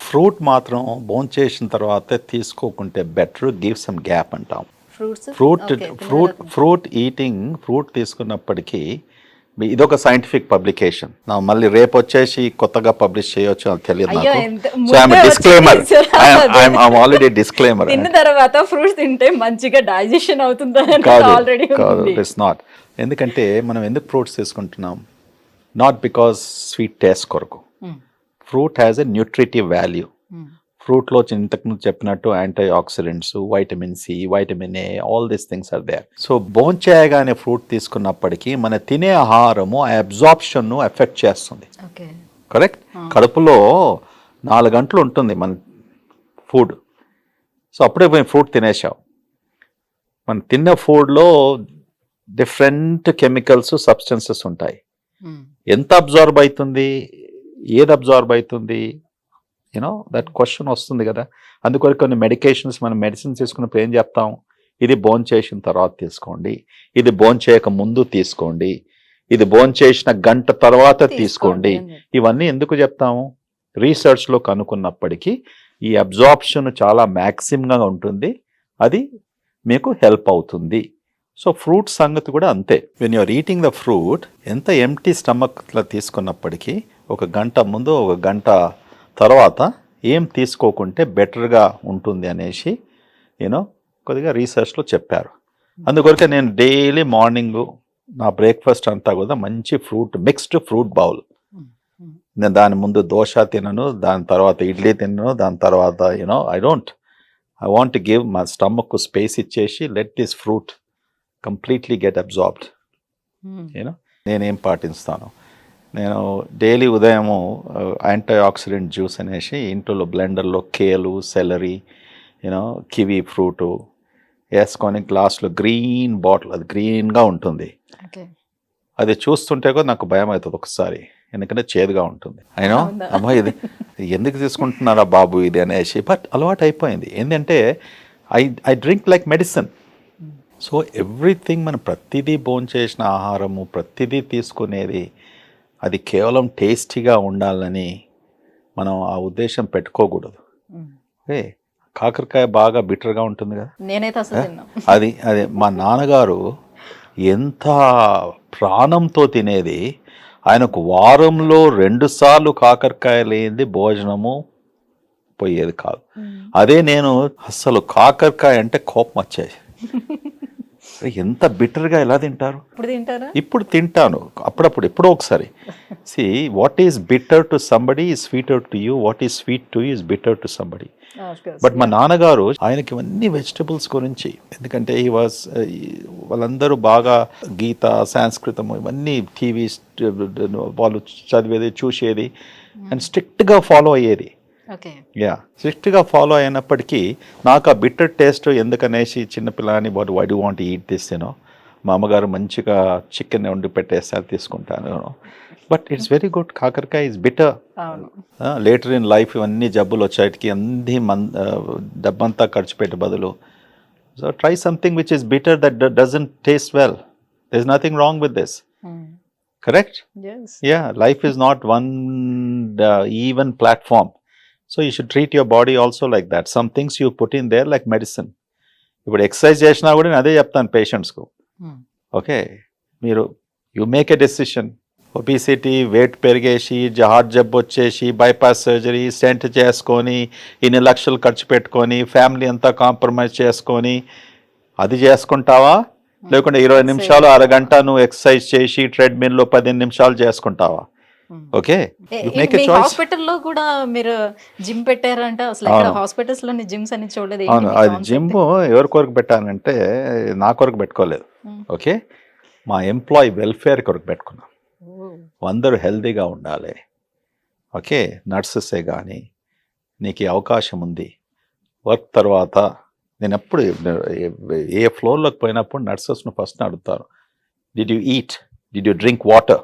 ఫ్రూట్ మాత్రం భోంచేసిన తర్వాత తీసుకోకుంటే బెటర్. గివ్ సమ్ గ్యాప్ అంటాం. ఫ్రూట్ ఈటింగ్, ఫ్రూట్ తీసుకున్నప్పటికీ ఇదొక సైంటిఫిక్ పబ్లికేషన్. నా మళ్ళీ రేపు వచ్చేసి కొత్తగా పబ్లిష్ చేయొచ్చు అని తెలియదు నాకు. So I'm disclaimer, I'm already disclaimer. తిన్న తర్వాత ఫ్రూట్స్ తింటే మంచిగా డైజెషన్ అవుతుంది ఆల్రెడీ. It's not. ఎందుకంటే మనం ఎందుకు ఫ్రూట్స్ తీసుకుంటున్నాం? నాట్ బికాస్ స్వీట్ టేస్ట్ కొరకు. Fruit has a nutritive value. ఫ్రూట్లో ఇంతకుముందు చెప్పినట్టు antioxidants, vitamin C, vitamin A, all these things are there. So భోంచేయగానే ఫ్రూట్ తీసుకున్నప్పటికీ మన తినే ఆహారము ఆ అబ్జార్ప్షన్ను ఎఫెక్ట్ చేస్తుంది. కరెక్ట్. కడుపులో 4 గంటలు ఉంటుంది మన ఫుడ్. సో అప్పుడే పోయి ఫ్రూట్ తినేసావు. మనం తిన్న ఫుడ్లో డిఫరెంట్ కెమికల్స్ సబ్స్టెన్సెస్ ఉంటాయి. ఎంత అబ్జార్బ్ అవుతుంది, ఏది అబ్జార్బ్ అవుతుంది, దట్ క్వశ్చన్ వస్తుంది కదా. అందుకొరకు కొన్ని మెడికేషన్స్, మనం మెడిసిన్స్ తీసుకున్నప్పుడు ఏం చెప్తాం, ఇది భోజనం చేసిన తర్వాత తీసుకోండి, ఇది భోజనం చేయక ముందు తీసుకోండి, ఇది భోజనం చేసిన గంట తర్వాత తీసుకోండి. ఇవన్నీ ఎందుకు చెప్తాము, రీసెర్చ్లో కనుక్కున్నప్పటికీ ఈ అబ్జార్ప్షన్ చాలా మ్యాక్సిమంగా ఉంటుంది, అది మీకు హెల్ప్ అవుతుంది. సో ఫ్రూట్ సంగతి కూడా అంతే. When you're eating the fruit, ఎంత ఎంటీ స్టమక్లో తీసుకున్నప్పటికీ 1 గంట ముందు 1 గంట తర్వాత ఏం తీసుకోకుంటే బెటర్గా ఉంటుంది అనేసి కొద్దిగా రీసెర్చ్లో చెప్పారు. అందుకొరకే నేను డైలీ మార్నింగ్ నా బ్రేక్ఫాస్ట్ అంతా కూడా మంచి ఫ్రూట్, మిక్స్డ్ ఫ్రూట్ బౌల్. నేను దాని ముందు దోశ తినను, దాని తర్వాత ఇడ్లీ తినను, దాని తర్వాత ఐ వాంట్ గివ్ మా స్టమక్ స్పేస్ ఇచ్చేసి let this fruit completely get absorbed. నేనేం పాటిస్తాను, నేను డైలీ ఉదయము యాంటీ ఆక్సిడెంట్ జ్యూస్ అనేసి ఇంట్లో బ్లెండర్లో కేలు, సెలరీ, కివీ ఫ్రూటు వేసుకొని గ్లాస్లో గ్రీన్ బాటిల్, అది గ్రీన్గా ఉంటుంది. అది చూస్తుంటే కూడా నాకు భయం అవుతుంది ఒకసారి, ఎందుకంటే చేదుగా ఉంటుంది. అయినా అమ్మా ఇది ఎందుకు తీసుకుంటున్నారా బాబు ఇది అనేసి, బట్ అలవాటు అయిపోయింది. ఏంటంటే I drink like medicine. So everything, మనం ప్రతిదీ భోంచేసిన ఆహారము, ప్రతిదీ తీసుకునేది అది కేవలం టేస్టీగా ఉండాలని మనం ఆ ఉద్దేశం పెట్టుకోకూడదు. కాకరకాయ బాగా బిటర్గా ఉంటుంది కదా, నేనైతే అసలు అది మా నాన్నగారు ఎంత ప్రాణంతో తినేది. ఆయనకు వారంలో 2 సార్లు కాకరకాయ లేనిది భోజనము పోయేది కాదు. అదే నేను అస్సలు కాకరకాయ అంటే కోపం వచ్చేది. ఎంత బిటర్గా ఎలా తింటారు. ఇప్పుడు తింటాను అప్పుడప్పుడు, ఎప్పుడో ఒకసారి. See what is bitter to somebody is sweeter to you, what is sweet to is bitter to somebody. But మా నాన్నగారు, ఆయనకి ఇవన్నీ వెజిటబుల్స్ గురించి, ఎందుకంటే వాళ్ళందరూ బాగా గీత, సంస్కృతం ఇవన్నీ టీవీ వాళ్ళు చదివేది, చూసేది అండ్ స్ట్రిక్ట్గా ఫాలో అయ్యేది. స్ట్రిక్ట్గా ఫాలో అయినప్పటికీ నాకు ఆ బిట్టర్ టేస్ట్ ఎందుకనేసి చిన్నపిల్లని why do want eat this మా అమ్మగారు మంచిగా చికెన్ వండి పెట్టేస్తారు, తీసుకుంటాను. But it's very good. కాకరకాయ is bitter. Later in life ఇవన్నీ జబ్బులు వచ్చాయికి అన్ని డబ్బంతా ఖర్చు పెట్టే బదులు, so try something which is bitter that doesn't taste well. There is nothing wrong with this. Correct? Yes. Yeah, life is not one even platform. So you should treat your body also like that. Some things you put in there like medicine. ఇప్పుడు exercise చేసినా కూడా నేను అదే చెప్తాను పేషెంట్స్కు. Okay, మీరు you make a decision. Obesity, weight పెరిగేసి, heart జబ్బు వచ్చేసి, బైపాస్ సర్జరీ, స్టెంట్ చేసుకొని, ఇన్ని లక్షలు ఖర్చు పెట్టుకొని, ఫ్యామిలీ అంతా కాంప్రమైజ్ చేసుకొని అది చేసుకుంటావా, లేకుంటే 20 నిమిషాలు, అరగంట నువ్వు ఎక్సర్సైజ్ చేసి ట్రెడ్మిల్లో 15 నిమిషాలు చేసుకుంటావా? ఓకే, హాస్పిటల్లో కూడా మీరు జిమ్ పెట్టారంట. అసలు హాస్పిటల్స్ లోని జిమ్స్ అని చూడలేదు. అవును, అది జిమ్ ఎవరి కొరకు పెట్టానంటే నా కొరకు పెట్టుకోలేదు. ఓకే, మా ఎంప్లాయీ వెల్ఫేర్ కొరకు పెట్టుకున్నాం. అందరూ హెల్తీగా ఉండాలి. ఓకే, నర్సెసే కానీ నీకు అవకాశం ఉంది. వర్క్ తర్వాత నేను ఎప్పుడు ఏ ఫ్లోర్లోకి పోయినప్పుడు నర్సెస్ను ఫస్ట్ అడుగుతారు, did you eat, did you drink water,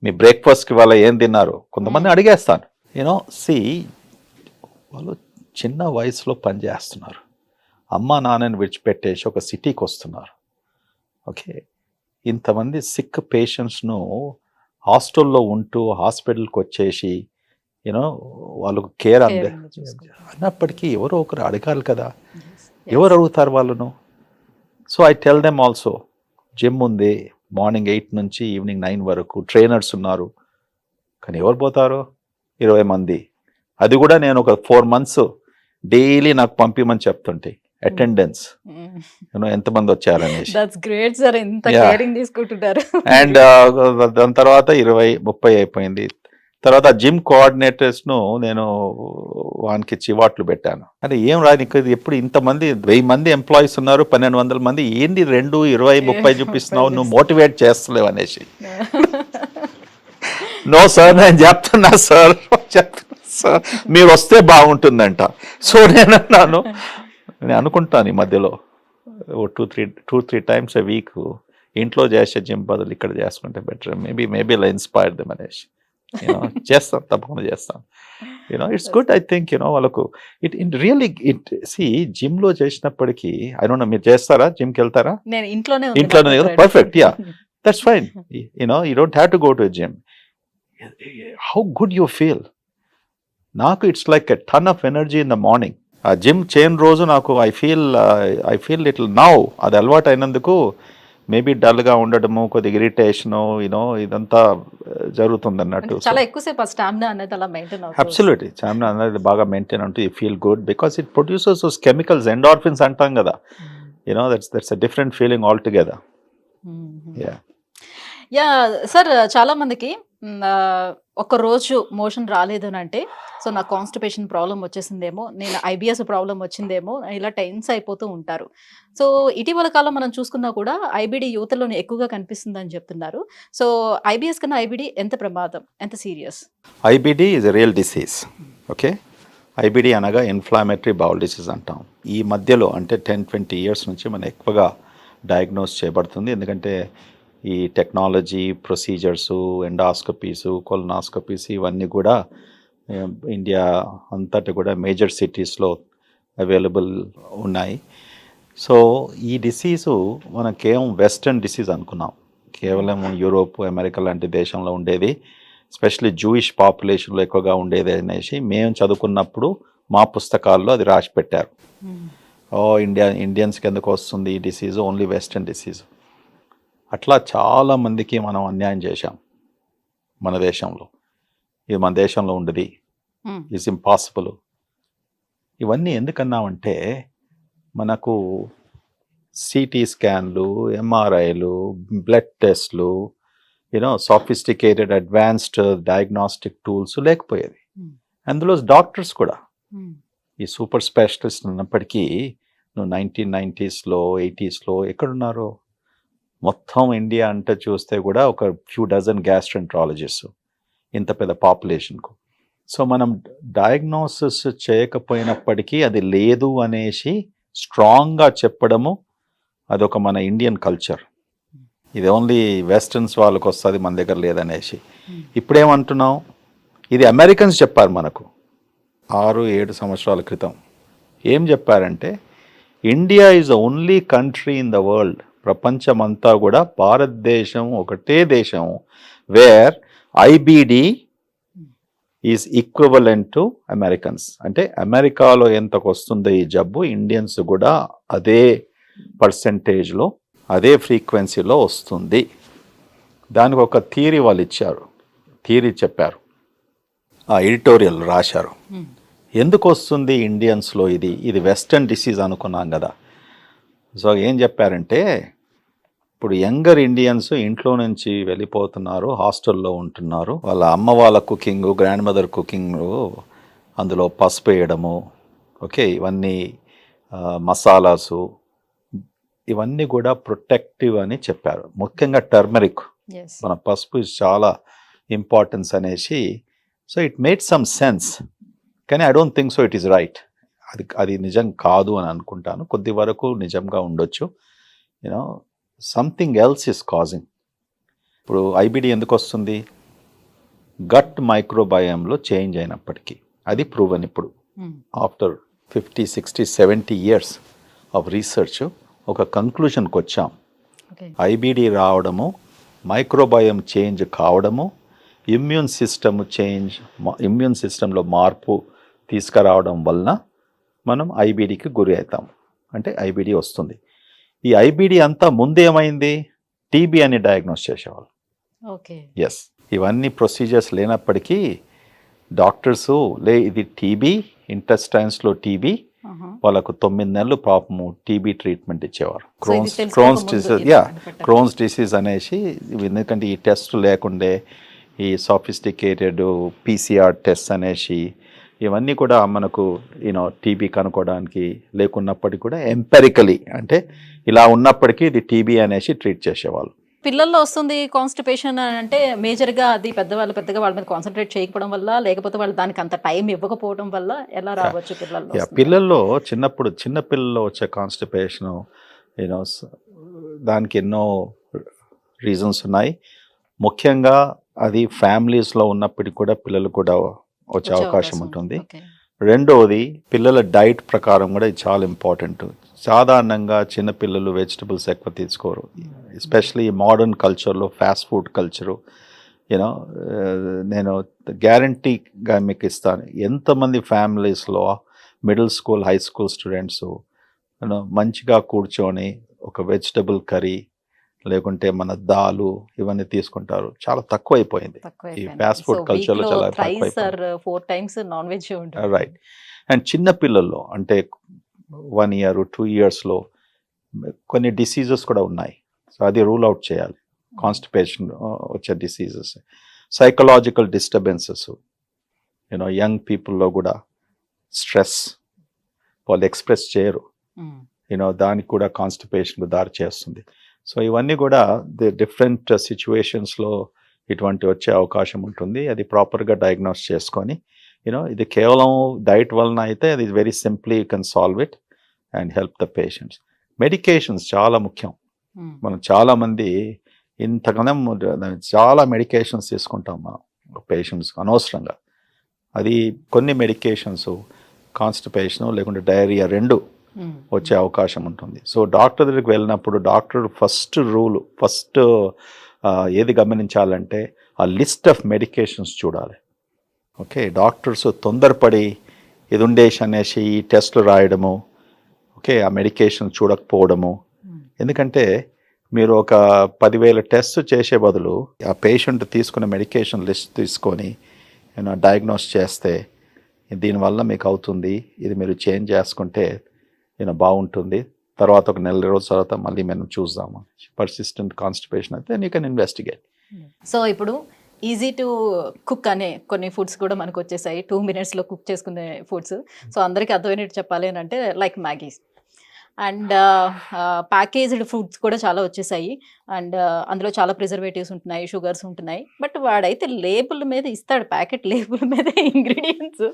మీ బ్రేక్ఫాస్ట్కి వాళ్ళ ఏం తిన్నారు, కొంతమంది అడిగేస్తాను. సి వాళ్ళు చిన్న వయసులో పనిచేస్తున్నారు, అమ్మ నాన్నని విడిచిపెట్టేసి ఒక సిటీకి వస్తున్నారు. ఓకే, ఇంతమంది సిక్ పేషెంట్స్ను హాస్టల్లో ఉంటూ హాస్పిటల్కి వచ్చేసి వాళ్ళకు కేర్ అన్నప్పటికీ ఎవరో ఒకరు అడగాలి కదా. ఎవరు అడుగుతారు వాళ్ళను? So I tell them also, gym ఉంది మార్నింగ్ 8 నుంచి ఈవినింగ్ 9 వరకు, ట్రైనర్స్ ఉన్నారు. కానీ ఎవరు పోతారు? 20 మంది. అది కూడా నేను ఒక 4 months డైలీ నాకు పంపిమని చెప్తుంటే అటెండెన్స్ ఎంతమంది వచ్చారనేసి. అండ్ దాని తర్వాత 20-30 అయిపోయింది. తర్వాత జిమ్ కోఆర్డినేటర్స్ను నేను వానికి చివాట్లు పెట్టాను. అంటే ఏం రా నీకు ఎప్పుడు ఇంతమంది 1000 మంది ఎంప్లాయీస్ ఉన్నారు, 1200 మంది, ఏంది 2, 20, 30 చూపిస్తున్నావు, నువ్వు మోటివేట్ చేస్తలేవు అనేసి. నో సార్ నేను చెప్తున్నా సార్ మీరు వస్తే బాగుంటుందంట. సో నేను అన్నాను, నేను అనుకుంటాను ఈ మధ్యలో two three times a week ఇంట్లో చేసే జిమ్ బదులు ఇక్కడ చేసుకుంటే బెటర్, మేబీ ఇలా ఇన్స్పైర్ దెమ్ అనేసి చేస్తాను, తప్పకుండా చేస్తాను. It's good. ఐ థింక్ వాళ్ళకు ఇట్ రియల్లీ జిమ్ లో చేసినప్పటికీ ఐ డోంట్ నో, మీరు చేస్తారా, జిమ్కి వెళ్తారా? నేను ఇంట్లోనే కదా, perfect. Yeah, that's fine. You don't have to go to gym. How good you feel. నాకు it's like a ton of energy in the morning. ఆ జిమ్ చేయని రోజు నాకు ఐ ఫీల్ లిటిల్ నౌ, అది అలవాటు అయినందుకు మేబీ డల్గా ఉండడము, కొద్దిగా ఇరిటేషను, ఇదంతా జరుగుతుంది అన్నట్టు. చాలా ఎక్కువసేపు స్టామినా అనేది అలా మెయింటైన్ అవుతుంది. అబ్సల్యూట్లీ, స్టామినా అనేది బాగా మెయింటైన్ ఉంటే you feel good because it produces those chemicals, endorphins అంటాం కదా. That's a different feeling all together. Yeah sir, చాలా మందికి ఒక రోజు మోషన్ రాలేదు అని అంటే, సో నాకు కాన్స్టిపేషన్ ప్రాబ్లం వచ్చేసిందేమో, నేను ఐబిఎస్ ప్రాబ్లం వచ్చిందేమో, ఇలా టెన్స్ అయిపోతూ ఉంటారు. సో ఇటీవల కాలం మనం చూసుకున్నా కూడా ఐబిడి యువతలోనే ఎక్కువగా కనిపిస్తుందని చెప్తున్నారు. సో ఐబిఎస్ కన్నా ఐబిడి ఎంత ప్రమాదం, ఎంత serious? IBD is a real disease. Okay, IBD అనగా ఇన్ఫ్లామేటరీ బౌల్ డిసీజ్ అంటాం. ఈ మధ్యలో అంటే 10-20 ఇయర్స్ నుంచి మనం ఎక్కువగా డయాగ్నోస్ చేయబడుతుంది. ఎందుకంటే ఈ టెక్నాలజీ, ప్రొసీజర్సు, ఎండాస్కోపీసు, కొలనాస్కోపీస్ ఇవన్నీ కూడా ఇండియా అంతటా కూడా మేజర్ సిటీస్లో అవైలబుల్ ఉన్నాయి. సో ఈ డిసీజు మనకేం వెస్టర్న్ డిసీజ్ అనుకున్నాం, కేవలం యూరోప్, అమెరికా లాంటి దేశంలో ఉండేది, ఎస్పెషల్లీ జూయిష్ పాపులేషన్లో ఎక్కువగా ఉండేది అనేసి మేము చదువుకున్నప్పుడు మా పుస్తకాల్లో అది రాసి పెట్టారు. ఇండియన్స్కి ఎందుకు వస్తుంది ఈ డిసీజ్, ఓన్లీ వెస్టర్న్ డిసీజ్. అట్లా చాలామందికి మనం అన్యాయం చేశాం మన దేశంలో. ఇది మన దేశంలో ఉండదు, ఇట్స్ ఇంపాసిబుల్. ఇవన్నీ ఎందుకన్నామంటే మనకు సిటీ స్కాన్లు, ఎంఆర్ఐలు, బ్లడ్ టెస్ట్లు, సాఫిస్టికేటెడ్ అడ్వాన్స్డ్ డయాగ్నాస్టిక్ టూల్స్ లేకపోయేది. అందులో డాక్టర్స్ కూడా ఈ సూపర్ స్పెషలిస్ట్ ఉన్నప్పటికీ నువ్వు 1990s, 80s ఎక్కడున్నారో? మొత్తం ఇండియా అంటే చూస్తే కూడా ఒక ఫ్యూ డజన్ గ్యాస్ట్రెంట్రాలజిస్ట్ ఇంత పెద్ద పాపులేషన్కు. సో మనం డయాగ్నోసిస్ చేయకపోయినప్పటికీ అది లేదు అనేసి స్ట్రాంగ్గా చెప్పడము అదొక మన ఇండియన్ కల్చర్. ఇది ఓన్లీ వెస్టర్న్స్ వాళ్ళకి వస్తుంది, మన దగ్గర లేదనేసి. ఇప్పుడేమంటున్నాం, ఇది అమెరికన్స్ చెప్పారు మనకు 6-7 సంవత్సరాల క్రితం. ఏం చెప్పారంటే India is the only country in the world, ప్రపంచమంతా కూడా భారతదేశం ఒకటే దేశం, where IBD is equivalent to Americans. అంటే అమెరికాలో ఎంతకు వస్తుందో ఈ జబ్బు, ఇండియన్స్ కూడా అదే పర్సెంటేజ్లో, అదే ఫ్రీక్వెన్సీలో వస్తుంది. దానికి ఒక థియరీ వాళ్ళు ఇచ్చారు, థియరీ చెప్పారు, ఆ ఎడిటోరియల్ రాశారు. ఎందుకు వస్తుంది ఇండియన్స్లో ఇది వెస్టర్న్ డిసీజ్ అనుకున్నాం కదా. సో ఏం చెప్పారంటే, ఇప్పుడు యంగర్ ఇండియన్స్ ఇంట్లో నుంచి వెళ్ళిపోతున్నారు, హాస్టల్లో ఉంటున్నారు, వాళ్ళ అమ్మ వాళ్ళ కుకింగ్, గ్రాండ్ మదర్ కుకింగ్, అందులో పసుపు వేయడము, ఓకే, ఇవన్నీ మసాలాసు, ఇవన్నీ కూడా ప్రొటెక్టివ్ అని చెప్పారు. ముఖ్యంగా టర్మరిక్, మన పసుపు చాలా ఇంపార్టెన్స్ అనేసి. So it made some sense, కానీ I don't think so it is right. అది నిజం కాదు అని అనుకుంటాను. కొద్ది వరకు నిజంగా ఉండొచ్చు. Something else is causing. ఇప్పుడు ఐబిడి ఎందుకు వస్తుంది? గట్ మైక్రోబయోమ్లో చేంజ్ అయినప్పటికీ అది ప్రూవన్. ఇప్పుడు ఆఫ్టర్ 50, 60, 70 ఇయర్స్ ఆఫ్ రీసెర్చ్ ఒక కంక్లూషన్కి వచ్చాం. ఐబిడి రావడము, మైక్రోబయోమ్ చేంజ్ కావడము, ఇమ్యూన్ సిస్టంలో మార్పు తీసుకురావడం వలన మనం ఐబిడికి గురి అవుతాం, అంటే ఐబిడి వస్తుంది. ఈ ఐబిడి అంతా ముందేమైంది, టీబీ అని డయాగ్నోస్ చేసేవాళ్ళు. ఎస్, ఇవన్నీ ప్రొసీజర్స్ లేనప్పటికీ డాక్టర్సు ఇది టీబీ, ఇంటెస్టైన్స్లో టీబీ, వాళ్ళకు 9 నెలలు పాపము టీబీ ట్రీట్మెంట్ ఇచ్చేవారు. క్రోన్స్ డిసీజ్, క్రోన్స్ డిసీజ్ అనేసి. ఎందుకంటే ఈ టెస్ట్ లేకుండే, ఈ సాఫిస్టికేటెడ్ పీసీఆర్ టెస్ట్ అనేసి ఇవన్నీ కూడా మనకు టీబీ కనుక్కోవడానికి లేకున్నప్పటికీ కూడా ఎంపెరికలీ, అంటే ఇలా ఉన్నప్పటికీ ఇది టీబీ అనేసి ట్రీట్ చేసేవాళ్ళు. పిల్లల్లో వస్తుంది కాన్స్టిపేషన్ అని అంటే మేజర్గా అది పెద్దవాళ్ళు పెద్దగా వాళ్ళ మీద కాన్సన్ట్రేట్ చేయకపోవడం వల్ల, లేకపోతే వాళ్ళు దానికి అంత టైం ఇవ్వకపోవడం వల్ల ఎలా రావచ్చు పిల్లల్లో వస్తుందా? పిల్లల్లో చిన్న పిల్లల్లో వచ్చే కాన్స్టిపేషన్ యూనో దానికి ఎన్నో రీజన్స్ ఉన్నాయి. ముఖ్యంగా అది ఫ్యామిలీస్లో ఉన్నప్పటికీ కూడా పిల్లలు కూడా వచ్చే అవకాశం ఉంటుంది. ఓకే. రెండవది పిల్లల డైట్ ప్రకారం కూడా ఇది చాలా ఇంపార్టెంట్. సాధారణంగా చిన్నపిల్లలు వెజిటబుల్స్ ఎక్కువ తీసుకోరు, ఎస్పెషలీ మోడర్న్ కల్చర్లో ఫాస్ట్ ఫుడ్ కల్చరు. యూనో నేను గ్యారంటీగా మీకు ఇస్తాను, ఎంతమంది ఫ్యామిలీస్లో middle school high school students మంచిగా కూర్చొని ఒక వెజిటబుల్ కర్రీ లేకుంటే మన దాలు ఇవన్నీ తీసుకుంటారు. చాలా తక్కువ అయిపోయింది ఈ ఫాస్ట్ ఫుడ్ కల్చర్లో, చాలా తక్కువ. 4 times నాన్ వెజ్ ఉంటుంది. రైట్. అండ్ చిన్న పిల్లల్లో అంటే 1 year 2 yearsలో కొన్ని డిసీజెస్ కూడా ఉన్నాయి. సో అది రూల్ అవుట్ చేయాలి. కాన్స్టిపేషన్ వచ్చే డిసీజెస్, సైకలాజికల్ డిస్టర్బెన్సెస్, యంగ్ పీపుల్లో కూడా స్ట్రెస్ వాళ్ళు ఎక్స్ప్రెస్ చేయరు, దానికి కూడా కాన్స్టిపేషన్కు దారి చేస్తుంది. సో ఇవన్నీ కూడా డిఫరెంట్ సిచ్యువేషన్స్లో ఇటువంటి వచ్చే అవకాశం ఉంటుంది. అది ప్రాపర్గా డయాగ్నోస్ చేసుకొని ఇది కేవలం డైట్ వలన అయితే అది very simply you can solve it and help the patients. Medications చాలా ముఖ్యం. మనం చాలామంది ఇంతకన్నా చాలా మెడికేషన్స్ తీసుకుంటాం మనం పేషెంట్స్ అనవసరంగా. అది కొన్ని మెడికేషన్స్ కాన్స్టిపేషన్ లేకుంటే డయేరియా రెండు వచ్చే అవకాశం ఉంటుంది. సో డాక్టర్ దగ్గరికి వెళ్ళినప్పుడు డాక్టర్ ఫస్ట్ ఏది గమనించాలంటే ఆ లిస్ట్ ఆఫ్ మెడికేషన్స్ చూడాలి. ఓకే, డాక్టర్స్ తొందరపడి ఇది ఉండేసి అనేసి ఈ టెస్ట్లు రాయడము, ఓకే, ఆ మెడికేషన్ చూడకపోవడము. ఎందుకంటే మీరు ఒక 10,000 టెస్ట్ చేసే బదులు ఆ పేషెంట్ తీసుకున్న మెడికేషన్ లిస్ట్ తీసుకొని డయాగ్నోస్ చేస్తే దీనివల్ల మీకు అవుతుంది, ఇది మీరు చేంజ్ చేసుకుంటే బాగుంటుంది, తర్వాత ఒక నెల రోజుల తర్వాత మళ్ళీ మనం చూద్దాము. పర్సిస్టెంట్ కాన్స్టిపేషన్ అయితే యూ కెన్ ఇన్వెస్టిగేట్. సో ఇప్పుడు ఈజీ టు కుక్ అనే కొన్ని ఫుడ్స్ కూడా మనకు వచ్చేసాయి, 2 minutesలో కుక్ చేసుకునే ఫుడ్స్. సో అందరికీ అర్థమైనట్టు చెప్పాలి అని అంటే like Maggie's and packaged foods కూడా చాలా వచ్చేసాయి. అండ్ అందులో చాలా ప్రిజర్వేటివ్స్ ఉంటున్నాయి, షుగర్స్ ఉంటున్నాయి. బట్ వాడైతే లేబుల్ మీద ఇస్తాడు, ప్యాకెట్ లేబుల్ మీద ఇంగ్రీడియంట్స్.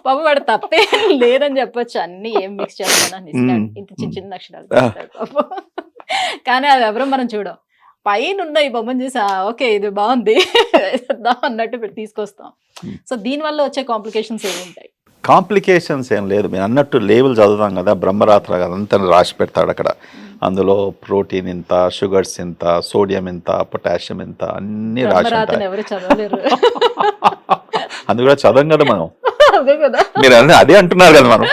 పాప వాడు తప్పే లేదని చెప్పొచ్చు, అన్ని ఏం మిక్స్ చేస్తానని ఇస్తాడు, ఇంత చిన్న అక్షరాలు ఇస్తాడు పాప. కానీ అది ఎవరో మనం చూడం, పైన ఉన్న ఈ బొమ్మను చూసి ఓకే ఇది బాగుంది అన్నట్టు తీసుకొస్తాం. సో దీనివల్ల వచ్చే కాంప్లికేషన్స్ ఏమి ఉంటాయి? కాంప్లికేషన్స్ ఏం లేదు, మీరు అన్నట్టు లేబుల్ చదువుతాం కదా, బ్రహ్మరాత్ర అదంతా రాసి పెడతాడు అక్కడ. అందులో ప్రోటీన్ ఇంత, షుగర్స్ ఇంత, సోడియం ఇంత, పొటాషియం ఇంత, అన్ని రాసి ఉంటాయి. ఎవరు చదవలేరు అందు కూడా చదవం కదా మనం. అదే కదా మీరు అదే అంటున్నారు కదా మనం.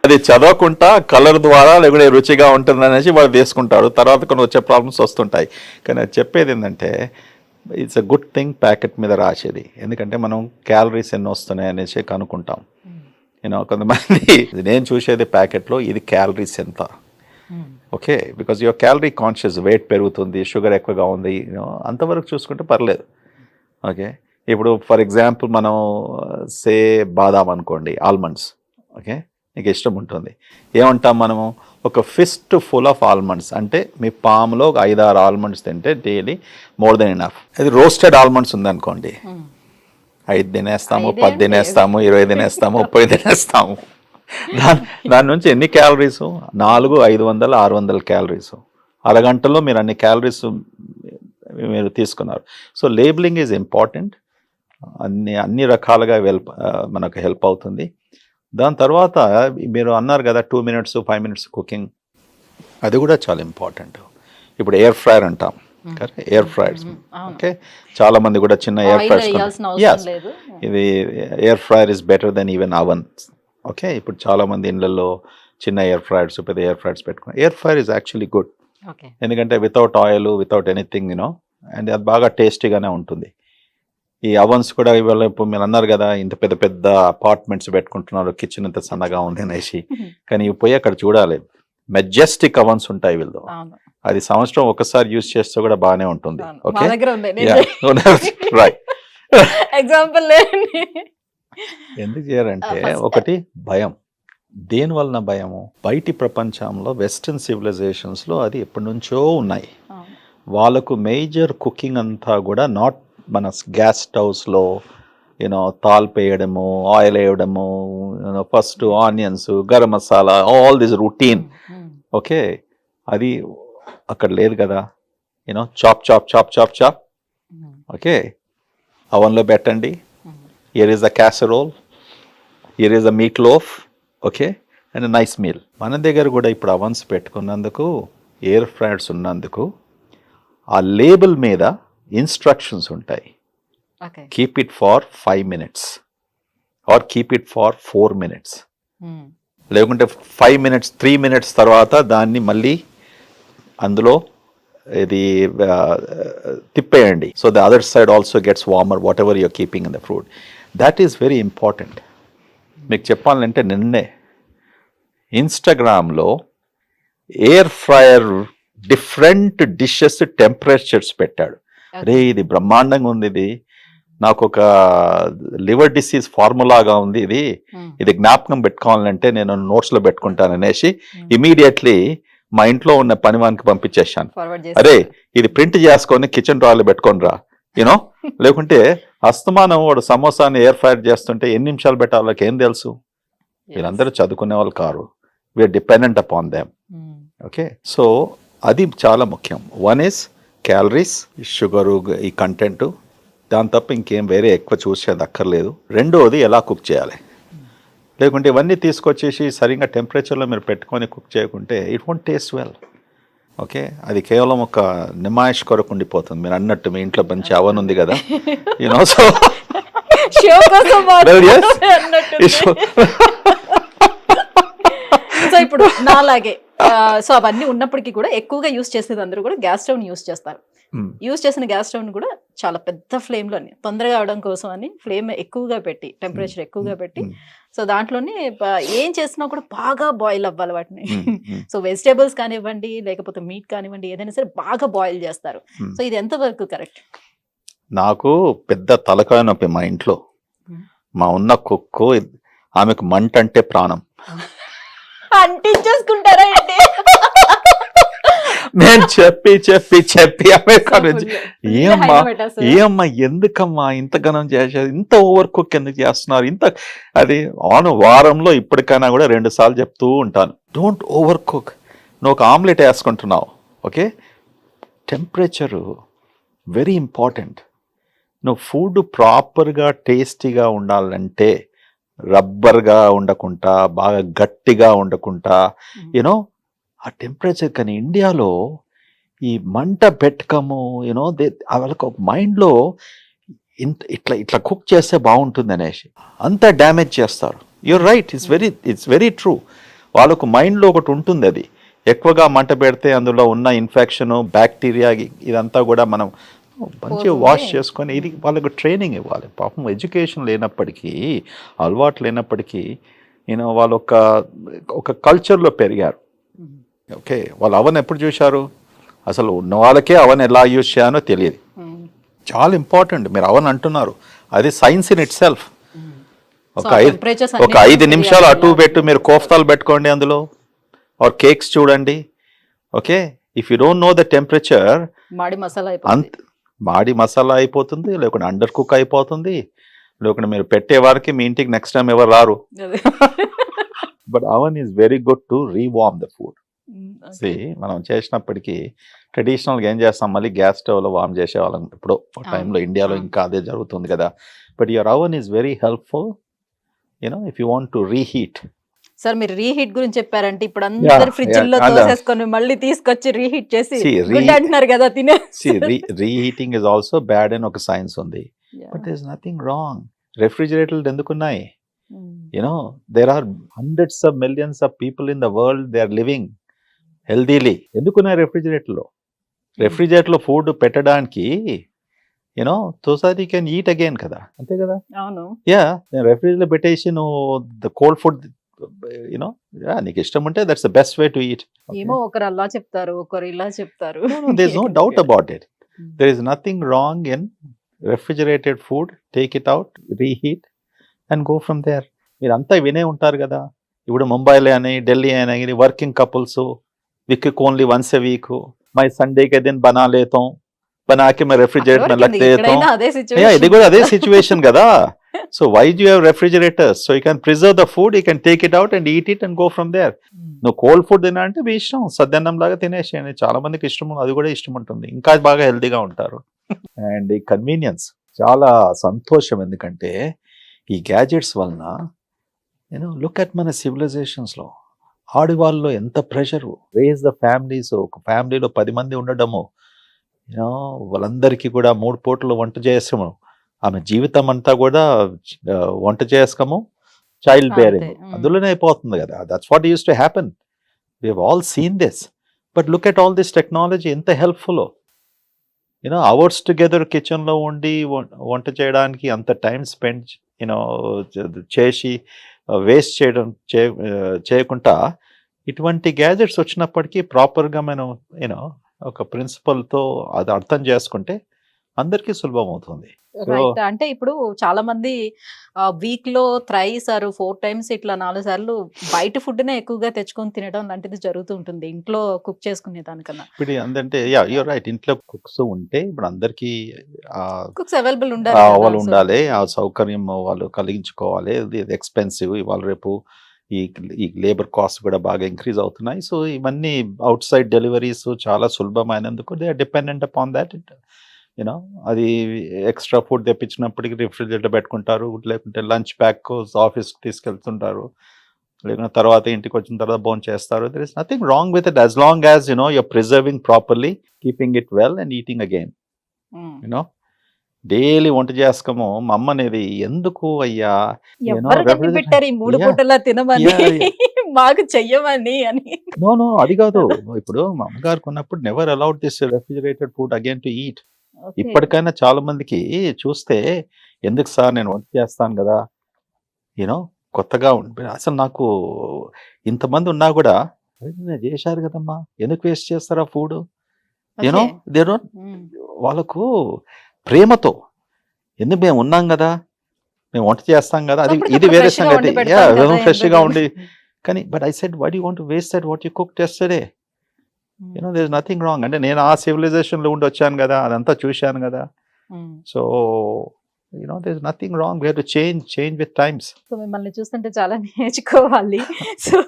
అది చదవకుండా కలర్ ద్వారా లేకుంటే రుచిగా ఉంటుంది అనేసి వాళ్ళు తీసుకుంటారు, తర్వాత కొన్ని వచ్చే ప్రాబ్లమ్స్ వస్తుంటాయి. కానీ అది చెప్పేది ఏంటంటే it's a good thing packet మీద రాసేది, ఎందుకంటే మనం క్యాలరీస్ ఎన్ని వస్తున్నాయి అనేసి కనుక్కుంటాం. కొంతమంది నేను చూసేది ప్యాకెట్లో ఇది క్యాలరీస్ ఎంత, okay, because you're calorie conscious, weight పెరుగుతుంది, షుగర్ ఎక్కువగా ఉంది, అంతవరకు చూసుకుంటే పర్లేదు. ఓకే, ఇప్పుడు ఫర్ ఎగ్జాంపుల్ మనం సే బాదాం అనుకోండి, ఆల్మండ్స్, ఓకే, నీకు ఇష్టం ఉంటుంది, ఏమంటాం మనము, ఒక ఫిస్ట్ ఫుల్ ఆఫ్ ఆల్మండ్స్ అంటే మీ పాములో ఒక 5-6 ఆల్మండ్స్ తింటే డైలీ మోర్ దెన్ ఇనఫ్. అది రోస్టెడ్ ఆల్మండ్స్ ఉందనుకోండి, 5 తినేస్తాము, 10 తినేస్తాము, 20 తినేస్తాము, 30 తినేస్తాము. దాని నుంచి ఎన్ని క్యాలరీస్? 400, 500, 600 క్యాలరీస్. అరగంటలో మీరు అన్ని క్యాలరీస్ మీరు తీసుకున్నారు. సో లేబులింగ్ ఈజ్ ఇంపార్టెంట్, అన్ని రకాలుగా మనకు హెల్ప్ అవుతుంది. దాని తర్వాత మీరు అన్నారు కదా 2 minutes 5 minutes కుకింగ్, అది కూడా చాలా ఇంపార్టెంట్. ఇప్పుడు ఎయిర్ ఫ్రైయర్ అంటాం కదా, ఎయిర్ ఫ్రైయర్స్, ఓకే, చాలా మంది కూడా చిన్న ఎయిర్ ఫ్రైయర్స్, ఇది air fryer is better then even oven. Okay, ఇప్పుడు చాలా మంది ఇళ్ళల్లో చిన్న ఎయిర్ ఫ్రైయర్స్, పెద్ద ఎయిర్ ఫ్రైయర్స్ పెట్టుకున్నారు. Air fryer is actually good, ఎందుకంటే without oil, without anything, and అది బాగా టేస్టీగానే ఉంటుంది. ఈ అవన్స్ కూడా ఇవాళ ఇప్పుడు మీరు అన్నారు కదా, ఇంత పెద్ద పెద్ద అపార్ట్మెంట్స్ పెట్టుకుంటున్నారు, కిచెన్ ఇంత సన్నగా ఉంది అనేసి. కానీ ఇవి పోయి అక్కడ చూడాలి, మెజెస్టిక్ అవన్స్ ఉంటాయి వీళ్ళు. అది సంవత్సరం ఒకసారి యూజ్ చేస్తే కూడా బాగానే ఉంటుంది. Okay, right. ఎగ్జాంపుల్ ఎందుకు చేయాలంటే ఒకటి భయం. దేని వలన భయము? బయటి ప్రపంచంలో వెస్టర్న్ సివిలైజేషన్స్లో అది ఎప్పటి నుంచో ఉన్నాయి. వాళ్ళకు మేజర్ కుకింగ్ అంతా కూడా నాట్ మన గ్యాస్ స్టవ్స్లో తాల్పు వేయడము, ఆయిల్ వేయడము, first onions, garam masala, all this routine. Okay, అది అక్కడ లేదు కదా. Chop chop chop chop chop. Okay, అవన్లో పెట్టండి. Here is a casserole, here is a meat loaf. Okay, and nice meal. మన దగ్గర కూడా ఇప్పుడు అవన్స్ పెట్టుకున్నందుకు, ఎయిర్ ఫ్రైయర్స్ ఉన్నందుకు, ఆ లేబుల్ మీద ఇన్స్ట్రక్షన్స్ ఉంటాయి. Keep it for 5 minutes or keep it for 4 minutes. లేకుంటే 5 minutes 3 minutes తర్వాత దాన్ని మళ్ళీ అందులో ఇది తిప్పేయండి. So the other side also gets warmer whatever your keeping in the food. That is very important. మీకు చెప్పాలంటే నిన్నే ఇన్స్టాగ్రామ్లో air fryer different dishes temperatures పెట్టాడు. రే ఇది బ్రహ్మాండంగా ఉంది, ఇది నాకు ఒక లివర్ డిసీజ్ ఫార్ములాగా ఉంది, ఇది జ్ఞాపకం పెట్టుకోవాలంటే నేను నోట్స్లో పెట్టుకుంటాను అనేసి ఇమీడియట్లీ మా ఇంట్లో ఉన్న పనివానికి పంపించేశాను. అరే ఇది ప్రింట్ చేసుకొని కిచెన్ డ్రాలో పెట్టుకొని రా, లేకుంటే అస్తమానం వాడు సమోసాని ఎయిర్ ఫ్రైర్ చేస్తుంటే ఎన్ని నిమిషాలు పెట్టాలి వాళ్ళకి ఏం తెలుసు. వీళ్ళందరూ చదువుకునే వాళ్ళు కారు, we're dependent upon them. Okay, so అది చాలా ముఖ్యం. వన్ ఈస్ క్యాలరీస్, షుగరు, ఈ కంటెంట్, దాని తప్ప ఇంకేం వేరే ఎక్కువ చూసేది అక్కర్లేదు. రెండోది ఎలా కుక్ చేయాలి. లేకుంటే ఇవన్నీ తీసుకొచ్చేసి సరిగ్గా టెంపరేచర్లో మీరు పెట్టుకొని కుక్ చేయకుంటే it won't taste well. Okay, అది కేవలం ఒక నిమాయిష్ కొరకు ఉండిపోతుంది. మీరు అన్నట్టు మీ ఇంట్లో మంచి అవన్ ఉంది కదా, సో సో ఇప్పుడు నాలాగే సో అవన్నీ ఉన్నప్పటికీ కూడా ఎక్కువగా యూస్ చేసేది అందరూ కూడా గ్యాస్ స్టవ్ యూస్ చేస్తారు. యూస్ చేసిన గ్యాస్ స్టవ్ కూడా చాలా పెద్ద ఫ్లేమ్లోని తొందరగా అవడం కోసం అని ఫ్లేమ్ ఎక్కువగా పెట్టి, టెంపరేచర్ ఎక్కువగా పెట్టి, సో దాంట్లోనే ఏం చేసినా కూడా బాగా బాయిల్ అవ్వాలి వాటిని. సో వెజిటేబుల్స్ కానివ్వండి, లేకపోతే మీట్ కానివ్వండి, ఏదైనా సరే బాగా బాయిల్ చేస్తారు. సో ఇది ఎంతవరకు కరెక్ట్? నాకు పెద్ద తలకాయ నొప్పి మా ఇంట్లో. మా ఉన్న కుక్కు, ఆమెకు మంట అంటే ప్రాణం. అంటించేసుకుంటారా ఏంటి? నేను చెప్పి చెప్పి చెప్పి అమెరికా నుంచి ఏమ్మా ఎందుకమ్మా ఇంత ఘనం చేసేది, ఇంత ఓవర్ కుక్ ఎందుకు చేస్తున్నారు, ఇంత అది వారంలో ఇప్పటికైనా కూడా 2 సార్లు చెప్తూ ఉంటాను, డోంట్ ఓవర్ కుక్. నువ్వు ఒక ఆమ్లెట్ వేసుకుంటున్నావు, ఓకే, టెంపరేచరు వెరీ ఇంపార్టెంట్. నువ్వు ఫుడ్ ప్రాపర్గా టేస్టీగా ఉండాలంటే రబ్బర్గా ఉండకుండా, బాగా గట్టిగా ఉండకుండా, ఆ టెంపరేచర్. కానీ ఇండియాలో ఈ మంట పెట్టుకము, వాళ్ళకి ఒక మైండ్లో ఇట్లా ఇట్లా కుక్ చేస్తే బాగుంటుంది అనేసి అంతా డ్యామేజ్ చేస్తారు. You're right, it's very true. వాళ్ళకు మైండ్లో ఒకటి ఉంటుంది, అది ఎక్కువగా మంట పెడితే అందులో ఉన్న ఇన్ఫెక్షను, బ్యాక్టీరియా, ఇదంతా కూడా మనం మంచిగా వాష్ చేసుకొని, ఇది వాళ్ళకు ట్రైనింగ్ ఇవ్వాలి. పాపం ఎడ్యుకేషన్ లేనప్పటికీ, అలవాటు లేనప్పటికీ, వాళ్ళు ఒక కల్చర్లో పెరిగారు. ఓకే, వాళ్ళు అవన్ ఎప్పుడు చూశారు, అసలు ఉన్న వాళ్ళకే అవన్ ఎలా యూజ్ చేయాలో తెలియదు. చాలా ఇంపార్టెంట్. మీరు అవన్ అంటున్నారు, అది సైన్స్ ఇన్ ఇట్ సెల్ఫ్. ఒక 5 నిమిషాలు అటు పెట్టు, మీరు కోఫ్తాలు పెట్టుకోండి అందులో, ఆర్ కేక్స్ చూడండి. Okay, if you don't know the temperature, మాడి మసాలా అయిపోతుంది, లేకుంటే అండర్ కుక్ అయిపోతుంది, లేకుంటే మీరు పెట్టే వారికి మీ ఇంటికి నెక్స్ట్ టైం ఎవరు రారు. But oven is very good to rewarm the food. మనం చేసినప్పటికీ ట్రెడిషనల్గా ఏం చేస్తాం, మళ్ళీ గ్యాస్ స్టవ్లో వార్మ్ చేసేవాళ్ళం ఇప్పుడు టైంలో. ఇండియాలో ఇంకా అదే జరుగుతుంది కదా. But your oven is very helpful, if you want to reheat. Sir మీరు రీహీట్ గురించి చెప్పారంటే ఇప్పుడు అందరు ఫ్రిడ్జ్లో తోసేసుకొని మళ్ళీ తీసుకొచ్చి రీహీట్ చేసి అంటున్నారు కదా తినే. రీహీటింగ్ ఇస్ ఆల్సో బ్యాడ్ అని ఒక సైన్స్ ఉంది. But there is nothing wrong. రెఫ్రిజిరేటర్లు ఎందుకున్నాయి? there are hundreds of millions of people in the world, they are living healthily. ఎందుకున్నాయి రెఫ్రిజిరేటర్లో? రెఫ్రిజిరేటర్లో ఫుడ్ పెట్టడానికి so that you can eat again కదా, అంతే కదా. అవును, రెఫ్రిజిరేటర్లో పెట్టేసి నువ్వు ద కోల్డ్ ఫుడ్ నీకు ఇష్టం ఉంటే that's the best way to eat. ఏమో ఒకరు అలా చెప్తారు, ఒకరు ఇలా చెప్తారు. There is no doubt about it. There is nothing wrong in refrigerated food. Take it out, reheat and go from there. మీరు అంతా వినే ఉంటారు కదా, ఇప్పుడు ముంబైలో అని, ఢిల్లీ అని, working couples week only once a week, my Sunday के दिन बना लेता हूँ बना के मैं रेफ्रिजरेटर में रख देता हूँ ఎక్కడైనా అదే ఇది సిచ్యువేషన్ కూడా అదే సిచ్యువేషన్ కదా. So why do have refrigerators? So you can preserve the food, you can take it out and eat it and go from there. నువ్వు కోల్డ్ ఫుడ్ తినా అంటే మీ ఇష్టం, సద్దన్నం లాగా తినేసేయండి. చాలా మందికి ఇష్టం, అది కూడా ఇష్టం ఉంటుంది, ఇంకా బాగా హెల్తీగా ఉంటారు. అండ్ ఈ కన్వీనియన్స్ చాలా సంతోషం, ఎందుకంటే ఈ గ్యాజెట్స్ వలన లుక్ అట్ మన సివిలైజేషన్స్లో ఆడవాళ్ళలో ఎంత ప్రెషరు, రేజ్ ద ఫ్యామిలీస్. ఒక ఫ్యామిలీలో 10 మంది ఉండడము, వాళ్ళందరికీ కూడా 3 పూటలు వంట చేసాము. ఆమె జీవితం అంతా కూడా వంట చేసుకోము, చైల్డ్ బేరింగ్ అందులోనే అయిపోతుంది కదా. That's what used to happen. We have all seen this. But look at all this technology ఎంత హెల్ప్ఫుల్. అవర్స్ టుగెదర్ కిచెన్లో ఉండి వంట చేయడానికి అంత టైం స్పెండ్ చేసి వేస్ట్ చేయకుండా ఇటువంటి గ్యాజెట్స్ వచ్చినప్పటికీ ప్రాపర్గా మనం ఒక ప్రిన్సిపల్తో అది అర్థం చేసుకుంటే అందరికీ సులభం అవుతుంది. రైట్. అంటే ఇప్పుడు చాలా మంది వీక్ లో థ్రైస్ ఆర్ 4 టైమ్స్ ఇట్లా 4 సార్లు బయట ఫుడ్ నే ఎక్కువగా తెచ్చుకొని తినడం లాంటిది జరుగుతూ ఉంటుంది ఇంట్లో కుక్ చేసుకునే దానికన్నా. ఇప్పుడు ఏంటంటే యూర్ రైట్, ఇంట్లో కుక్స్ ఉంటే ఇప్పుడు అందరికీ కుక్స్ అవైలబుల్ వాళ్ళు ఉండాలి, ఆ సౌకర్యం వాళ్ళు కలిగించుకోవాలి. ఇది ఎక్స్పెన్సివ్, ఇవాళ రేపు ఈ లేబర్ కాస్ట్ కూడా బాగా ఇంక్రీజ్ అవుతున్నాయి. సో ఇవన్నీ అవుట్ సైడ్ డెలివరీస్ చాలా సులభమైనందుకు they are dependent upon that. అది ఎక్స్ట్రా ఫుడ్ తెప్పించినప్పటికీ రిఫ్రిజిరేటర్ పెట్టుకుంటారు, లేకుంటే లంచ్ ప్యాక్ ఆఫీస్కి తీసుకెళ్తుంటారు, లేకుంటే తర్వాత ఇంటికి వచ్చిన తర్వాత భోజనం చేస్తారు. There is nothing wrong with it as long as you're preserving properly, keeping it well and eating again. Daily వంట చేసుకోము. మా అమ్మ అనేది ఎందుకు అయ్యా పెట్టారు ఈ 3 పూటలా తినమని, మాకు చెయ్యమని అని. నో అది కాదు. ఇప్పుడు మా అమ్మగారికి ఉన్నప్పుడు never allowed this refrigerated food again to eat. ఇప్పటికైనా చాలా మందికి చూస్తే ఎందుకు సార్ నేను వంట చేస్తాను కదా, కొత్తగా అసలు నాకు ఇంతమంది ఉన్నా కూడా నేను చేశారు కదమ్మా, ఎందుకు వేస్ట్ చేస్తారా ఫుడ్? వాళ్ళకు ప్రేమతో, ఎందుకు మేము ఉన్నాం కదా, మేము వంట చేస్తాం కదా, అది ఇది వేరే సంగతి, ఫ్రెష్గా ఉండి. కానీ but I said why do you want to waste that what you cooked yesterday? There is nothing wrong. అంటే నేను ఆ సివిలైజేషన్లో ఉండి వచ్చాను కదా, అదంతా చూశాను కదా. So there is nothing wrong. We have to change with times. So మిమ్మల్ని చూస్తుంటే చాలా నేర్చుకోవాలి. సో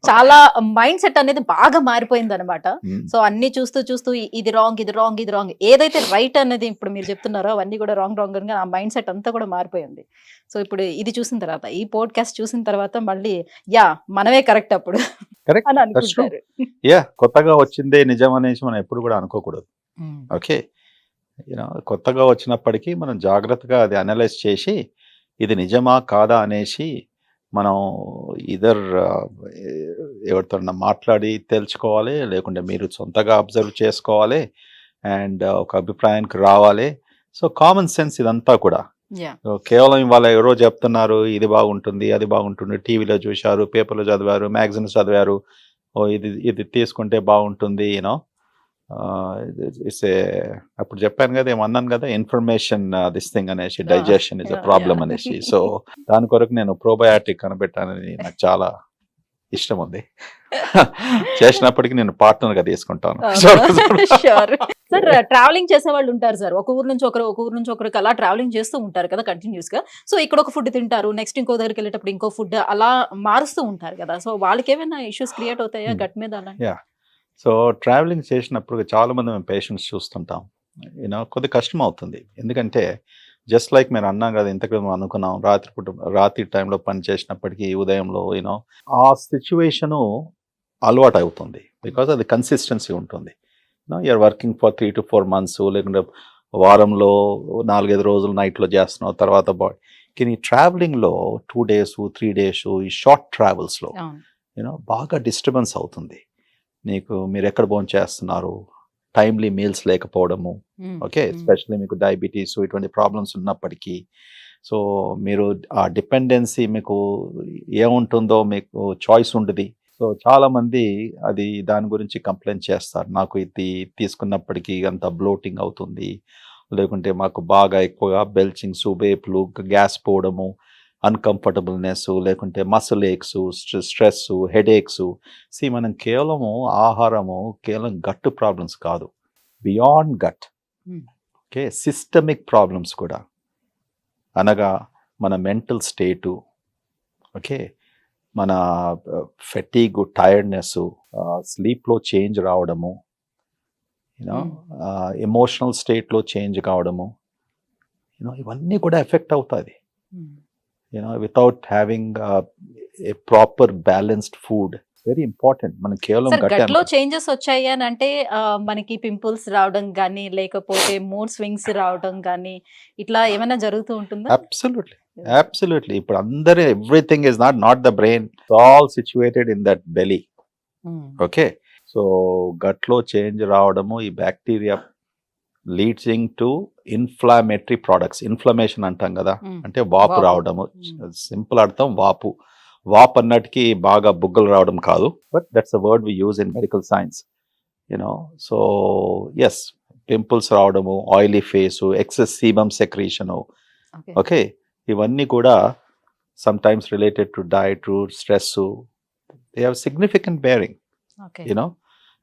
చాలా మైండ్ సెట్ అనేది బాగా మారిపోయింది అనమాట. సో అన్ని చూస్తూ ఇది రాంగ్, ఏదైతే రైట్ అనేది ఇప్పుడు మీరు చెప్తున్నారో అవన్నీ కూడా రాంగ్ అని ఆ మైండ్ సెట్ అంతా కూడా మారిపోయింది. సో ఇప్పుడు ఇది చూసిన తర్వాత, ఈ పోడ్కాస్ట్ చూసిన తర్వాత మళ్ళీ మనమే కరెక్ట్ అప్పుడు అని అనుకుంటారు. కొత్తగా వచ్చిందే నిజం అనేసి మనం ఎప్పుడు కూడా అనుకోకూడదు. ఓకే, కొత్తగా వచ్చినప్పటికీ మనం జాగ్రత్తగా అది అనలైజ్ చేసి ఇది నిజమా కాదా అనేసి మనం ఎవరితో మాట్లాడి తెలుసుకోవాలి, లేకుంటే మీరు సొంతగా అబ్జర్వ్ చేసుకోవాలి అండ్ ఒక అభిప్రాయానికి రావాలి. సో కామన్ సెన్స్ ఇదంతా కూడా కేవలం ఇవాళ ఎవరో చెప్తున్నారు ఇది బాగుంటుంది, అది బాగుంటుంది, టీవీలో చూశారు, పేపర్లో చదివారు, మ్యాగజైన్స్ చదివారు, ఇది తీసుకుంటే బాగుంటుంది, అప్పుడు చెప్పాను కదా, ఏమన్నాను కదా, ఇన్ఫర్మేషన్ దిస్ థింగ్ అనేసి, డైజెషన్ ఇస్ అ ప్రాబ్లం అనేసి. సో దాని కొరకు నేను ప్రోబయాటిక్ కనిపెట్టానని నాకు చాలా ఇష్టం ఉంది. చేసినప్పటికీ నేను పార్ట్నర్ గా తీసుకుంటాను. సార్ ట్రావెలింగ్ చేసే వాళ్ళు ఉంటారు సార్, ఒక ఊరు నుంచి ఒకరికి అలా ట్రావెలింగ్ చేస్తూ ఉంటారు కదా కంటిన్యూస్ గా. సో ఇక్కడ ఒక ఫుడ్ తింటారు, నెక్స్ట్ ఇంకో దగ్గరికి వెళ్ళేటప్పుడు ఇంకో ఫుడ్, అలా మారుస్తూ ఉంటారు కదా. సో వాళ్ళకి ఏమైనా ఇష్యూస్ క్రియేట్ అవుతాయా గట్ మీద అలా? సో ట్రావెలింగ్ చేసినప్పుడు చాలా మంది మేము పేషెంట్స్ చూస్తుంటాం. కొద్ది కష్టం అవుతుంది, ఎందుకంటే జస్ట్ లైక్ మీరు అన్నాం కదా, ఇంతకు అనుకున్నాం రాత్రి టైంలో పని చేసినప్పటికీ ఉదయంలో ఆ సిచ్యువేషను అలవాటు అవుతుంది. బికాజ్ అది కన్సిస్టెన్సీ ఉంటుంది. You're working for 3 to 4 months, లేకుంటే వారంలో 4-5 రోజులు నైట్లో చేస్తున్నావు, తర్వాత బాడీ. కానీ ట్రావెలింగ్లో 2 days 3 days ఈ షార్ట్ ట్రావెల్స్లో బాగా డిస్టర్బెన్స్ అవుతుంది. మీరు ఎక్కడ భోజనం చేస్తున్నారు, టైమ్లీ మీల్స్ లేకపోవడము, ఓకే, ఎస్పెషల్లీ మీకు డయాబెటీస్ ఇటువంటి ప్రాబ్లమ్స్ ఉన్నప్పటికీ. సో మీరు ఆ డిపెండెన్సీ మీకు ఏముంటుందో మీకు చాయిస్ ఉంటుంది. సో చాలామంది దాని గురించి కంప్లైంట్ చేస్తారు, నాకు ఇది తీసుకున్నప్పటికీ అంత బ్లోటింగ్ అవుతుంది, లేకుంటే మాకు బాగా ఎక్కువగా బెల్చింగ్స్, వేపులు, గ్యాస్ పోవడము, అన్కంఫర్టబుల్నెస్, లేకుంటే మసిల్ ఏక్స్, స్ట్రెస్, హెడేక్స్. మనం కేవలము ఆహారము, కేవలం గట్ ప్రాబ్లమ్స్ కాదు, beyond gut, okay, systemic problems కూడా, అనగా మన మెంటల్ స్టేటు, ఓకే, మన ఫెటీగ్, టైర్డ్నెస్, స్లీప్లో చేంజ్ రావడము, యూనో ఎమోషనల్ స్టేట్లో చేంజ్ కావడము, ఇవన్నీ కూడా ఎఫెక్ట్ అవుతుంది. Without having a proper balanced food, very important. మనం కేవలం గట్లో చేంజెస్ వచ్చాయి అని అంటే మనకి పింపుల్స్ రావడం కానీ, లేకపోతే మూడ్ స్వింగ్స్ రావడం కానీ, ఇట్లా ఏమైనా జరుగుతూ ఉంటుందా? అబ్సల్యూట్లీ. ఇప్పుడు అందరూ everything is not the brain, all situated in that belly. Okay, so గట్లో చేంజ్ రావడము, ఈ bacteria leading to inflammatory products. Inflammation అంటాం కదా, అంటే వాపు రావడము. సింపుల్ అర్థం వాపు. వాప్ అన్నట్టుకి బాగా బుగ్గలు రావడం కాదు, but that's a word we use in medical science. So yes, pimples రావడము, oily face, excess sebum secretion, okay, ఇవన్నీ కూడా sometimes related to diet, stress, they have significant bearing,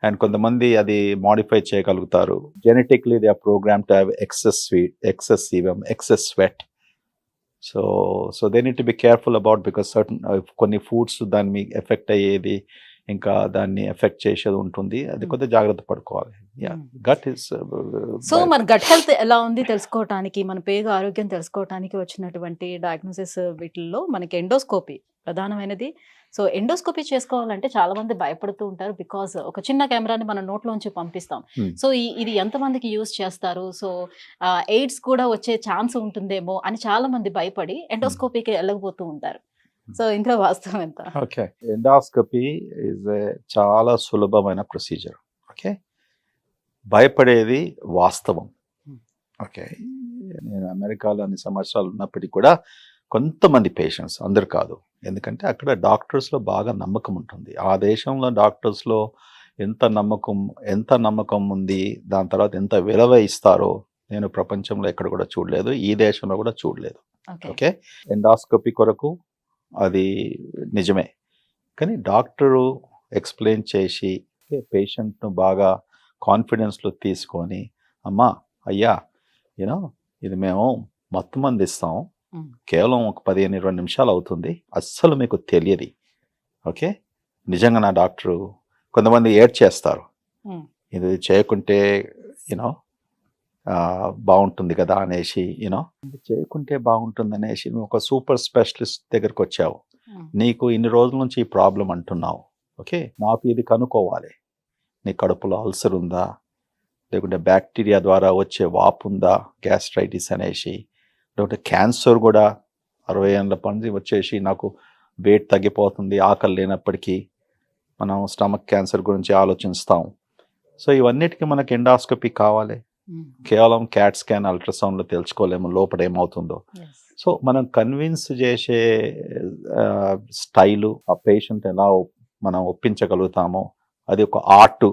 and కొంతమంది అది మాడిఫై చేయగలుగుతారు. Genetically they are program to have excess sweet, excess sebum, excess sweat. So they need to be careful about, because certain కొన్ని foods దాన్ని effect అయ్యేది, ఇంకా దాన్ని effect చేసేది ఉంటుంది. అది కొద్దిగా జాగ్రత్త పడుకోవాలి. గట్ ఇస్ సో మన గట్ హెల్త్ ఎలా ఉంది తెలుసుకోవటానికి, మన పేగు ఆరోగ్యం తెలుసుకోవటానికి వచ్చినటువంటి డయాగ్నోసిస్ వీటిల్లో మనకి ఎండోస్కోపీ ప్రధానమైనది. సో ఎండోస్కోపీ చేసుకోవాలంటే చాలా మంది భయపడుతూ ఉంటారు, బికాజ్ ఒక చిన్న కెమెరాని మన నోట్లోంచి పంపిస్తాం. సో ఇది ఎంతమందికి యూజ్ చేస్తారు, సో ఎయిడ్స్ కూడా వచ్చే ఛాన్స్ ఉంటుందేమో అని చాలా మంది భయపడి ఎండోస్కోపీకి వెళ్ళకపోతూ ఉంటారు. సో ఇంట్లో వాస్తవం ఎంత? ఓకే, ఎండాస్కోపీ ఇస్ చాలా సులభమైన ప్రొసీజర్. ఓకే, భయపడేది వాస్తవం. ఓకే, నేను అమెరికాలో అన్ని సంవత్సరాలు ఉన్నప్పటికీ కూడా కొంతమంది పేషెంట్స్, అందరు కాదు, ఎందుకంటే అక్కడ డాక్టర్స్లో బాగా నమ్మకం ఉంటుంది. ఆ దేశంలో డాక్టర్స్లో ఎంత నమ్మకం ఉంది, దాని తర్వాత ఎంత విలువ ఇస్తారో నేను ప్రపంచంలో ఎక్కడ కూడా చూడలేదు, ఈ దేశంలో కూడా చూడలేదు. ఓకే, ఎండాస్కోపీ కొరకు అది నిజమే, కానీ డాక్టరు ఎక్స్ప్లెయిన్ చేసి పేషెంట్ను బాగా కాన్ఫిడెన్స్లో తీసుకొని, అమ్మా అయ్యా ఇది మేము మత్తు మంది ఇస్తాం, కేవలం ఒక 15-20 నిమిషాలు అవుతుంది, అస్సలు మీకు తెలియదు. ఓకే, నిజంగా నా డాక్టరు, కొంతమంది ఏడ్ చేస్తారు, ఇది చేయకుంటే బాగుంటుంది కదా అనేసి, చేయకుంటే బాగుంటుంది అనేసి, నువ్వు ఒక సూపర్ స్పెషలిస్ట్ దగ్గరికి వచ్చావు, నీకు ఇన్ని రోజుల నుంచి ఈ ప్రాబ్లం అంటున్నావు, ఓకే, నాకు ఇది కనుక్కోవాలి, నీ కడుపులో అల్సర్ ఉందా, లేకుంటే బ్యాక్టీరియా ద్వారా వచ్చే వాపు ఉందా, గ్యాస్ట్రైటిస్ అనేసి, లేకుంటే క్యాన్సర్ కూడా 60 ఏళ్ళ పని వచ్చేసి నాకు వెయిట్ తగ్గిపోతుంది, ఆకలి లేనప్పటికీ మనం స్టమక్ క్యాన్సర్ గురించి ఆలోచిస్తాం. సో ఇవన్నిటికీ మనకి ఎండాస్కోపీ కావాలి, కేవలం క్యాట్ స్కాన్, అల్ట్రాసౌండ్లో తెలుసుకోలేము లోపల ఏమవుతుందో. సో మనం కన్విన్స్ చేసే స్టైలు, ఆ పేషెంట్ ఎలా మనం ఒప్పించగలుగుతామో అది ఒక ఆర్ట్.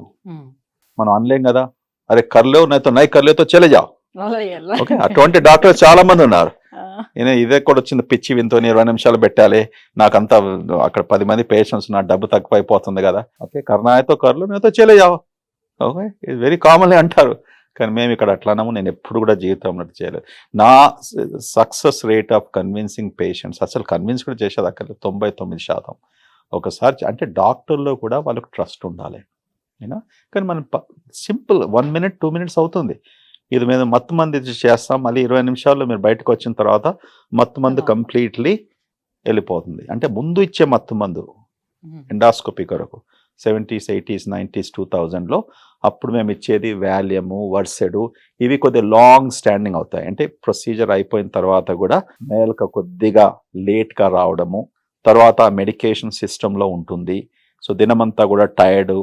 మనం అనలేం కదా, అరే కర్లేవు నైతో నై కర్లేతో చలే జావ్. ఓకే, అటువంటి డాక్టర్స్ చాలా మంది ఉన్నారు. ఇదే కూడా వచ్చింది పిచ్చి, వింతో 20 నిమిషాలు పెట్టాలి, నాకంతా అక్కడ 10 మంది పేషెంట్స్, నా డబ్బు తక్కువైపోతుంది కదా, ఓకే, కర్నాయతో కర్లు నేతో చలే జావ్. ఓకే, ఇది వెరీ కామన్లీ అంటారు, కానీ మేము ఇక్కడ అట్లానము, నేను ఎప్పుడు కూడా జీవితంలో చేయలేదు. నా success rate of convincing patients, అసలు కన్విన్స్ కూడా చేసేది అక్కడ 99%. ఒకసారి అంటే డాక్టర్లో కూడా వాళ్ళకు ట్రస్ట్ ఉండాలి, కానీ మనం సింపుల్ 1 minute 2 minutes అవుతుంది, ఇది మీద మత్తు మంది చేస్తాం, మళ్ళీ 20 నిమిషాల్లో మీరు బయటకు వచ్చిన తర్వాత మత్తు మందు కంప్లీట్లీ వెళ్ళిపోతుంది. అంటే ముందు ఇచ్చే మత్తు మందు ఎండాస్కోపీ కొరకు 70s 80s 90s 2000లో అప్పుడు మేము ఇచ్చేది వాల్యము, వర్సెడు, ఇవి కొద్దిగా లాంగ్ స్టాండింగ్ అవుతాయి. అంటే ప్రొసీజర్ అయిపోయిన తర్వాత కూడా మేల్క కొద్దిగా లేట్గా రావడము, తర్వాత మెడికేషన్ సిస్టంలో ఉంటుంది. సో దినమంతా కూడా టైర్డ్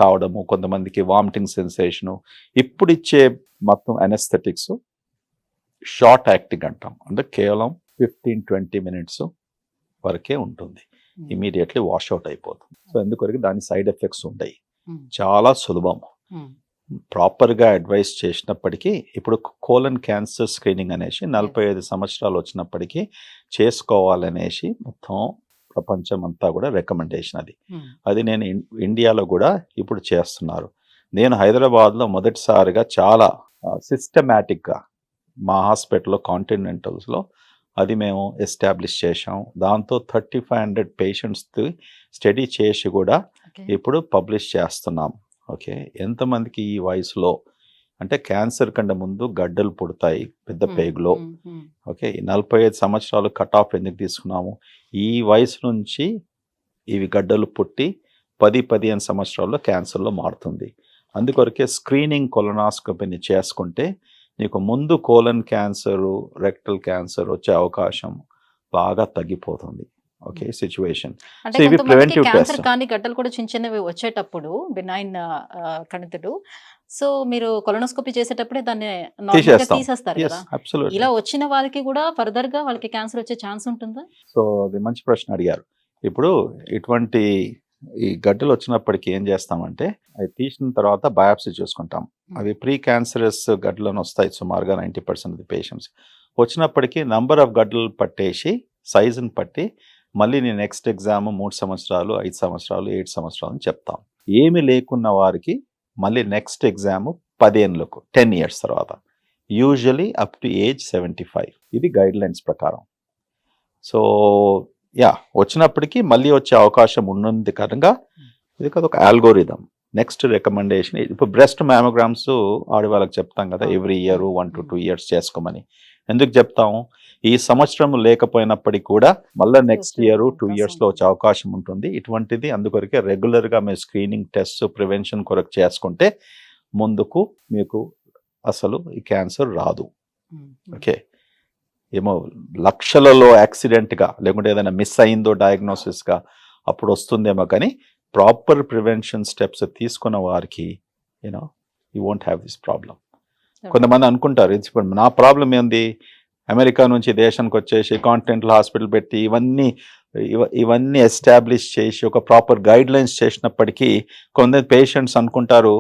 కావడము, కొంతమందికి వామిటింగ్ సెన్సేషను. ఇప్పుడు ఇచ్చే మొత్తం అనెస్థెటిక్స్ షార్ట్ యాక్టింగ్ అంటాం, అంటే కేవలం 15-20 minutes వరకే ఉంటుంది, ఇమీడియట్లీ వాష్ అవుట్ అయిపోతుంది. సో ఎందుకొరకు దాని సైడ్ ఎఫెక్ట్స్ ఉంటాయి, చాలా సులభం. ప్రాపర్గా అడ్వైస్ చేసినప్పటికీ ఇప్పుడు కోలన్ క్యాన్సర్ స్క్రీనింగ్ అనేసి 45 సంవత్సరాలు వచ్చినప్పటికీ చేసుకోవాలనేసి మొత్తం ప్రపంచం అంతా కూడా రికమెండేషన్ అది. అది నేను ఇండియాలో కూడా ఇప్పుడు చేస్తున్నారు. నేను హైదరాబాద్లో మొదటిసారిగా చాలా సిస్టమేటిక్గా మా హాస్పిటల్లో కాంటినెంటల్స్లో అది మేము ఎస్టాబ్లిష్ చేసాం. దాంతో 3500 పేషెంట్స్ స్టడీ చేసి కూడా ఇప్పుడు పబ్లిష్ చేస్తున్నాం. ఓకే, ఎంతమందికి ఈ వయసులో అంటే క్యాన్సర్ కంటే ముందు గడ్డలు పుడతాయి పెద్ద పేగులో. ఓకే, 45 సంవత్సరాలు కట్ ఆఫ్ ఎందుకు తీసుకున్నాము? ఈ వయసు నుంచి ఇవి గడ్డలు పుట్టి 10-15 సంవత్సరాల్లో క్యాన్సర్లో మారుతుంది. అందుకొరకే స్క్రీనింగ్ కొలనాస్కోపీని చేసుకుంటే నీకు ముందు కోలన్ క్యాన్సరు, రెక్టల్ క్యాన్సర్ వచ్చే అవకాశం బాగా తగ్గిపోతుంది. Okay, situation. అంటే సో ఇవి కొంతమందికి ప్రివెంటివ్ క్యాన్సర్ టెస్ట్. కానీ గడ్డలు కూడా చిన్న చిన్నవి వచ్చేటప్పుడు బినైన్ కణితుడు, సో మీరు కొలనోస్కోపీ చేసేటప్పుడే దాన్ని నార్మల్గా తీసేస్తాం. తీసేస్తారు ఎస్, కదా. అబ్సల్యూట్లీ. ఇలా వచ్చిన వాళ్ళకి కూడా ఫర్దర్ గా వాళ్ళకి క్యాన్సర్ వచ్చే ఛాన్స్ ఉంటుందా? సో అది మంచి ప్రశ్న అడిగారు. ఇప్పుడు ఇటువంటి ఈ గడ్డలు వచ్చినప్పటికీ ఏం చేస్తామంటే అవి తీసిన తర్వాత బయాప్సీ చూసుకుంటాం. అవి ప్రీ క్యాన్సరస్ గడ్డలను వస్తాయి సుమారుగా 90% ఆఫ్ పేషెంట్స్. వచ్చినప్పటికీ నంబర్ ఆఫ్ గడ్డలు పట్టేసి సైజుని పట్టి మళ్ళీ నేను నెక్స్ట్ ఎగ్జామ్ 3 సంవత్సరాలు, 5 సంవత్సరాలు, 7 సంవత్సరాలు అని చెప్తాం. ఏమి లేకున్న వారికి మళ్ళీ నెక్స్ట్ ఎగ్జామ్ 10 ఏళ్ళకు 10 ఇయర్స్ తర్వాత, యూజువలీ అప్ టు ఏజ్ 75. ఇది గైడ్ లైన్స్ ప్రకారం. సో వచ్చినప్పటికీ మళ్ళీ వచ్చే అవకాశం ఉన్నది కనుక ఇది కదా ఒక ఆల్గోరిథం. నెక్స్ట్ రికమెండేషన్ ఇప్పుడు బ్రెస్ట్ మ్యామోగ్రామ్స్ ఆడవాళ్ళకి చెప్తాం కదా, ఎవ్రీ ఇయర్ 1 to 2 years చేసుకోమని. ఎందుకు చెప్తాము? ఈ సంవత్సరం లేకపోయినప్పటికీ కూడా మళ్ళీ నెక్స్ట్ ఇయర్ 2 yearsలో వచ్చే అవకాశం ఉంటుంది. ఇటువంటిది అందుకొరకే రెగ్యులర్గా మీరు స్క్రీనింగ్ టెస్ట్ ప్రివెన్షన్ కొరకు చేసుకుంటే ముందుకు మీకు అసలు ఈ క్యాన్సర్ రాదు. ఓకే, ఏమో లక్షలలో యాక్సిడెంట్గా లేకుంటే ఏదైనా మిస్ అయిందో డయాగ్నోసిస్గా అప్పుడు వస్తుందేమో, కానీ ప్రాపర్ ప్రివెన్షన్ స్టెప్స్ తీసుకున్న వారికి you won't have this problem. కొంతమంది అనుకుంటారు ఇప్పుడు నా ప్రాబ్లం ఏంది, అమెరికా నుంచి దేశానికి వచ్చేసి కాంటినెంటల్ హాస్పిటల్ పెట్టి ఇవన్నీ ఎస్టాబ్లిష్ చేసి ఒక ప్రాపర్ గైడ్ లైన్స్ చేసినప్పటికీ కొందరు పేషెంట్స్ అనుకుంటారు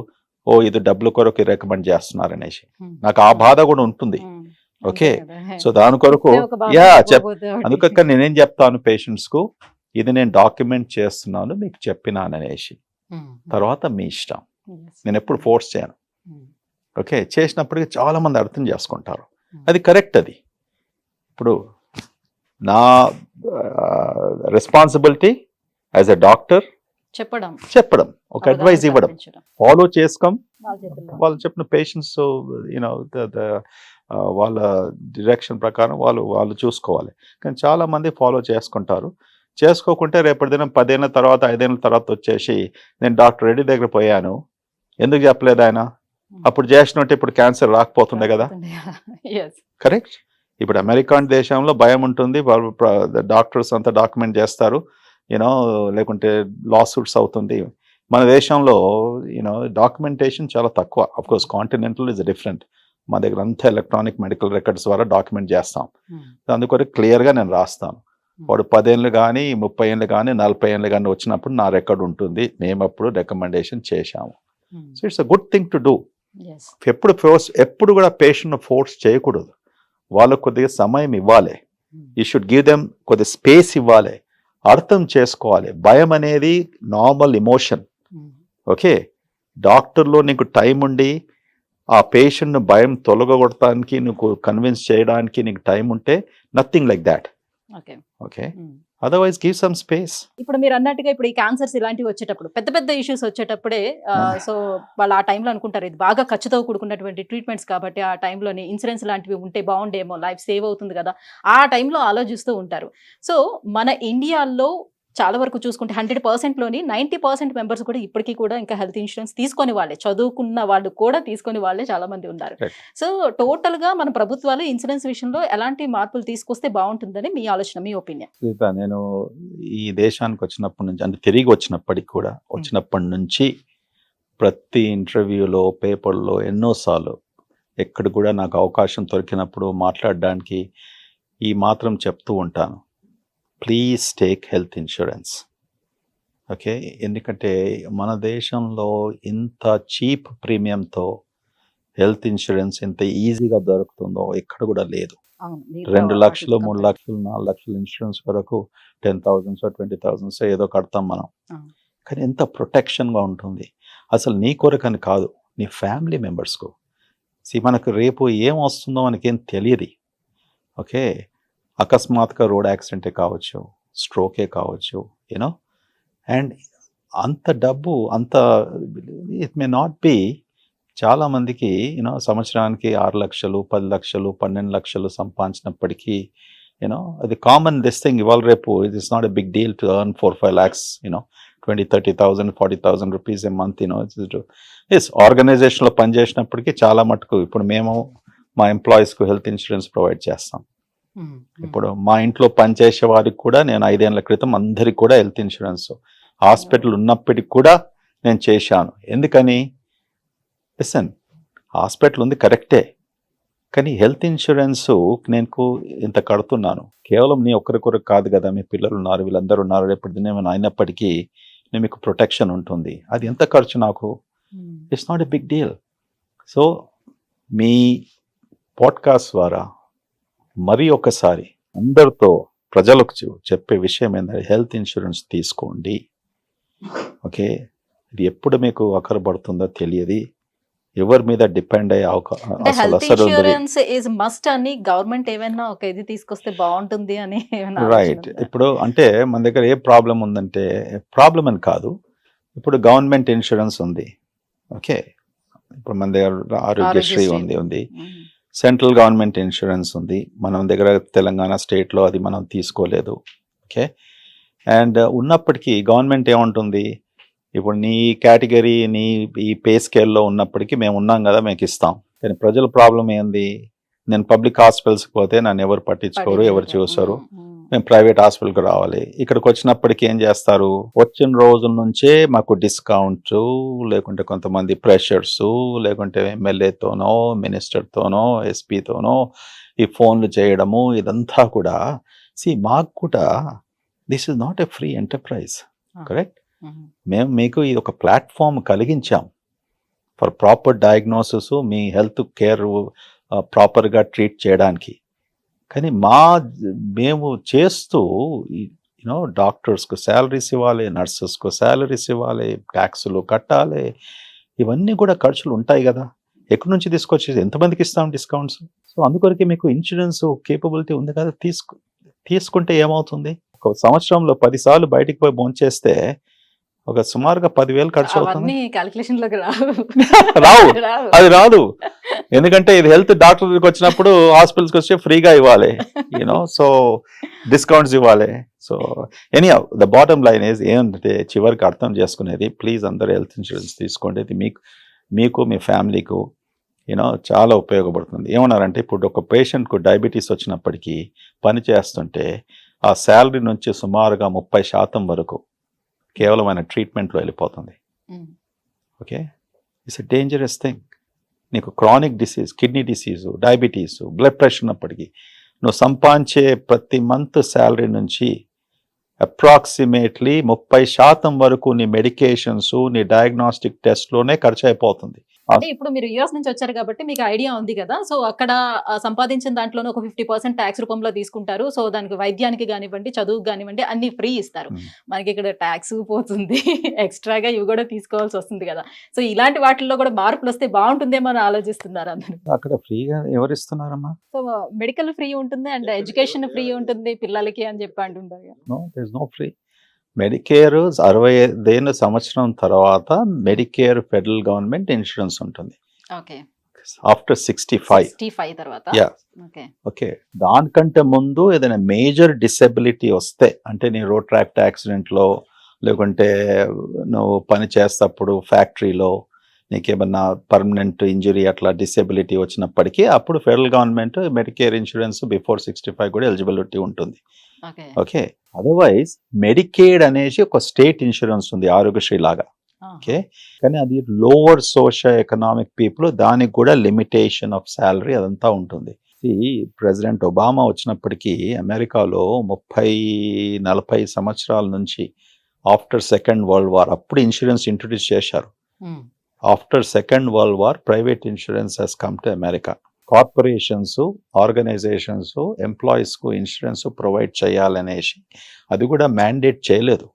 ఓ ఇది డబ్బుల కొరకు రికమెండ్ చేస్తున్నారు అనేసి. నాకు ఆ బాధ కూడా ఉంటుంది. ఓకే, సో దాని కొరకు అందుకక్క నేనేం చెప్తాను పేషెంట్స్ కు, ఇది నేను డాక్యుమెంట్ చేస్తున్నాను మీకు చెప్పినాను అనేసి, తర్వాత మీ ఇష్టం. నేను ఎప్పుడు ఫోర్స్ చేయను. ఓకే, చేసినప్పటికీ చాలా మంది అర్థం చేసుకుంటారు, అది కరెక్ట్. అది ఇప్పుడు నా రెస్పాన్సిబిలిటీ యాజ్ ఎ డాక్టర్ చెప్పడం, ఒక అడ్వైస్ ఇవ్వడం, ఫాలో చేసుకోం. వాళ్ళు చెప్పిన పేషెంట్స్ వాళ్ళ డిరెక్షన్ ప్రకారం వాళ్ళు చూసుకోవాలి. కానీ చాలా మంది ఫాలో చేసుకుంటారు. చేసుకోకుంటే రేపటి దినం 10 ఏళ్ళ తర్వాత 5 ఏళ్ళ తర్వాత వచ్చేసి నేను డాక్టర్ రెడ్డి దగ్గర పోయాను, ఎందుకు చెప్పలేదు ఆయన, అప్పుడు చేసినట్టు ఇప్పుడు క్యాన్సర్ రాకపోతుండే కదా. కరెక్ట్. ఇప్పుడు అమెరికాన్ దేశంలో భయం ఉంటుంది, వాళ్ళు డాక్టర్స్ అంతా డాక్యుమెంట్ చేస్తారు, లేకుంటే లా సూట్స్ అవుతుంది. మన దేశంలో డాక్యుమెంటేషన్ చాలా తక్కువ. Of course continental is different. మా దగ్గర అంతా ఎలక్ట్రానిక్ మెడికల్ రికార్డ్స్ ద్వారా డాక్యుమెంట్ చేస్తాం. అందుకొరకు క్లియర్గా నేను రాస్తాను. వాడు 10 ఏళ్ళు కానీ 30 ఏళ్ళు కానీ 40 ఏళ్ళు కానీ వచ్చినప్పుడు నా రికార్డ్ ఉంటుంది, మేము అప్పుడు రికమెండేషన్ చేశాము. So it's a good thing to do. ఎప్పుడు కూడా పేషెంట్ ఫోర్స్ చేయకూడదు. వాళ్ళకు కొద్దిగా సమయం ఇవ్వాలి. యూ షుడ్ గివ్ దెమ్ కొద్దిగా స్పేస్ ఇవ్వాలి, అర్థం చేసుకోవాలి. భయం అనేది నార్మల్ ఎమోషన్. ఓకే, డాక్టర్లో నీకు టైం ఉండి ఆ పేషెంట్ను భయం తొలగొడటానికి నీకు కన్విన్స్ చేయడానికి నీకు టైం ఉంటే nothing like that. Okay, otherwise give some space. ఇప్పుడు మీరు అన్నట్టుగా ఇప్పుడు ఈ క్యాన్సర్స్ ఇలాంటివి వచ్చేటప్పుడు పెద్ద పెద్ద ఇష్యూస్ వచ్చేటప్పుడే సో వాళ్ళు ఆ టైంలో అనుకుంటారు ఇది బాగా ఖర్చుతో కూడుకున్నటువంటి ట్రీట్మెంట్స్ కాబట్టి ఆ టైంలోని ఇన్సూరెన్స్ లాంటివి ఉంటే బాగుండేమో, లైఫ్ సేవ్ అవుతుంది కదా, ఆ టైంలో ఆలోచిస్తూ ఉంటారు. సో మన ఇండియాలో చాలా వరకు చూసుకుంటే 100%లోని 90% మెంబర్స్ కూడా ఇప్పటికీ కూడా ఇంకా హెల్త్ ఇన్సూరెన్స్ తీసుకొని వాళ్ళే, చదువుకున్న వాళ్ళు కూడా తీసుకొని వాళ్ళే చాలా మంది ఉన్నారు. సో టోటల్ గా మన ప్రభుత్వాలు ఇన్సూరెన్స్ విషయంలో ఎలాంటి మార్పులు తీసుకొస్తే బాగుంటుందని మీ ఆలోచన, మీ ఒపీనియన్? నేను ఈ దేశానికి వచ్చినప్పటి నుంచి, అంటే తిరిగి వచ్చినప్పటి నుంచి ప్రతి ఇంటర్వ్యూలో, పేపర్లో ఎన్నోసార్లు ఎక్కడ కూడా నాకు అవకాశం దొరికినప్పుడు మాట్లాడడానికి ఈ మాత్రం చెప్తూ ఉంటాను, please take health insurance. Okay. ఎందుకంటే మన దేశంలో ఇంత చీప్ ప్రీమియంతో హెల్త్ ఇన్సూరెన్స్ ఎంత ఈజీగా దొరుకుతుందో ఎక్కడ కూడా లేదు. అవును. మీరు 2 ఆఫీస్ లక్షలు, 3 కంపేర్. లక్షలు, 4 లక్షలు ఇన్సూరెన్స్ వరకు 10,000 20,000 ఏదో కడతాం మనం. అవును. కానీ ఎంత ప్రొటెక్షన్‌గా ఉంటుంది. అసలు నీ కొరకని కాదు, నీ ఫ్యామిలీ మెంబర్స్‌కు. మనకు రేపు ఏం వస్తుందో మనకేం తెలియదు. ఓకే. అకస్మాత్తుగా రోడ్ యాక్సిడెంటే కావచ్చు, స్ట్రోకే కావచ్చు, యూనో. అండ్ అంత డబ్బు అంత ఇట్ మే నాట్ బి చాలామందికి సంవత్సరానికి 6 లక్షలు, 10 లక్షలు, 12 లక్షలు సంపాదించినప్పటికీ అది కామన్ దిస్ థింగ్. ఇవాళ రేపు it is not a big deal to earn 4-5 lakhs, 20,000-30,000, 40,000 rupees a month. Yes, ఆర్గనైజేషన్లో పనిచేసినప్పటికీ చాలా మటుకు ఇప్పుడు మేము మా ఎంప్లాయీస్కు హెల్త్ ఇన్సూరెన్స్ ప్రొవైడ్ చేస్తాం. ఇప్పుడు మా ఇంట్లో పనిచేసే వారికి కూడా నేను 5 ఏళ్ల క్రితం అందరికి కూడా హెల్త్ ఇన్సూరెన్స్ హాస్పిటల్ ఉన్నప్పటికి కూడా నేను చేశాను. ఎందుకని? లిసన్, హాస్పిటల్ ఉంది కరెక్టే, కానీ హెల్త్ ఇన్సూరెన్స్ నేను ఇంత కడుతున్నాను కేవలం నీ ఒక్కరికొరకు కాదు కదా, మీ పిల్లలు ఉన్నారు, వీళ్ళందరూ ఉన్నారు, రేపు దినం అయినప్పటికీ మీకు ప్రొటెక్షన్ ఉంటుంది. అది ఎంత ఖర్చు నాకు? It's not a big deal. So మీ పాడ్కాస్ట్ ద్వారా మరి ఒకసారి అందరితో ప్రజలకు చెప్పే విషయం ఏంటంటే హెల్త్ ఇన్సూరెన్స్ తీసుకోండి. ఓకే. ఇది ఎప్పుడు మీకు పడుతుందో తెలియదు. ఎవరి మీద డిపెండ్ అయ్యే అంటే హెల్త్ ఇన్సూరెన్స్ ఈజ్ మస్ట్ అని గవర్నమెంట్ ఏమైనా ఒక ఇది తీసుకొస్తే బాగుంటుంది అని రైట్. ఇప్పుడు అంటే మన దగ్గర ఏ ప్రాబ్లం ఉందంటే, ప్రాబ్లం అని కాదు, ఇప్పుడు గవర్నమెంట్ ఇన్సూరెన్స్ ఉంది. ఓకే. ఇప్పుడు మన దగ్గర ఆరోగ్యశ్రీ ఉంది, సెంట్రల్ గవర్నమెంట్ ఇన్సూరెన్స్ ఉంది. మన దగ్గర తెలంగాణ స్టేట్లో అది మనం తీసుకోలేదు. ఓకే. అండ్ ఉన్నప్పటికీ గవర్నమెంట్ ఏముంటుంది, ఇప్పుడు నీ కేటగిరీ నీ ఈ పే స్కేల్లో ఉన్నప్పటికీ మేము ఉన్నాం కదా, మీకు ఇస్తాం. కానీ ప్రజల ప్రాబ్లం ఏంది, నేను పబ్లిక్ హాస్పిటల్స్కి పోతే నన్ను ఎవరు పట్టించుకోరు, ఎవరు చూస్తారు, మేము ప్రైవేట్ హాస్పిటల్కి రావాలి. ఇక్కడికి వచ్చినప్పటికీ ఏం చేస్తారు, వచ్చిన రోజుల నుంచే మాకు డిస్కౌంట్, లేకుంటే కొంతమంది ప్రెషర్స్, లేకుంటే ఎమ్మెల్యేతోనో మినిస్టర్తోనో ఎస్పీతోనో ఈ ఫోన్లు చేయడము, ఇదంతా కూడా మాకు కూడా this is not a free enterprise. Correct. మేము మీకు ఇది ఒక ప్లాట్ఫామ్ కలిగించాం ఫర్ ప్రాపర్ డయాగ్నోసిస్, మీ హెల్త్ కేర్ ప్రాపర్గా ట్రీట్ చేయడానికి. కానీ మేము చేస్తూ డాక్టర్స్కు శాలరీస్ ఇవ్వాలి, నర్సెస్కు శాలరీస్ ఇవ్వాలి, ట్యాక్సులు కట్టాలి, ఇవన్నీ కూడా ఖర్చులు ఉంటాయి కదా. ఎక్కడి నుంచి తీసుకొచ్చేది, ఎంతమందికి ఇస్తాం డిస్కౌంట్స్? సో అందుకొరకే మీకు ఇన్సూరెన్స్ కేపబిలిటీ ఉంది కదా, తీసుకుంటే ఏమవుతుంది, ఒక సంవత్సరంలో 10 సార్లు బయటికి పోయి భోంచేస్తే ఒక సుమారుగా 10,000 ఖర్చు అవుతుంది. రావు, అది రాదు. ఎందుకంటే ఇది హెల్త్ డాక్టర్ దగ్గరికి వచ్చినప్పుడు హాస్పిటల్స్కి వచ్చి ఫ్రీగా ఇవ్వాలి, సో డిస్కౌంట్స్ ఇవ్వాలి. So anyhow the bottom line is ఏంటంటే చివరికి అర్థం చేసుకునేది, ప్లీజ్ అందరూ హెల్త్ ఇన్సూరెన్స్ తీసుకోండి. ఇది మీకు మీ ఫ్యామిలీకు చాలా ఉపయోగపడుతుంది. ఏమన్నారంటే ఇప్పుడు ఒక పేషెంట్కు డయాబెటీస్ వచ్చినప్పటికీ పని చేస్తుంటే ఆ శాలరీ నుంచి సుమారుగా 30% వరకు కేవలం ఆయన ట్రీట్మెంట్లో వెళ్ళిపోతుంది. Okay. It's a dangerous thing. నీకు chronic disease, kidney disease, diabetes, blood pressure ఉన్నప్పటికీ నువ్వు సంపాదించే ప్రతి మంత్ శాలరీ నుంచి అప్రాక్సిమేట్లీ 30% వరకు నీ మెడికేషన్స్, నీ డయాగ్నోస్టిక్ టెస్ట్లోనే ఖర్చు అయిపోతుంది. అంటే ఇప్పుడు మీరు యూఎస్ నుంచి వచ్చారు కాబట్టి మీకు ఐడియా ఉంది కదా. సో అక్కడ సంపాదించిన దాంట్లోనే ఒక 50% ట్యాక్స్ రూపంలో తీసుకుంటారు. సో దానికి వైద్యానికి కానివ్వండి, చదువుకు కానివ్వండి అన్ని ఫ్రీ ఇస్తారు. మనకి ఇక్కడ ట్యాక్స్ పోతుంది, ఎక్స్ట్రాగా ఇవి కూడా తీసుకోవాల్సి వస్తుంది కదా. సో ఇలాంటి వాటిల్లో కూడా మార్పులు వస్తే బాగుంటుందేమో అని ఆలోచిస్తున్నారు అందరూ. అక్కడ ఫ్రీగా ఎవరు ఇస్తున్నారమ్మా? సో మెడికల్ ఫ్రీ ఉంటుంది అండ్ ఎడ్యుకేషన్ ఫ్రీ ఉంటుంది పిల్లలకి అని చెప్పి అంటుంటారు. No, there is no free. Medicare 65 సంవత్సరం తర్వాత మెడికేర్ ఫెడరల్ గవర్నమెంట్ ఇన్సూరెన్స్ ఉంటుంది. ఓకే. ఆఫ్టర్ 65 తర్వాత. ఓకే. దానికంటే ముందు ఏదైనా మేజర్ డిసెబిలిటీ వస్తే, అంటే నీ రోడ్ ట్రాఫిక్ యాక్సిడెంట్లో, లేకుంటే నువ్వు పని చేసేటప్పుడు ఫ్యాక్టరీలో నీకేమన్నా పర్మనెంట్ ఇంజరీ అట్లా డిసెబిలిటీ వచ్చినప్పటికీ అప్పుడు federal government Medicare insurance before 65 కూడా ఎలిజిబిలిటీ ఉంటుంది. ఓకే. అదర్వైజ్ మెడికేడ్ అనేసి ఒక స్టేట్ ఇన్సూరెన్స్ ఉంది, ఆరోగ్యశ్రీ లాగా. ఓకే. కానీ అది లోవర్ సోషల్ ఎకనామిక్ పీపుల్, దానికి కూడా లిమిటేషన్ ఆఫ్ శాలరీ అదంతా ఉంటుంది. ప్రెసిడెంట్ ఒబామా వచ్చినప్పటికీ అమెరికాలో 30-40 సంవత్సరాల నుంచి ఆఫ్టర్ సెకండ్ వరల్డ్ వార్ అప్పుడు ఇన్సూరెన్స్ ఇంట్రొడ్యూస్ చేశారు. After second world war private insurance has come to America. Corporations, organizations ఎంప్లాయీస్కు ఇన్సూరెన్స్ ప్రొవైడ్ చేయాలనేసి అది కూడా మ్యాండేట్ చేయలేదు,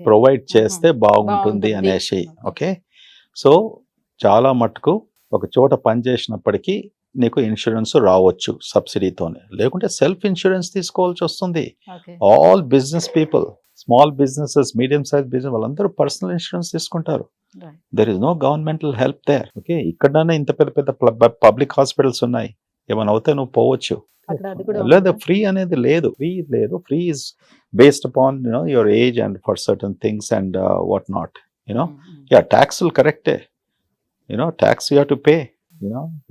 ప్రొవైడ్ చేస్తే బాగుంటుంది అనేసి. ఓకే, సో చాలా మటుకు ఒక చోట పనిచేసినప్పటికీ నీకు ఇన్సూరెన్స్ రావచ్చు సబ్సిడీతోనే, లేకుంటే సెల్ఫ్ ఇన్సూరెన్స్ తీసుకోవాల్సి వస్తుంది. All business people, small businesses, medium size business వాళ్ళందరూ పర్సనల్ ఇన్సూరెన్స్ తీసుకుంటారు. There is no governmental help there. Okay, ఇక్కడనే ఇంత పెద్ద పెద్ద పబ్లిక్ హాస్పిటల్స్ ఉన్నాయి, ఏమైనా అవుతే నువ్వు పోవచ్చు. లేదా ఫ్రీ అనేది లేదు, free is based upon your age and for certain things and what not. Yeah, ట్యాక్స్లు కరెక్టే, tax you have to pay.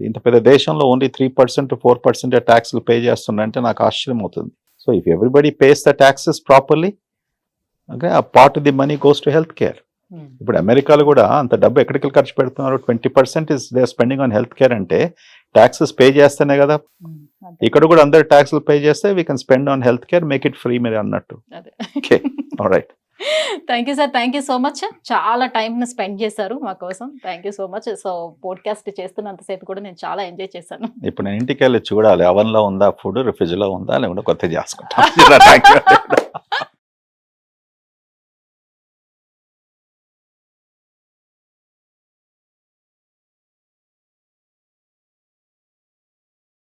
ఇంత పెద్ద దేశంలో ఓన్లీ 3% to 4% ట్యాక్స్లు పే చేస్తున్నారంటే నాకు ఆశ్చర్యం అవుతుంది. So if everybody pays the taxes properly, okay, ఆ part of the money goes to health care. ఇప్పుడు అమెరికాలో కూడా అంత డబ్బు ఎక్కడికి ఖర్చు పెడుతున్నారు, 20% is they are spending on health care అంటే ట్యాక్సెస్ పే చేస్తేనే కదా. ఇక్కడ కూడా అందరు ట్యాక్స్లు పే చేస్తే we can spend on health care, make it free మీరు అన్నట్టు. Okay, alright. Thank you sir, thank you so much. చాలా టైంని స్పెండ్ చేశారు మా కోసం. Thank you so much. So podcast చేస్తున్నంతసేపు కూడా నేను చాలా ఎంజాయ్ చేశాను. ఇప్పుడు నేను ఇంటికి వెళ్ళి చూడాలి, అవన్లో ఉందా ఫుడ్, ఫ్రిడ్జ్లో ఉందా, లేకుంటే కొత్త చేసుకుంటాను.